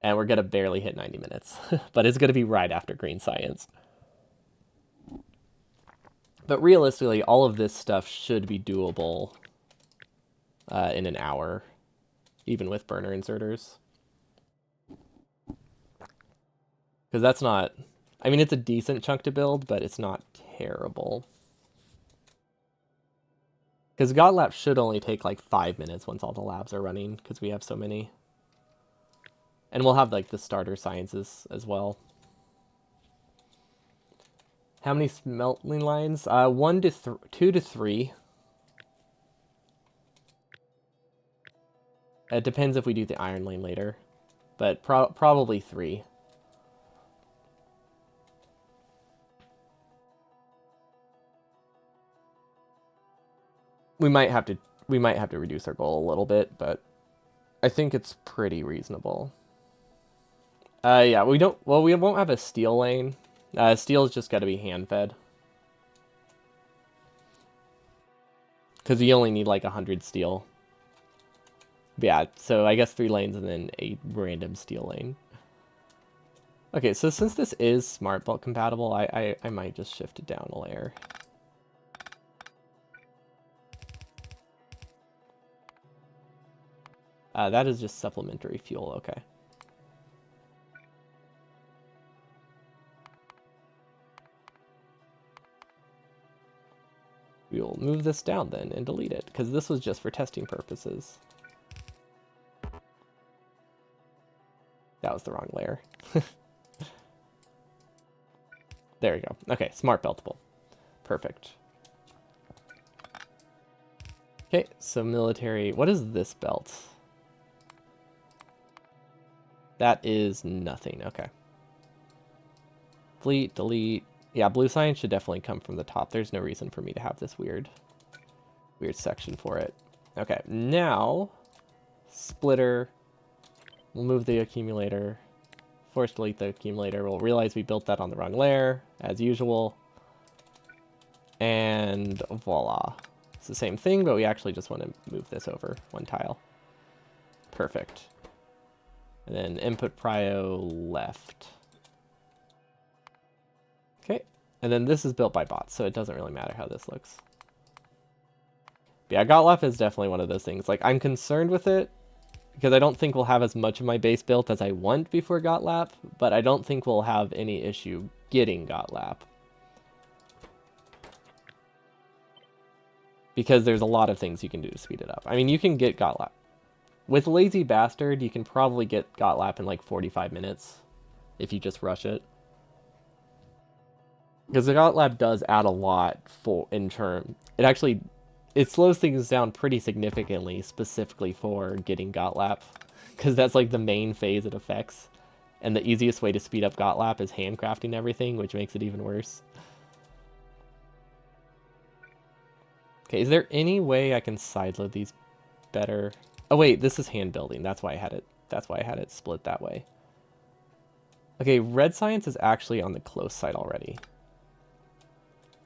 [SPEAKER 1] And we're going to barely hit 90 minutes. But it's going to be right after Green Science. But realistically, all of this stuff should be doable in an hour, even with burner inserters. Because that's not... I mean, it's a decent chunk to build, but it's not terrible. Because Gotlap should only take like 5 minutes once all the labs are running, because we have so many. And we'll have like the starter sciences as well. How many smelting lines? 2 to 3. It depends if we do the iron lane later, but probably 3. We might have to reduce our goal a little bit, but I think it's pretty reasonable. Yeah, we won't have a steel lane. Steel's just got to be hand fed. Because you only need like 100 steel. But yeah, so I guess 3 lanes and then a random steel lane. Okay, so since this is smart belt compatible, I might just shift it down a layer. That is just supplementary fuel, okay. We will move this down then and delete it, because this was just for testing purposes. That was the wrong layer. There we go. Okay, smart beltable. Perfect. Okay, so military... What is this belt? That is nothing. Okay. Fleet, delete. Yeah, blue science should definitely come from the top. There's no reason for me to have this weird section for it. Okay, now splitter. We'll move the accumulator. Force delete the accumulator. We'll realize we built that on the wrong layer, as usual. And voila. It's the same thing, but we actually just want to move this over 1 tile. Perfect. And then input prio left. And then this is built by bots, so it doesn't really matter how this looks. But yeah, Gotlap is definitely one of those things. Like, I'm concerned with it because I don't think we'll have as much of my base built as I want before Gotlap, but I don't think we'll have any issue getting Gotlap. Because there's a lot of things you can do to speed it up. I mean, you can get Gotlap. With Lazy Bastard, you can probably get Gotlap in like 45 minutes if you just rush it. Because the Gotlap does add a lot for in term. It slows things down pretty significantly, specifically for getting Gotlap, because that's like the main phase it affects. And the easiest way to speed up Gotlap is handcrafting everything, which makes it even worse. Okay, is there any way I can sideload these better? Oh wait, this is hand building. That's why I had it. That's why I had it split that way. Okay, red science is actually on the close side already.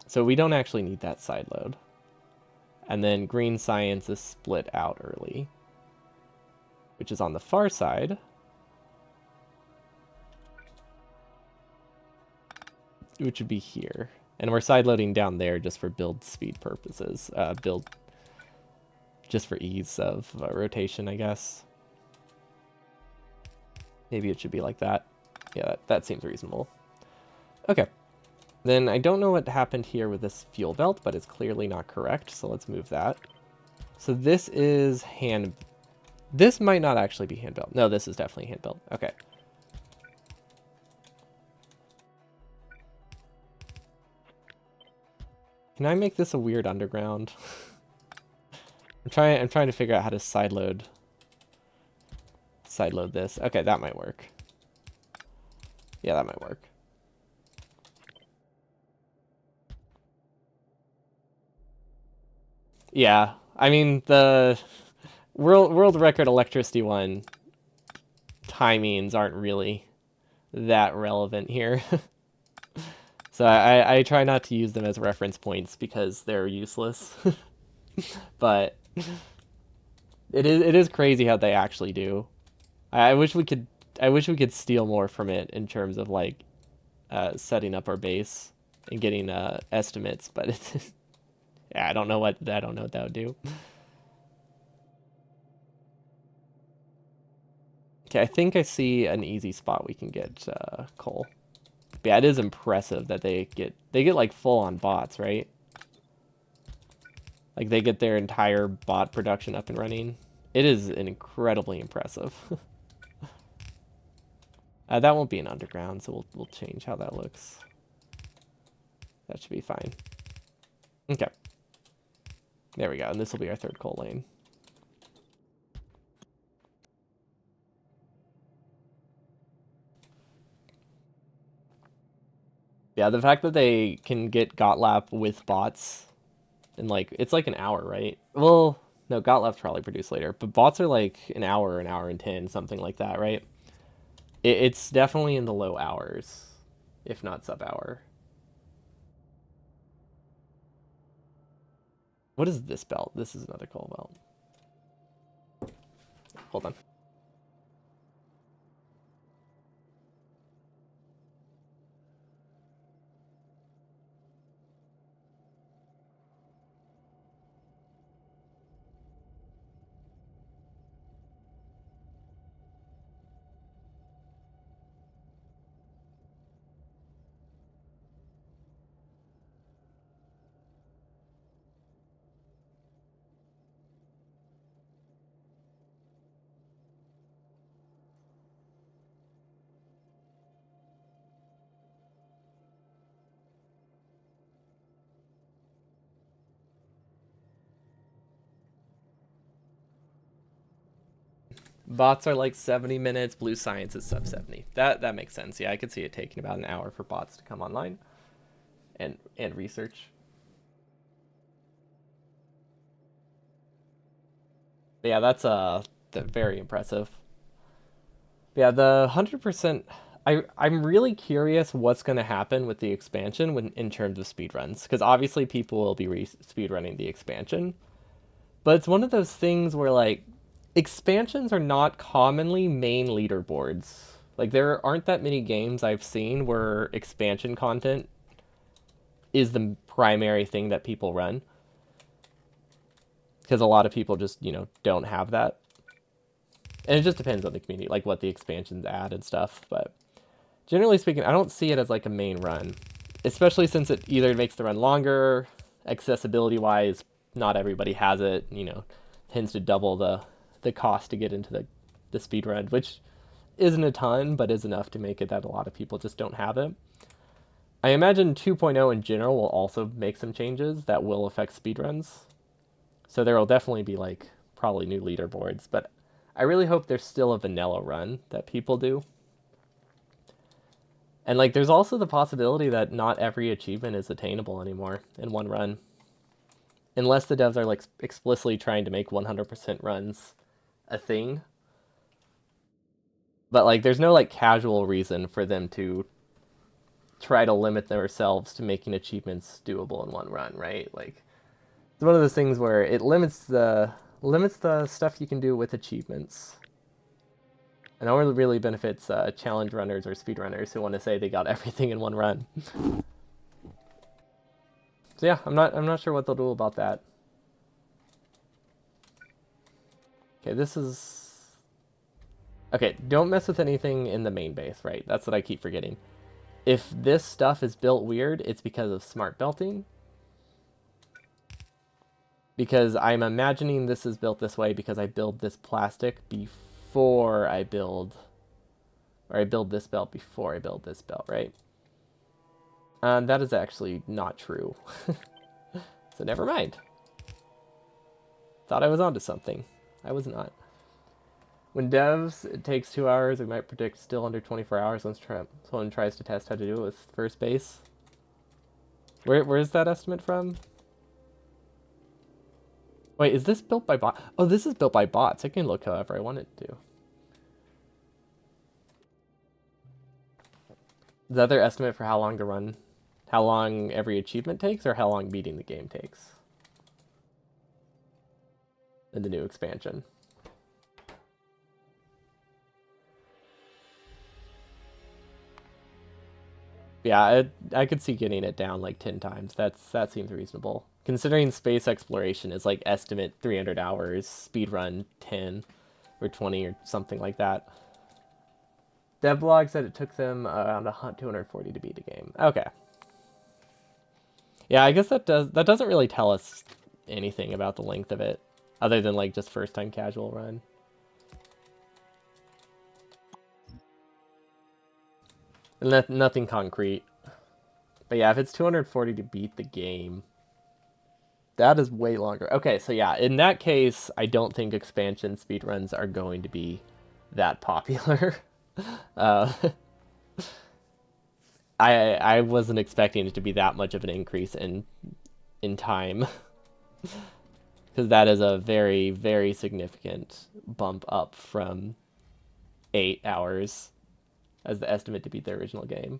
[SPEAKER 1] So we don't actually need that side load. And then green science is split out early, which is on the far side. Which would be here. And we're side loading down there just for build speed purposes. Build just for ease of rotation, I guess. Maybe it should be like that. Yeah, that seems reasonable. Okay. Then I don't know what happened here with this fuel belt, but it's clearly not correct, so let's move that. So this is hand... This might not actually be hand built. No, this is definitely hand built. Okay. Can I make this a weird underground? I'm trying to figure out how to sideload this. Okay, that might work. Yeah, that might work. Yeah, I mean the world record electricity one timings aren't really that relevant here. So I try not to use them as reference points because they're useless. But it is crazy how they actually do. I wish we could steal more from it in terms of like setting up our base and getting estimates, but it's yeah, I don't know what that would do. Okay, I think I see an easy spot we can get coal. But yeah, it is impressive that they get like full on bots, right? Like they get their entire bot production up and running. It is incredibly impressive. That won't be an underground, so we'll change how that looks. That should be fine. Okay. There we go, and this will be our third coal lane. Yeah, the fact that they can get Gotlap with bots in like, it's like an hour, right? Well, no, Gotlap's probably produced later, but bots are like an hour and 10, something like that, right? It's definitely in the low hours, if not sub-hour. What is this belt? This is another coal belt. Hold on. Bots are like 70 minutes. Blue science is sub 70. That makes sense. Yeah, I could see it taking about an hour for bots to come online and research. But yeah, that's very impressive. But yeah, the 100%. I'm really curious what's going to happen with the expansion when in terms of speedruns, because obviously people will be speedrunning the expansion, but it's one of those things where like expansions are not commonly main leaderboards. Like there aren't that many games I've seen where expansion content is the primary thing that people run. Because a lot of people just, don't have that. And it just depends on the community, like what the expansions add and stuff. But generally speaking, I don't see it as like a main run. Especially since it either makes the run longer, accessibility-wise, not everybody has it, tends to double the cost to get into the speed run, which isn't a ton, but is enough to make it that a lot of people just don't have it. I imagine 2.0 in general will also make some changes that will affect speedruns. So there will definitely be like probably new leaderboards, but I really hope there's still a vanilla run that people do. And like there's also the possibility that not every achievement is attainable anymore in one run. Unless the devs are like explicitly trying to make 100% runs a thing. But like there's no like casual reason for them to try to limit themselves to making achievements doable in one run, right? Like it's one of those things where it limits the stuff you can do with achievements. And it only really benefits challenge runners or speedrunners who want to say they got everything in one run. So yeah, I'm not sure what they'll do about that. Okay, this is okay. Don't mess with anything in the main base, right? That's what I keep forgetting. If this stuff is built weird, it's because of smart belting. Because I'm imagining this is built this way because I build this plastic before I build, or I build this belt before I build this belt, right? That is actually not true. So never mind. Thought I was onto something. I was not. When devs, it takes 2 hours. We might predict still under 24 hours when someone tries to test how to do it with first base. Where's that estimate from? Wait, is this built by bot? Oh, this is built by bots. I can look however I want it to. Is that their estimate for how long to run? How long every achievement takes, or how long beating the game takes? In the new expansion. Yeah, I could see getting it down like 10 times. That seems reasonable. Considering space exploration is like estimate 300 hours, speedrun 10 or 20 or something like that. Devlog said it took them around 240 to beat the game. Okay. Yeah, I guess that doesn't really tell us anything about the length of it, other than like just first time casual run. Nothing concrete. But yeah, if it's 240 to beat the game, that is way longer. Okay, so yeah, in that case, I don't think expansion speedruns are going to be that popular. uh, I wasn't expecting it to be that much of an increase in time. Because that is a very, very significant bump up from 8 hours as the estimate to beat the original game.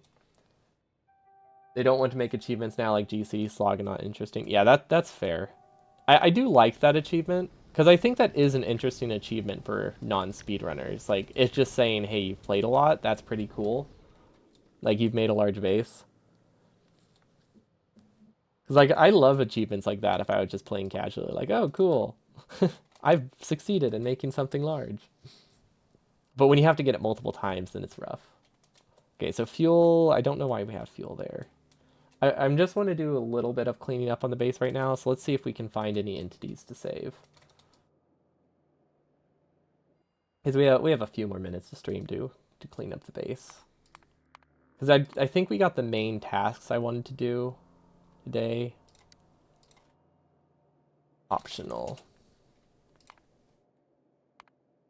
[SPEAKER 1] They don't want to make achievements now like GC, slog, and not interesting. Yeah, that's fair. I do like that achievement, because I think that is an interesting achievement for non-speedrunners. Like, it's just saying, hey, you've played a lot, that's pretty cool. Like, you've made a large base. Because, like, I love achievements like that if I was just playing casually. Like, oh, cool. I've succeeded in making something large. But when you have to get it multiple times, then it's rough. Okay, so fuel, I don't know why we have fuel there. I'm just want to do a little bit of cleaning up on the base right now, so let's see if we can find any entities to save. Because we have a few more minutes to stream to clean up the base. Because I think we got the main tasks I wanted to do today. Optional.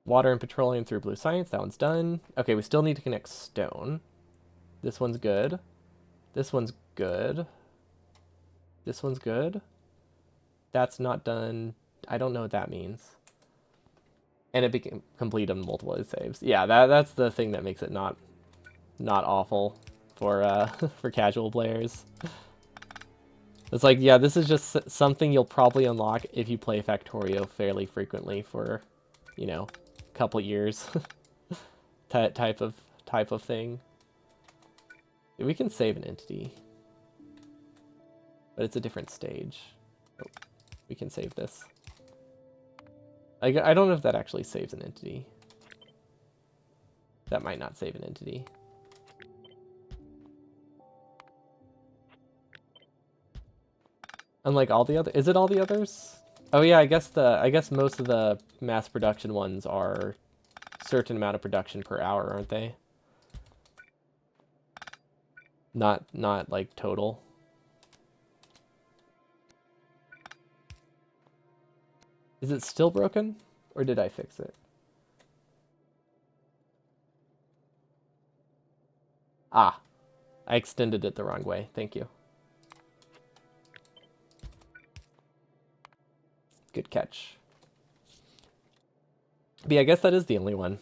[SPEAKER 1] Water and petroleum through blue science, that one's done. Okay, we still need to connect stone. This one's good. This one's good. This one's good. That's not done. I don't know what that means. And it became complete on multiple saves. Yeah, that's the thing that makes it not awful for for casual players. It's like, yeah, this is just something you'll probably unlock if you play Factorio fairly frequently for, a couple years. type of thing. We can save an entity. but it's a different stage. Oh, we can save this. I don't know if that actually saves an entity. That might not save an entity. Unlike all the other, is it all the others? Oh yeah, I guess most of the mass production ones are certain amount of production per hour, aren't they? Not like total. Is it still broken? Or did I fix it? Ah, I extended it the wrong way. Thank you. Good catch. But yeah, I guess that is the only one.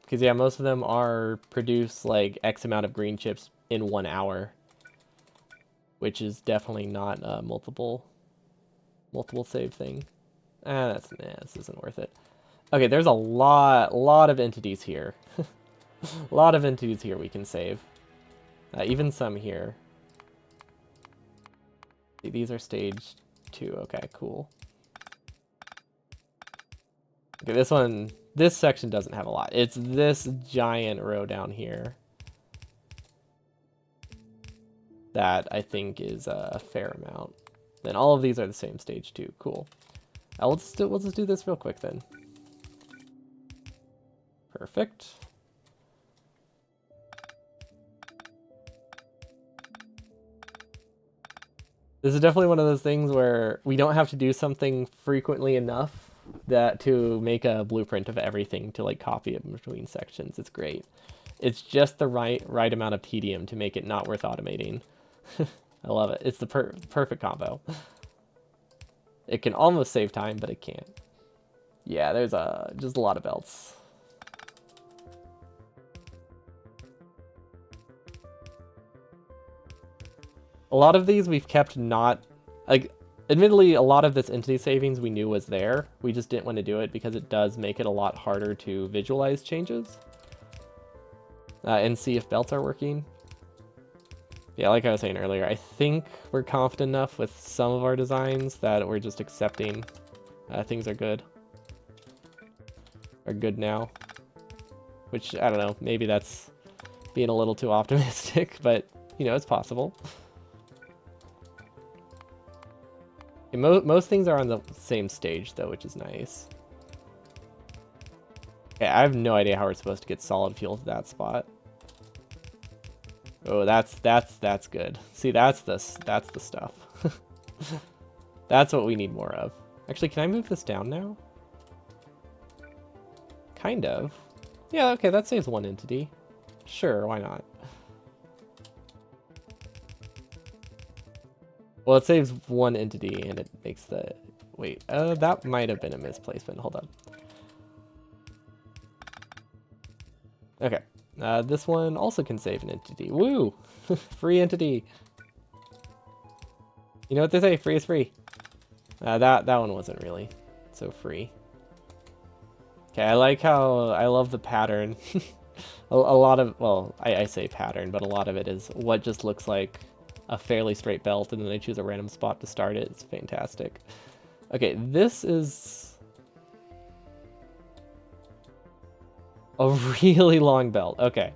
[SPEAKER 1] Because yeah, most of them are produce like X amount of green chips in 1 hour. Which is definitely not a multiple save thing. This isn't worth it. Okay, there's a lot of entities here. A lot of entities here we can save. Even some here. These are stage 2. Okay, cool. Okay, this section doesn't have a lot. It's this giant row down here that I think is a fair amount. Then all of these are the same stage 2. Cool. We'll just do this real quick then. Perfect. This is definitely one of those things where we don't have to do something frequently enough that to make a blueprint of everything to like copy it between sections. It's great. It's just the right amount of tedium to make it not worth automating. I love it. It's the perfect combo. It can almost save time, but it can't. Yeah, there's just a lot of belts. A lot of these we've kept not, like, admittedly, a lot of this entity savings we knew was there. We just didn't want to do it because it does make it a lot harder to visualize changes and see if belts are working. Yeah, like I was saying earlier, I think we're confident enough with some of our designs that we're just accepting things are good. Are good now. Which, I don't know, maybe that's being a little too optimistic, but, you know, it's possible. Most things are on the same stage, though, which is nice. Okay, I have no idea how we're supposed to get solid fuel to that spot. Oh, that's good. See, that's the stuff. That's what we need more of. Actually, can I move this down now? Kind of. Yeah, okay, that saves one entity. Sure, why not? Well, it saves one entity and it makes the... Wait, that might have been a misplacement. Hold on. Okay. This one also can save an entity. Woo! Free entity! You know what they say, free is free. That one wasn't really so free. Okay, I like how... I love the pattern. a lot of... Well, I say pattern, but a lot of it is what just looks like a fairly straight belt, and then I choose a random spot to start it. It's fantastic. Okay, this is a really long belt. Okay.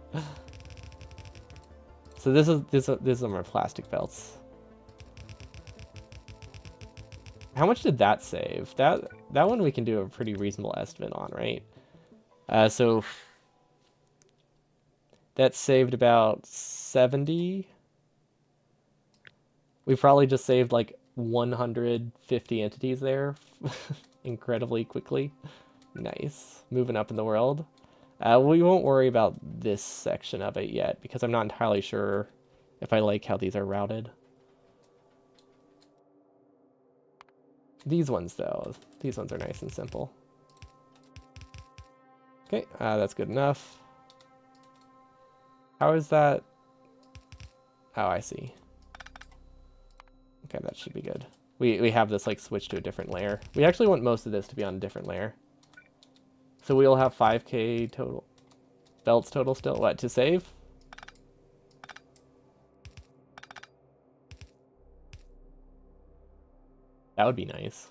[SPEAKER 1] So this is our plastic belts. How much did that save? That one we can do a pretty reasonable estimate on, right? So that saved about 70. We probably just saved like 150 entities there incredibly quickly. Nice. Moving up in the world. We won't worry about this section of it yet because I'm not entirely sure if I like how these are routed. These ones, though, these ones are nice and simple. Okay, that's good enough. How is that? Oh, I see. Okay, that should be good. We have this like switch to a different layer. We actually want most of this to be on a different layer. So we'll have 5k total. Belts total still. What, to save? That would be nice.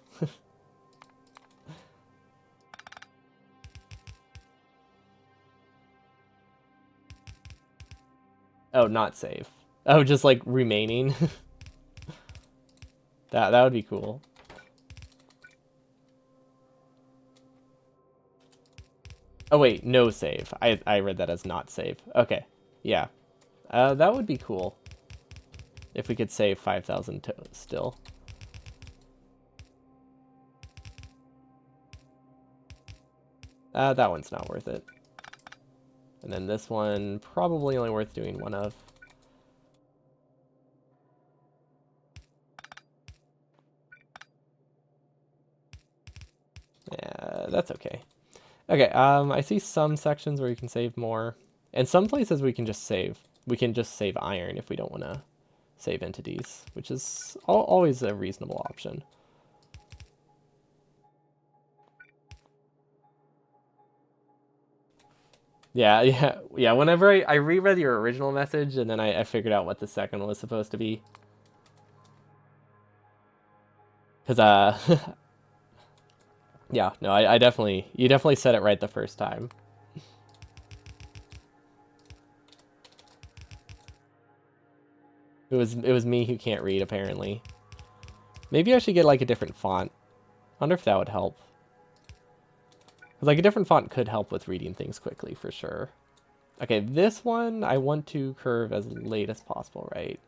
[SPEAKER 1] Oh, not save. Oh, just like remaining. That would be cool. Oh wait, no save. I read that as not save. Okay. Yeah. That would be cool. If we could save 5,000 still. That one's not worth it. And then this one, probably only worth doing one of. Yeah, that's okay. Okay, I see some sections where you can save more. And some places we can just save. We can just save iron if we don't want to save entities, which is always a reasonable option. Yeah, yeah. Whenever I reread your original message, and then I figured out what the second one was supposed to be. Because, yeah, no, you definitely said it right the first time. It was me who can't read, apparently. Maybe I should get, like, a different font. I wonder if that would help. Because, like, a different font could help with reading things quickly, for sure. Okay, this one, I want to curve as late as possible, right?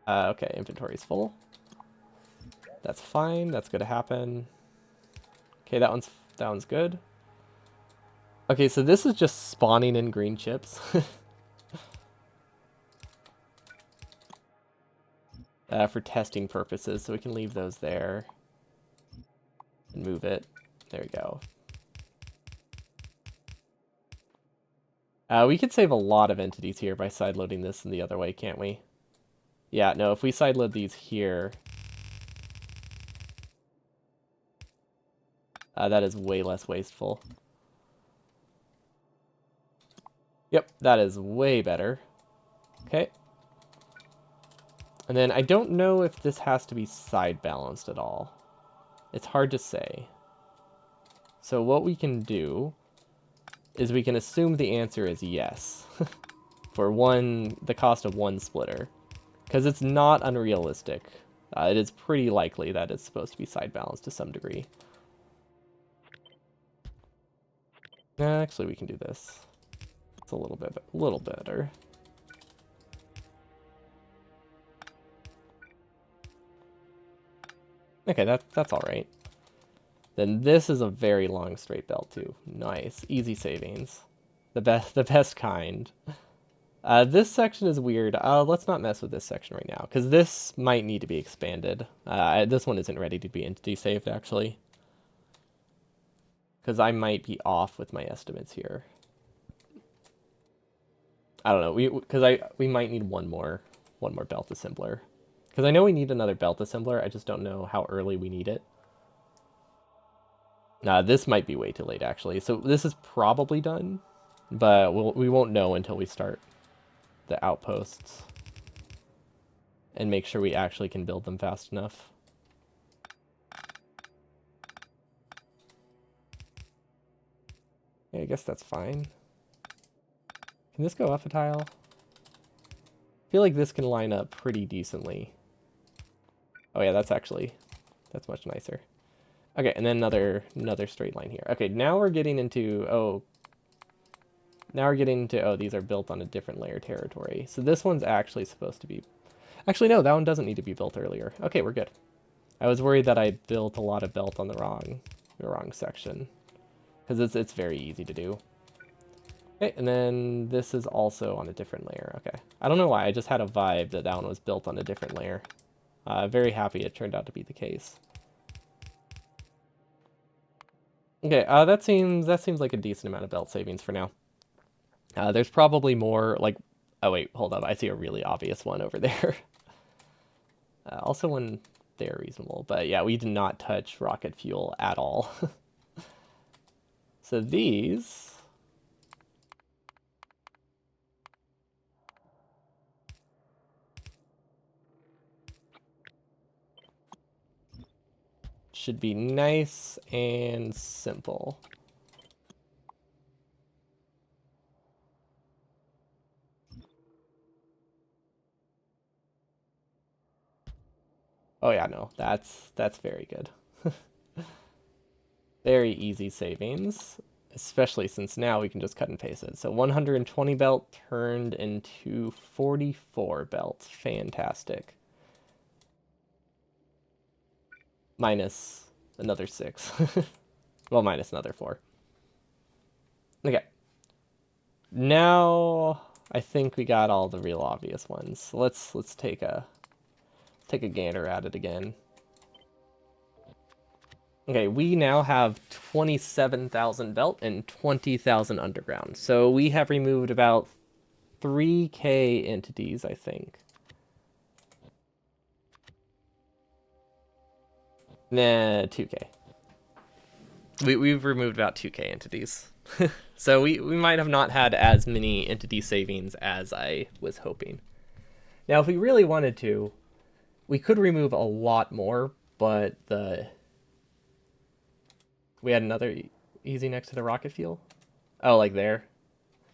[SPEAKER 1] Okay, inventory's full. That's fine. That's gonna happen. Okay, that one's good. Okay, so this is just spawning in green chips. For testing purposes, so we can leave those there. And move it. There we go. We could save a lot of entities here by sideloading this in the other way, can't we? Yeah, no, if we sideload these here, that is way less wasteful. Yep, that is way better. Okay. And then I don't know if this has to be side balanced at all. It's hard to say. So what we can do is we can assume the answer is yes for the cost of one splitter, because it's not unrealistic. It is pretty likely that it's supposed to be side balanced to some degree. Actually, we can do this. It's a little better. Okay, that's all right. Then this is a very long straight belt too. Nice, easy savings, the best kind. This section is weird. Let's not mess with this section right now, because this might need to be expanded. This one isn't ready to be entity saved, actually. Because I might be off with my estimates here. I don't know. We might need one more belt assembler. Because I know we need another belt assembler. I just don't know how early we need it. This might be way too late, actually. So this is probably done, but we won't know until we start the outposts and make sure we actually can build them fast enough. Yeah, I guess that's fine. Can this go up a tile? I feel like this can line up pretty decently. Oh yeah, that's much nicer. Okay, and then another straight line here. Okay, now we're getting into these are built on a different layer territory. So this one's actually supposed to be. Actually, no, that one doesn't need to be built earlier. Okay, we're good. I was worried that I built a lot of belt on the wrong section, because it's very easy to do. Okay, and then this is also on a different layer. Okay, I don't know why. I just had a vibe that one was built on a different layer. Very happy it turned out to be the case. Okay, that seems like a decent amount of belt savings for now. There's probably more, like, oh wait, hold up, I see a really obvious one over there. Also one there reasonable, but yeah, we did not touch rocket fuel at all. So these, should be nice and simple. Oh yeah, no, that's very good. Very easy savings, especially since now we can just cut and paste it. So 120 belt turned into 44 belt. Fantastic. Minus another 6. Well, minus another 4. Okay. Now I think we got all the real obvious ones. So let's take a gander at it again. Okay, we now have 27,000 belt and 20,000 underground. So we have removed about 3k entities, I think. Nah, 2k. We've removed about 2k entities. So we might have not had as many entity savings as I was hoping. Now, if we really wanted to, we could remove a lot more, but we had another easy next to the rocket fuel. Oh, like there?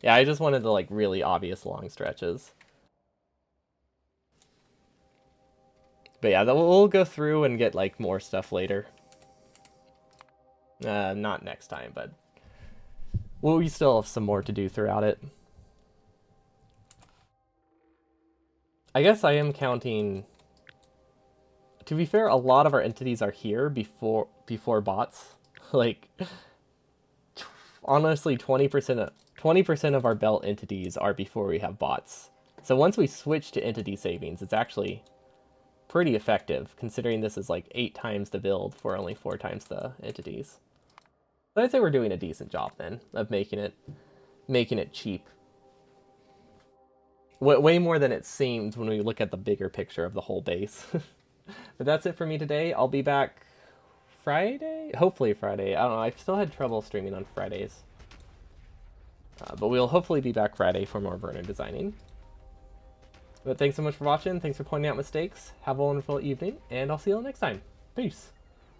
[SPEAKER 1] Yeah, I just wanted the like really obvious long stretches. But yeah, we'll go through and get like more stuff later. Not next time, but we still have some more to do throughout it. I guess I am counting. To be fair, a lot of our entities are here before bots. Like, honestly, 20% of our belt entities are before we have bots. So once we switch to entity savings, it's actually pretty effective, considering this is like 8 times the build for only 4 times the entities. But I'd say we're doing a decent job then of making it cheap. Way more than it seems when we look at the bigger picture of the whole base. But that's it for me today. I'll be back Friday? Hopefully Friday. I don't know. I've still had trouble streaming on Fridays. But we'll hopefully be back Friday for more burner designing. But thanks so much for watching. Thanks for pointing out mistakes. Have a wonderful evening, and I'll see you all next time. Peace.